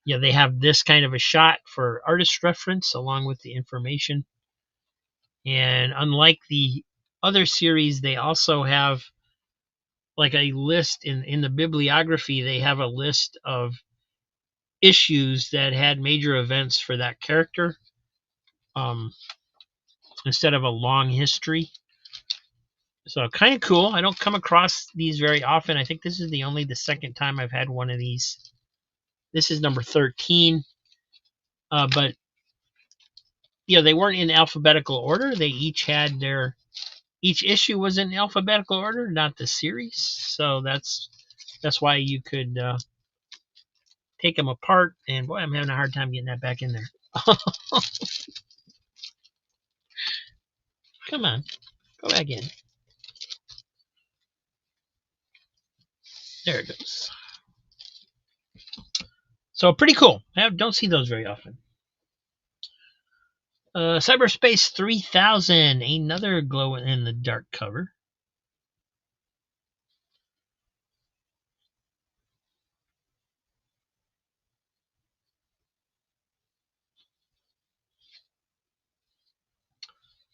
Speaker 2: they have this kind of a shot for artist reference along with the information. And unlike the other series, they also have like a list in the bibliography. They have a list of issues that had major events for that character, instead of a long history. So kind of cool. I don't come across these very often. I think this is the second time I've had one of these. This is number 13. But they weren't in alphabetical order. They each had each issue was in alphabetical order, not the series. So that's why you could take them apart. And boy, I'm having a hard time getting that back in there. Come on, go back in. There it goes. So pretty cool. I don't see those very often. Cyberspace 3000, another glow in the dark cover.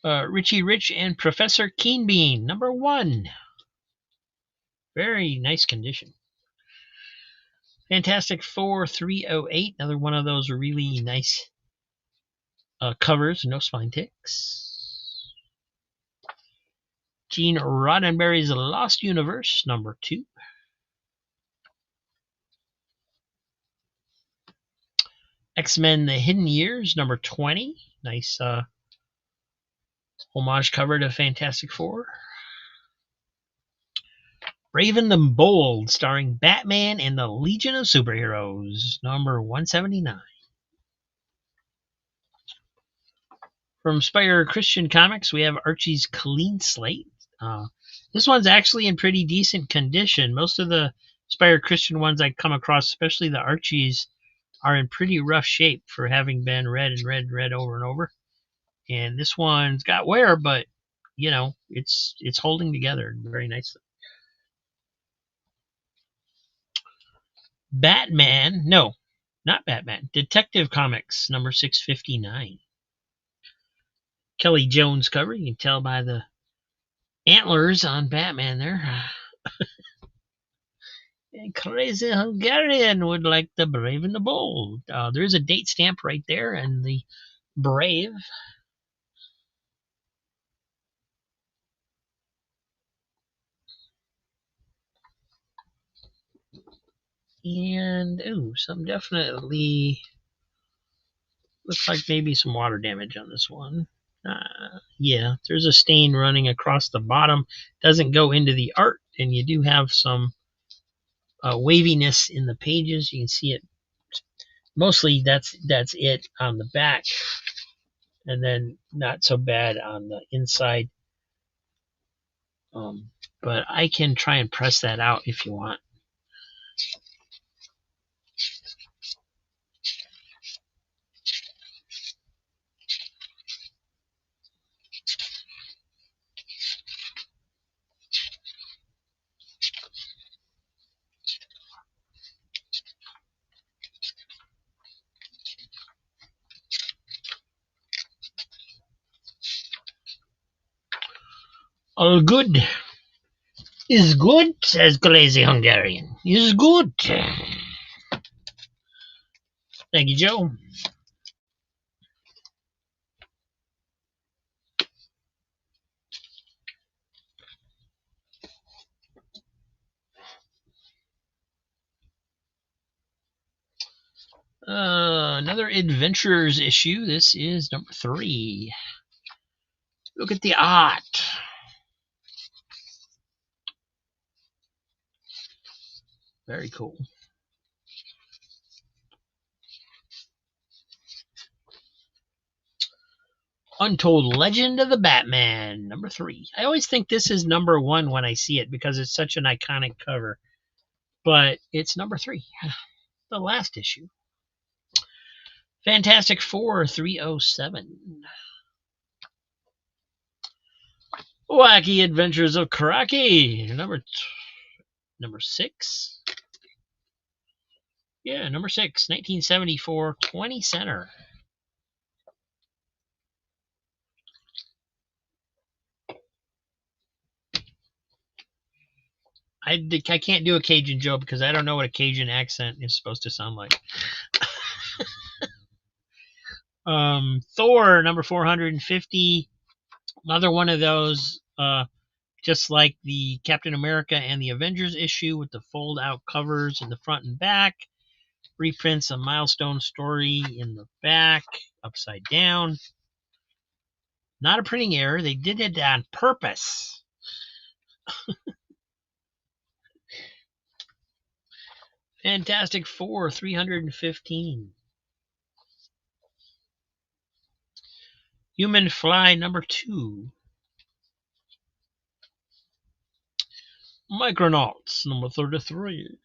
Speaker 2: Richie Rich and Professor Keenbean, number 1. Very nice condition. Fantastic Four 308, another one of those really nice covers, no spine ticks. Gene Roddenberry's Lost Universe, number 2. X-Men The Hidden Years, number 20. Nice homage cover to Fantastic Four. Raven the Bold, starring Batman and the Legion of Superheroes, number 179. From Spire Christian Comics, we have Archie's Clean Slate. This one's actually in pretty decent condition. Most of the Spire Christian ones I come across, especially the Archies, are in pretty rough shape for having been read and read and read over and over. And this one's got wear, but you know, it's holding together very nicely. Batman, no, not Batman. Detective Comics number 659. Kelly Jones cover. You can tell by the antlers on Batman there. Crazy Hungarian would like the Brave and the Bold. There's a date stamp right there, and the Brave. And, ooh, some definitely looks like maybe some water damage on this one. Yeah, there's a stain running across the bottom. Doesn't go into the art, and you do have some waviness in the pages. You can see it. Mostly that's it on the back, and then not so bad on the inside. But I can try and press that out if you want. All good is good, says Glazy Hungarian. Is good. Thank you, Joe. Another Adventurers issue. This is number 3. Look at the art. Very cool. Untold Legend of the Batman, number 3. I always think this is number 1 when I see it because it's such an iconic cover. But it's number 3. The last issue. Fantastic Four 307. Wacky Adventures of Kraki, number 6. Yeah, number 6, 1974, 20 center. I can't do a Cajun Joe because I don't know what a Cajun accent is supposed to sound like. Thor, number 450. Another one of those, just like the Captain America and the Avengers issue with the fold-out covers in the front and back. Reprints a Milestone story in the back, upside down. Not a printing error. They did it on purpose. Fantastic Four, 315. Human Fly, number 2. Micronauts, number 33.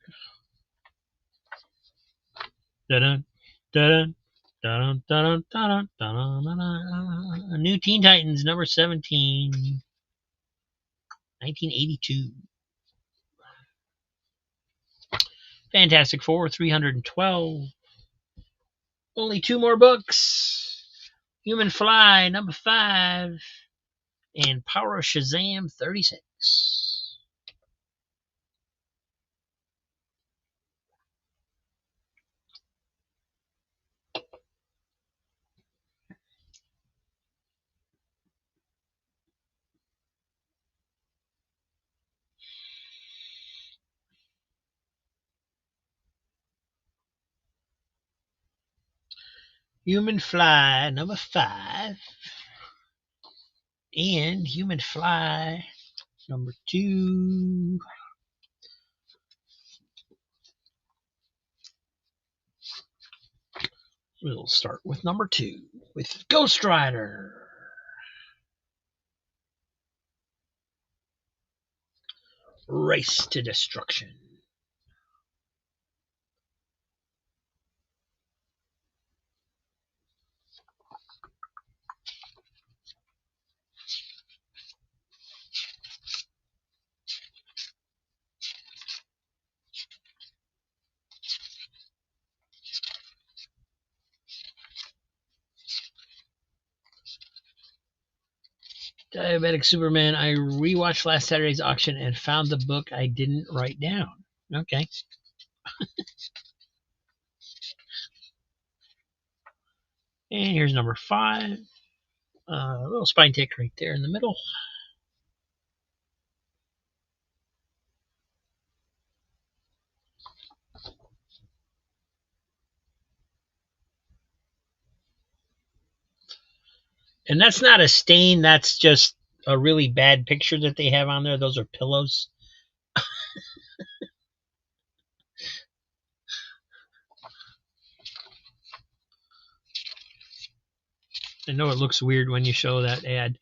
Speaker 2: Da-dun, da-dun, da-dun, da-dun, da-dun, da-dun, da-dun. New Teen Titans, number 17. 1982. Fantastic Four, 312. Only 2 more books. Human Fly, number 5. And Power of Shazam, 36. Human Fly, number 5. And Human Fly, number 2. We'll start with number 2, with Ghost Rider. Race to Destruction. Diabetic Superman. I rewatched last Saturday's auction and found the book I didn't write down. Okay. And here's number 5. A little spine tick right there in the middle. And that's not a stain, that's just a really bad picture that they have on there. Those are pillows. I know it looks weird when you show that ad.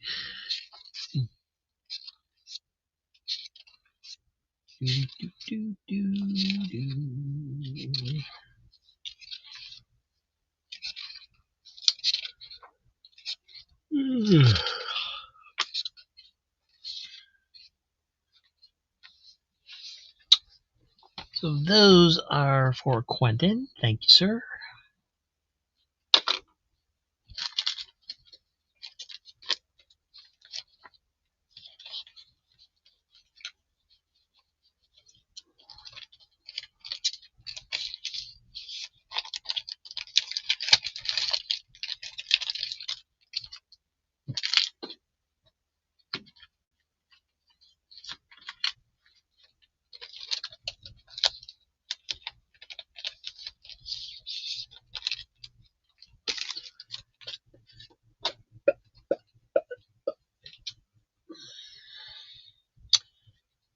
Speaker 2: So those are for Quentin. Thank you, sir.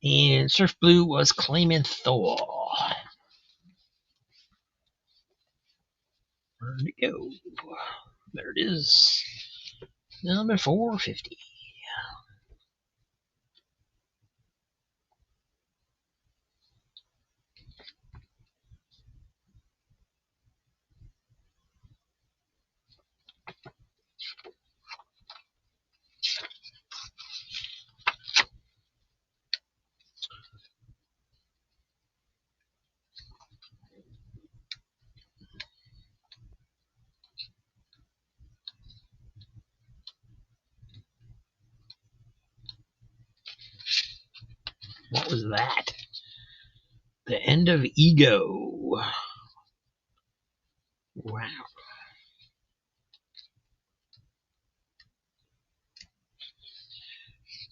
Speaker 2: And Surf Blue was claiming Thor. Where'd it go? There it is. Number 450. What was that? The end of Ego. Wow.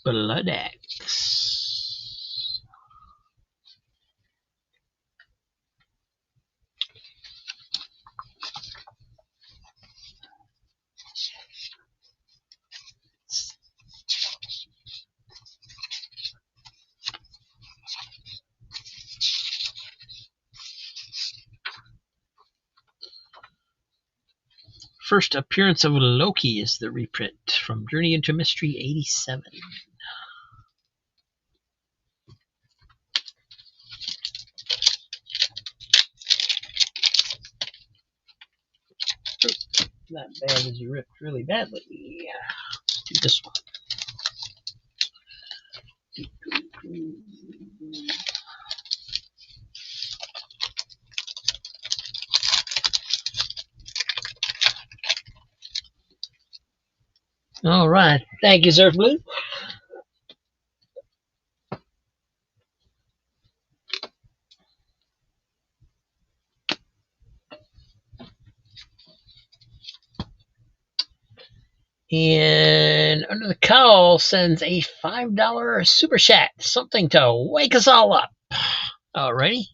Speaker 2: Blood X. First appearance of Loki is the reprint from Journey into Mystery 87. That bad is ripped really badly. Let's do this one. All right. Thank you, Surf Blue. And Under the Cowl sends a $5 super chat. Something to wake us all up. Alrighty.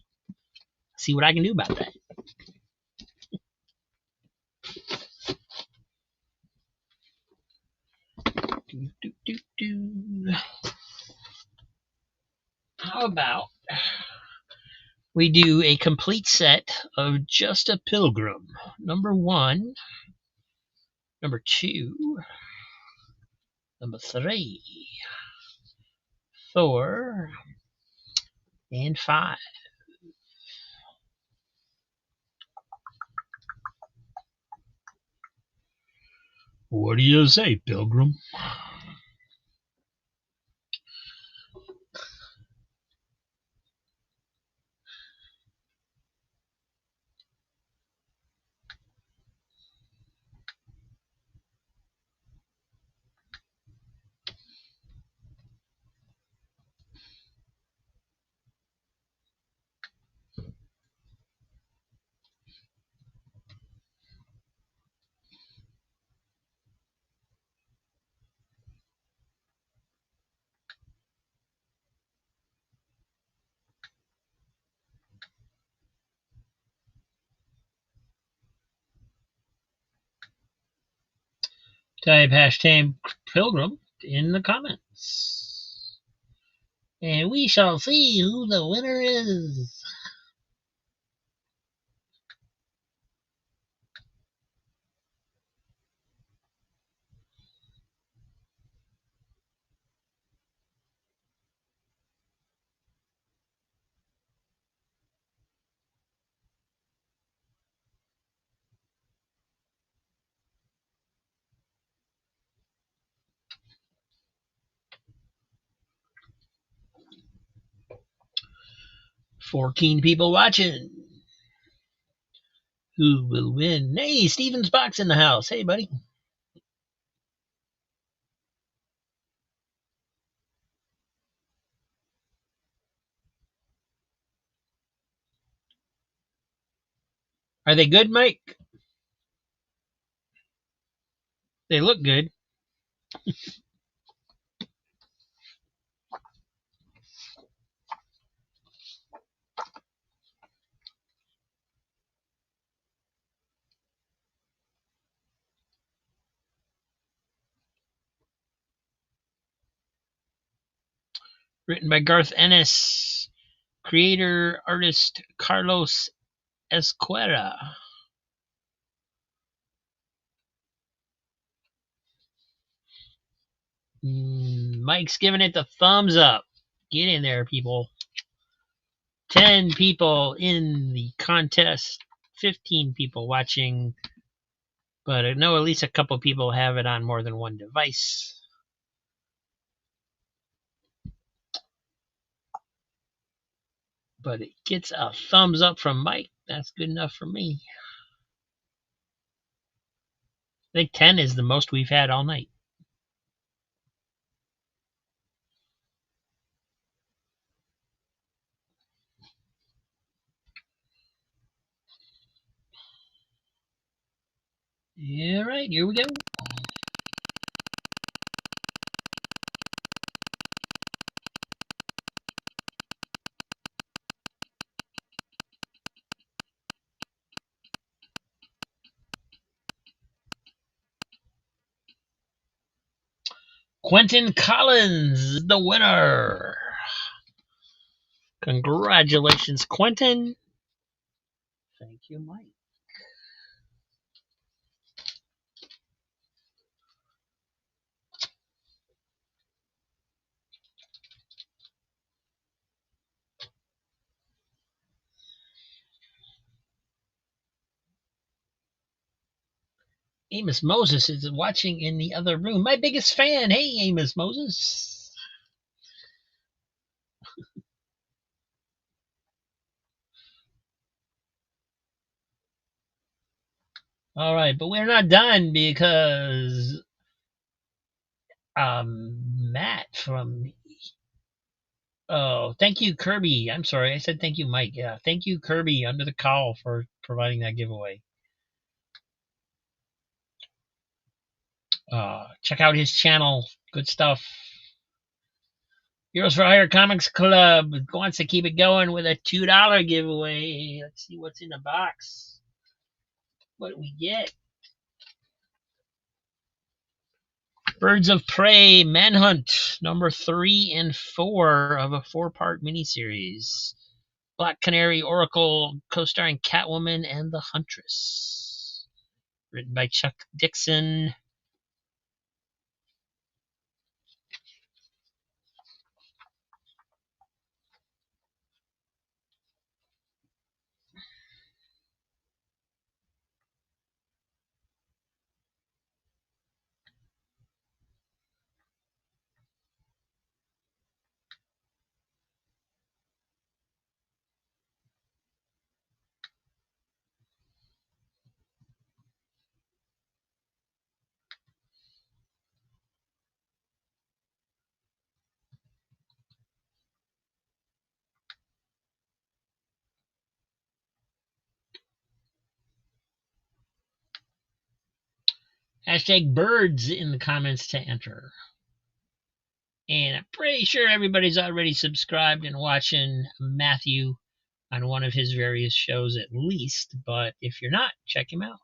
Speaker 2: See what I can do about that. How about we do a complete set of Just a Pilgrim? Number 1, number 2, number 3, 4, and 5. What do you say, Pilgrim? Type hashtag Pilgrim in the comments. And we shall see who the winner is. "14 people watching. Who will win?" Hey, Steven's Box in the house. Hey, buddy. Are they good, Mike? They look good. Written by Garth Ennis. Creator, artist Carlos Esquerra. Mike's giving it the thumbs up. Get in there, people. 10 people in the contest. 15 people watching. But I know at least a couple people have it on more than one device. But it gets a thumbs up from Mike. That's good enough for me. I think 10 is the most we've had all night. All right, here we go. Quentin Collins, the winner. Congratulations, Quentin. Thank you, Mike. Amos Moses is watching in the other room. My biggest fan. Hey, Amos Moses. All right, but we're not done because Matt from thank you, Kirby. I'm sorry, I said thank you, Mike. Yeah, thank you, Kirby, under the cowl for providing that giveaway. Check out his channel. Good stuff. Heroes for Hire Comics Club wants to keep it going with a $2 giveaway. Let's see what's in the box. What do we get? Birds of Prey Manhunt, number 3 and 4 of a 4-part miniseries. Black Canary Oracle, co-starring Catwoman and the Huntress. Written by Chuck Dixon. Hashtag birds in the comments to enter. And I'm pretty sure everybody's already subscribed and watching Matthew on one of his various shows at least. But if you're not, check him out.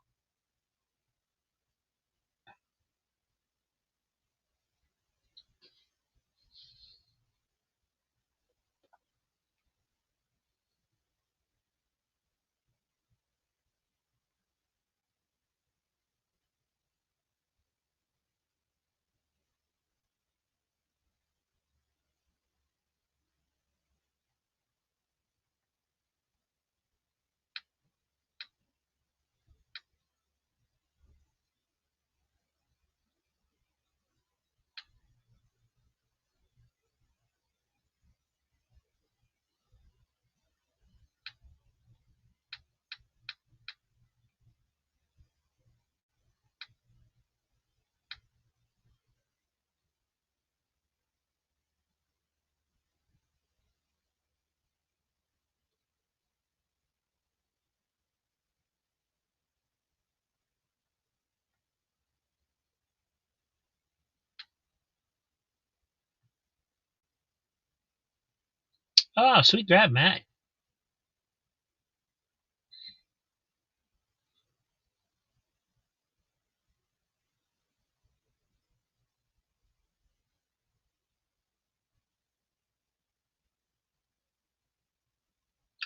Speaker 2: Oh, sweet grab, Matt.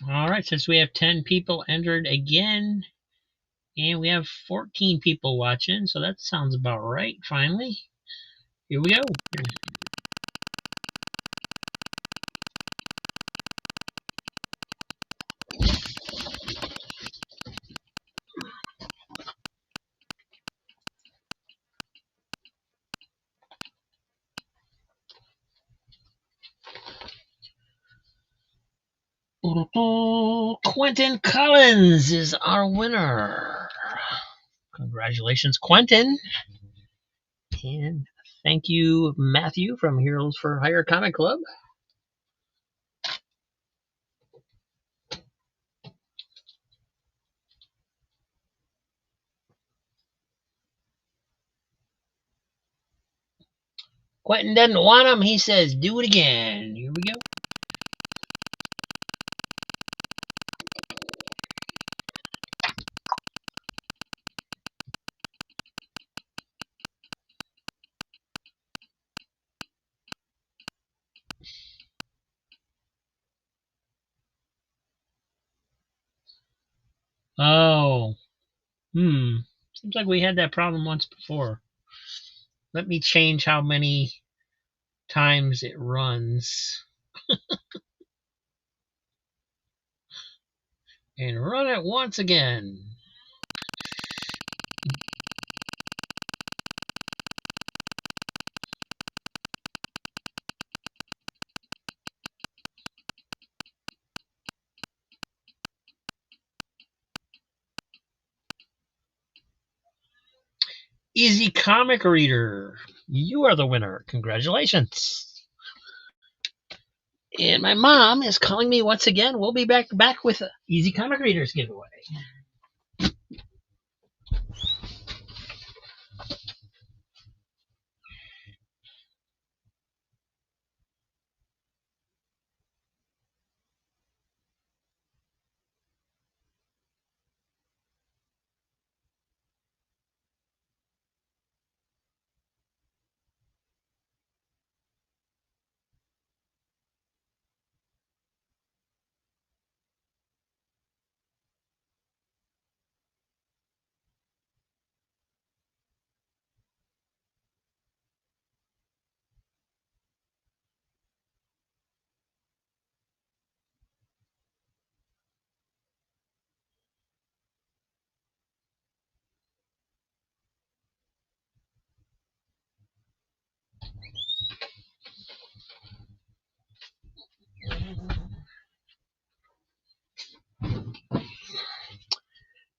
Speaker 2: All right, since we have 10 people entered again, and we have 14 people watching, so that sounds about right, finally. Here we go. Quentin Collins is our winner. Congratulations, Quentin. And thank you, Matthew from Heroes for Hire Comic Club. Quentin doesn't want him. He says, do it again. Here we go. Oh. Seems like we had that problem once before. Let me change how many times it runs. And run it once again. Easy Comic Reader, you are the winner. Congratulations. And my mom is calling me once again. We'll be back with Easy Comic Readers giveaway.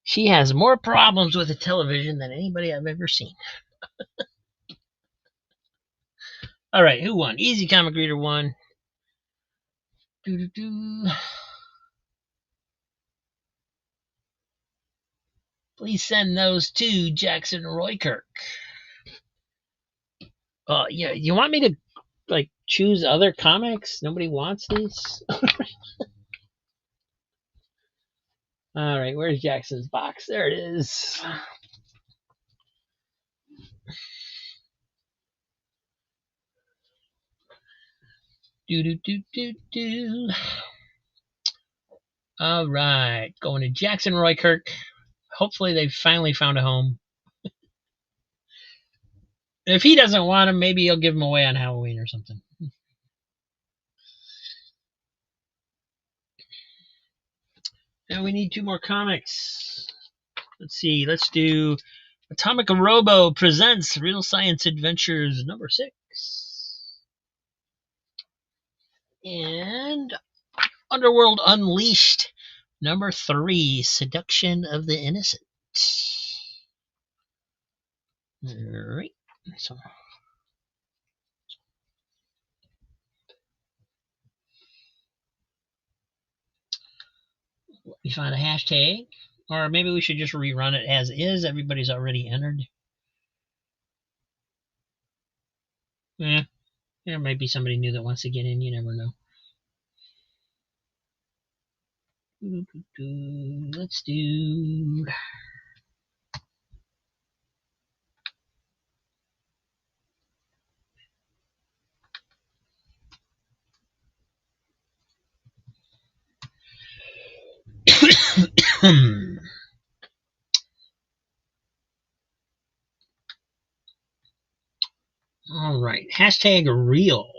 Speaker 2: She has more problems with the television than anybody I've ever seen. All right, who won? Easy Comic Reader won. Doo-doo-doo. Please send those to Jackson Roykirk. Yeah, you want me to like choose other comics? Nobody wants these. All right, where's Jackson's box? There it is. Do do do do do. All right, going to Jackson Roykirk. Hopefully, they finally found a home. If he doesn't want him, maybe he'll give him away on Halloween or something. Now we need 2 more comics. Let's see. Let's do Atomic Robo presents Real Science Adventures number 6. And Underworld Unleashed number 3, Seduction of the Innocent. All right. So we find a hashtag, or maybe we should just rerun it as is. Everybody's already entered. There might be somebody new that wants to get in. You never know. Let's do. All right. Hashtag real.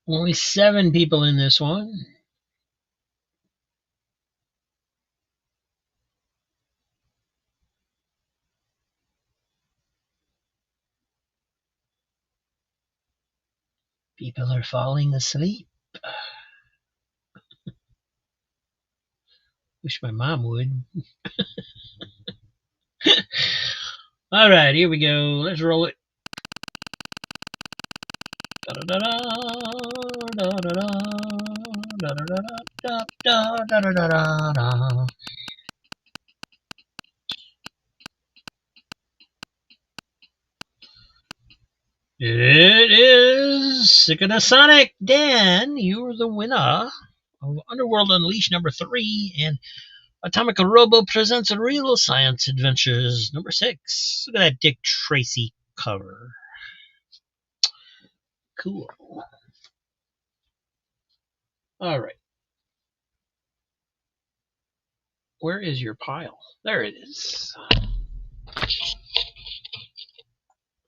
Speaker 2: Only 7 people in this one. People are falling asleep. Wish my mom would. All right, here we go. Let's roll it. It is Sonic Dan. You're the winner of Underworld Unleashed number 3 and Atomic Robo presents Real Science Adventures number 6. Look at that Dick Tracy cover. Cool. All right. Where is your pile? There it is.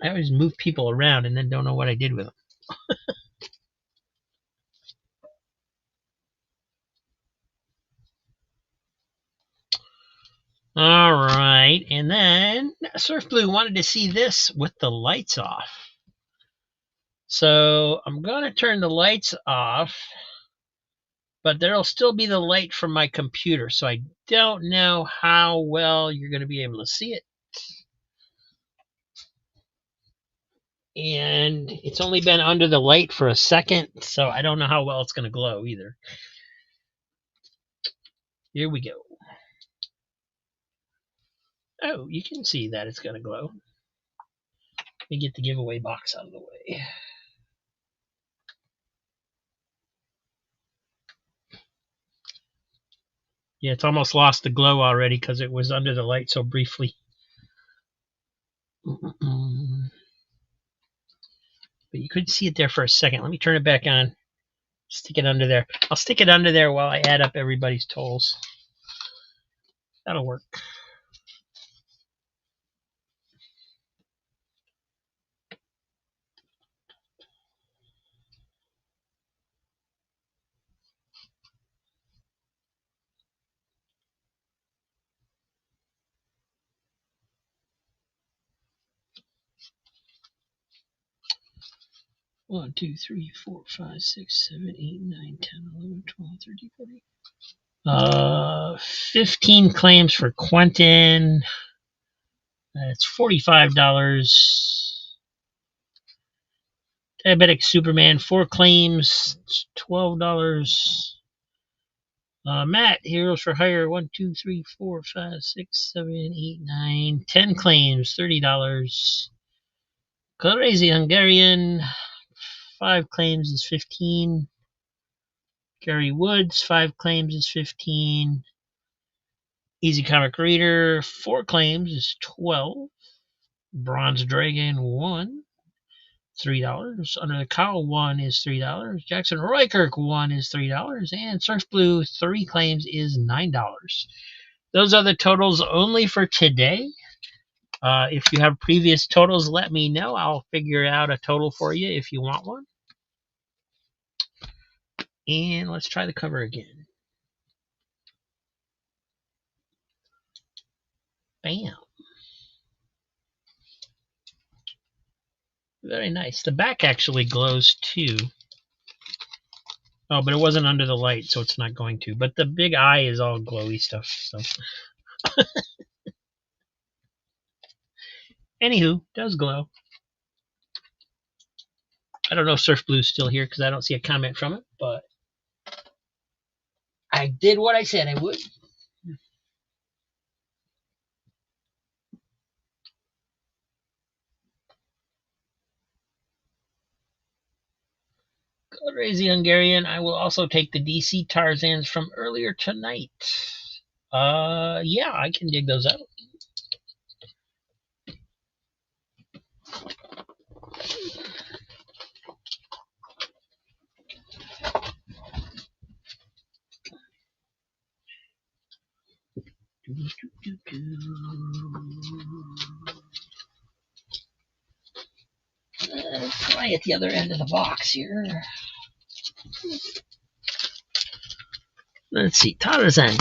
Speaker 2: I always move people around and then don't know what I did with them. All right, and then Surf Blue wanted to see this with the lights off. So I'm going to turn the lights off, but there'll still be the light from my computer, so I don't know how well you're going to be able to see it. And it's only been under the light for a second, so I don't know how well it's going to glow either. Here we go. Oh, you can see that it's going to glow. Let me get the giveaway box out of the way. Yeah, it's almost lost the glow already because it was under the light so briefly. But you could see it there for a second. Let me turn it back on. Stick it under there. I'll stick it under there while I add up everybody's totals. That'll work. One, 2, 3, 4, 5, 6, 7, 8, 9, 10, 11, 12, 13, 14. 15 claims for Quentin. That's $45. Diabetic Superman, 4 claims, $12. Matt, Heroes for Hire, 1, 2, 3, 4, 5, 6, 7, 8, 9, 10 claims, $30. Crazy Hungarian, 5 claims is 15. Gary Woods, 5 claims is 15. Easy Comic Reader, 4 claims is 12. Bronze Dragon, 1, $3. Under the Cowl, 1 is $3. Jackson Roykirk, 1 is $3. And Surf Blue, 3 claims is $9. Those are the totals only for today. If you have previous totals, let me know. I'll figure out a total for you if you want one. And let's try the cover again. Bam. Very nice. The back actually glows too. Oh, but it wasn't under the light, so it's not going to. But the big eye is all glowy stuff. So, anywho, does glow. I don't know if Surf Blue's still here because I don't see a comment from it, but I did what I said I would. Good Crazy Hungarian. I will also take the DC Tarzans from earlier tonight. Yeah, I can dig those out. Let's try at the other end of the box here. Let's see. Tarzan,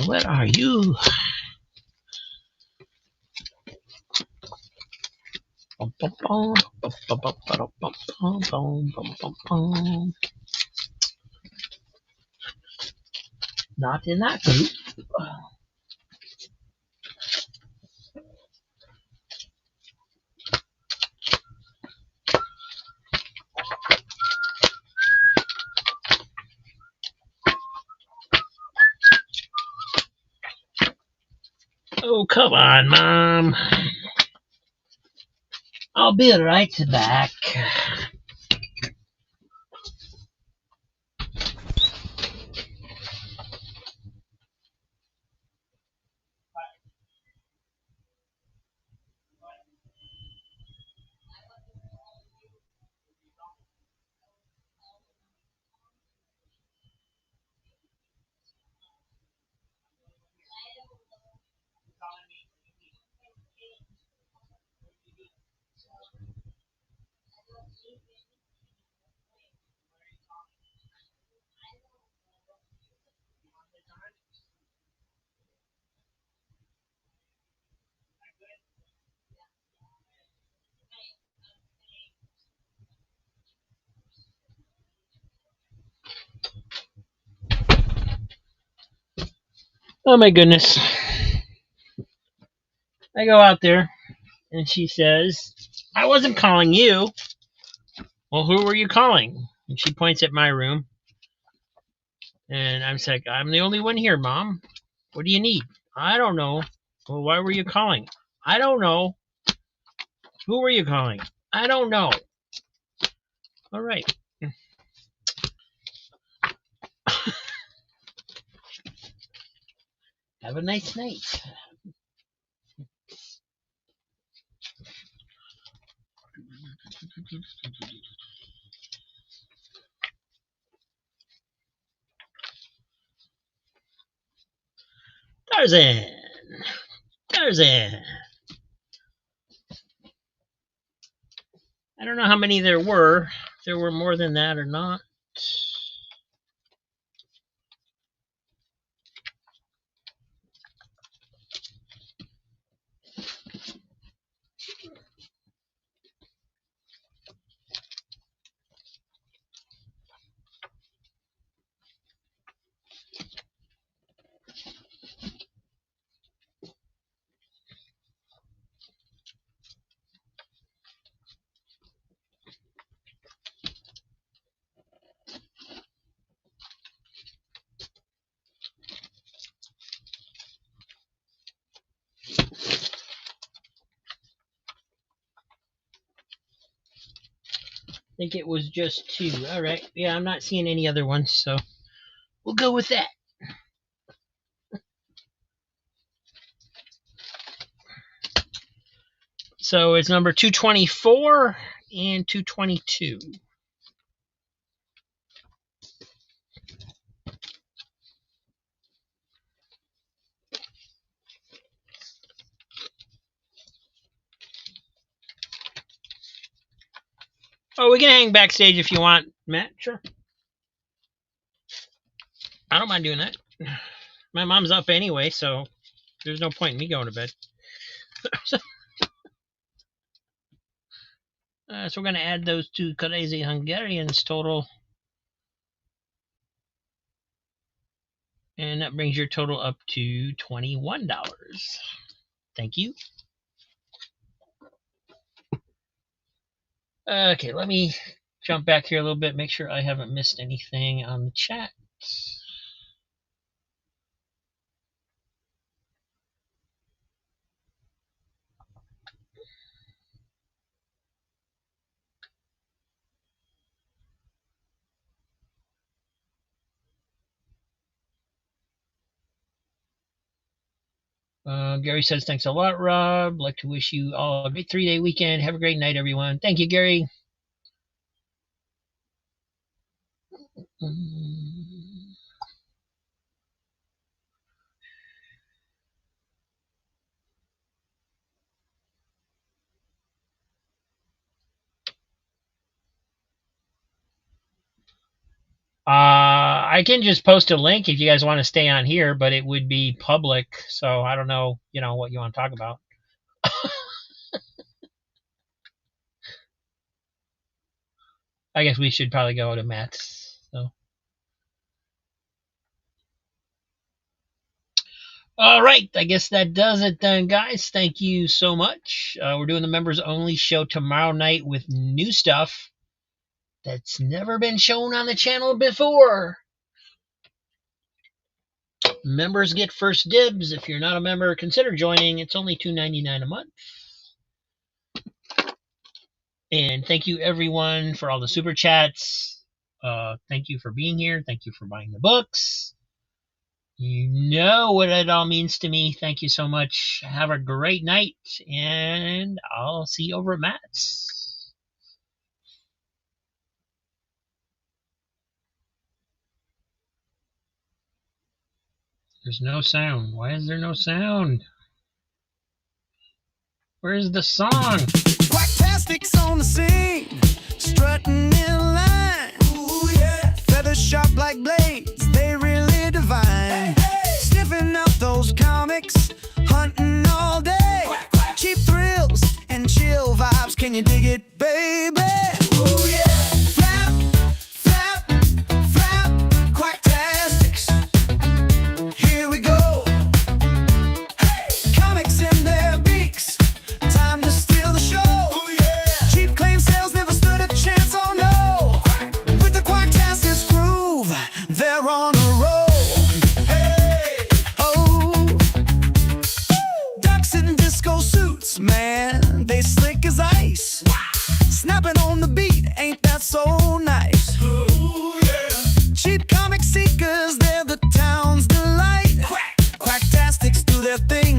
Speaker 2: where are you? Not in that group. Oh, come on, Mom. I'll be right back. Oh my goodness. I go out there and she says, I wasn't calling you. Well, who were you calling? And she points at my room. And I'm like, I'm the only one here, Mom. What do you need? I don't know. Well, why were you calling? I don't know. Who were you calling? I don't know. All right. Have a nice night. Tarzan. I don't know how many there were. If there were more than that or not. I think it was just 2. All right. Yeah, I'm not seeing any other ones, so we'll go with that. So it's number 224 and 222. Oh, we can hang backstage if you want, Matt. Sure. I don't mind doing that. My mom's up anyway, so there's no point in me going to bed. So we're going to add those two crazy Hungarians total. And that brings your total up to $21. Thank you. Okay, let me jump back here a little bit, make sure I haven't missed anything on the chat. Gary says, thanks a lot, Rob. Like to wish you all a great 3-day weekend. Have a great night, everyone. Thank you, Gary. I can just post a link if you guys want to stay on here, but it would be public, so I don't know, what you want to talk about. I guess we should probably go to Matt's. So. All right, I guess that does it then, guys. Thank you so much. We're doing the members only show tomorrow night with new stuff that's never been shown on the channel before. Members get first dibs. If you're not a member, consider joining. It's only $2.99 a month. And thank you, everyone, for all the super chats. Thank you for being here. Thank you for buying the books. You know what it all means to me. Thank you so much. Have a great night, and I'll see you over at Matt's. There's no sound. Why is there no sound? Where's the song?
Speaker 1: Quacktastic's on the scene, strutting in line. Ooh, yeah. Feathers sharp like blades, they really divine. Hey, hey. Sniffing out those comics, hunting all day. Quack, quack. Cheap thrills and chill vibes, can you dig it, baby? Ooh, yeah. Flap, flap, flap, Quacktastics. Here we go. Hey. Comics in their beaks, time to steal the show. Ooh, yeah. Cheap claim sales never stood a chance, oh no. With the Quacktastics groove, they're on a roll. Hey, oh, ducks in disco suits, man, they slick as ice. Snapping on the beat, ain't that so nice? Ooh, yeah. Cheap comic seekers, they're the town's delight. Quacktastics do their thing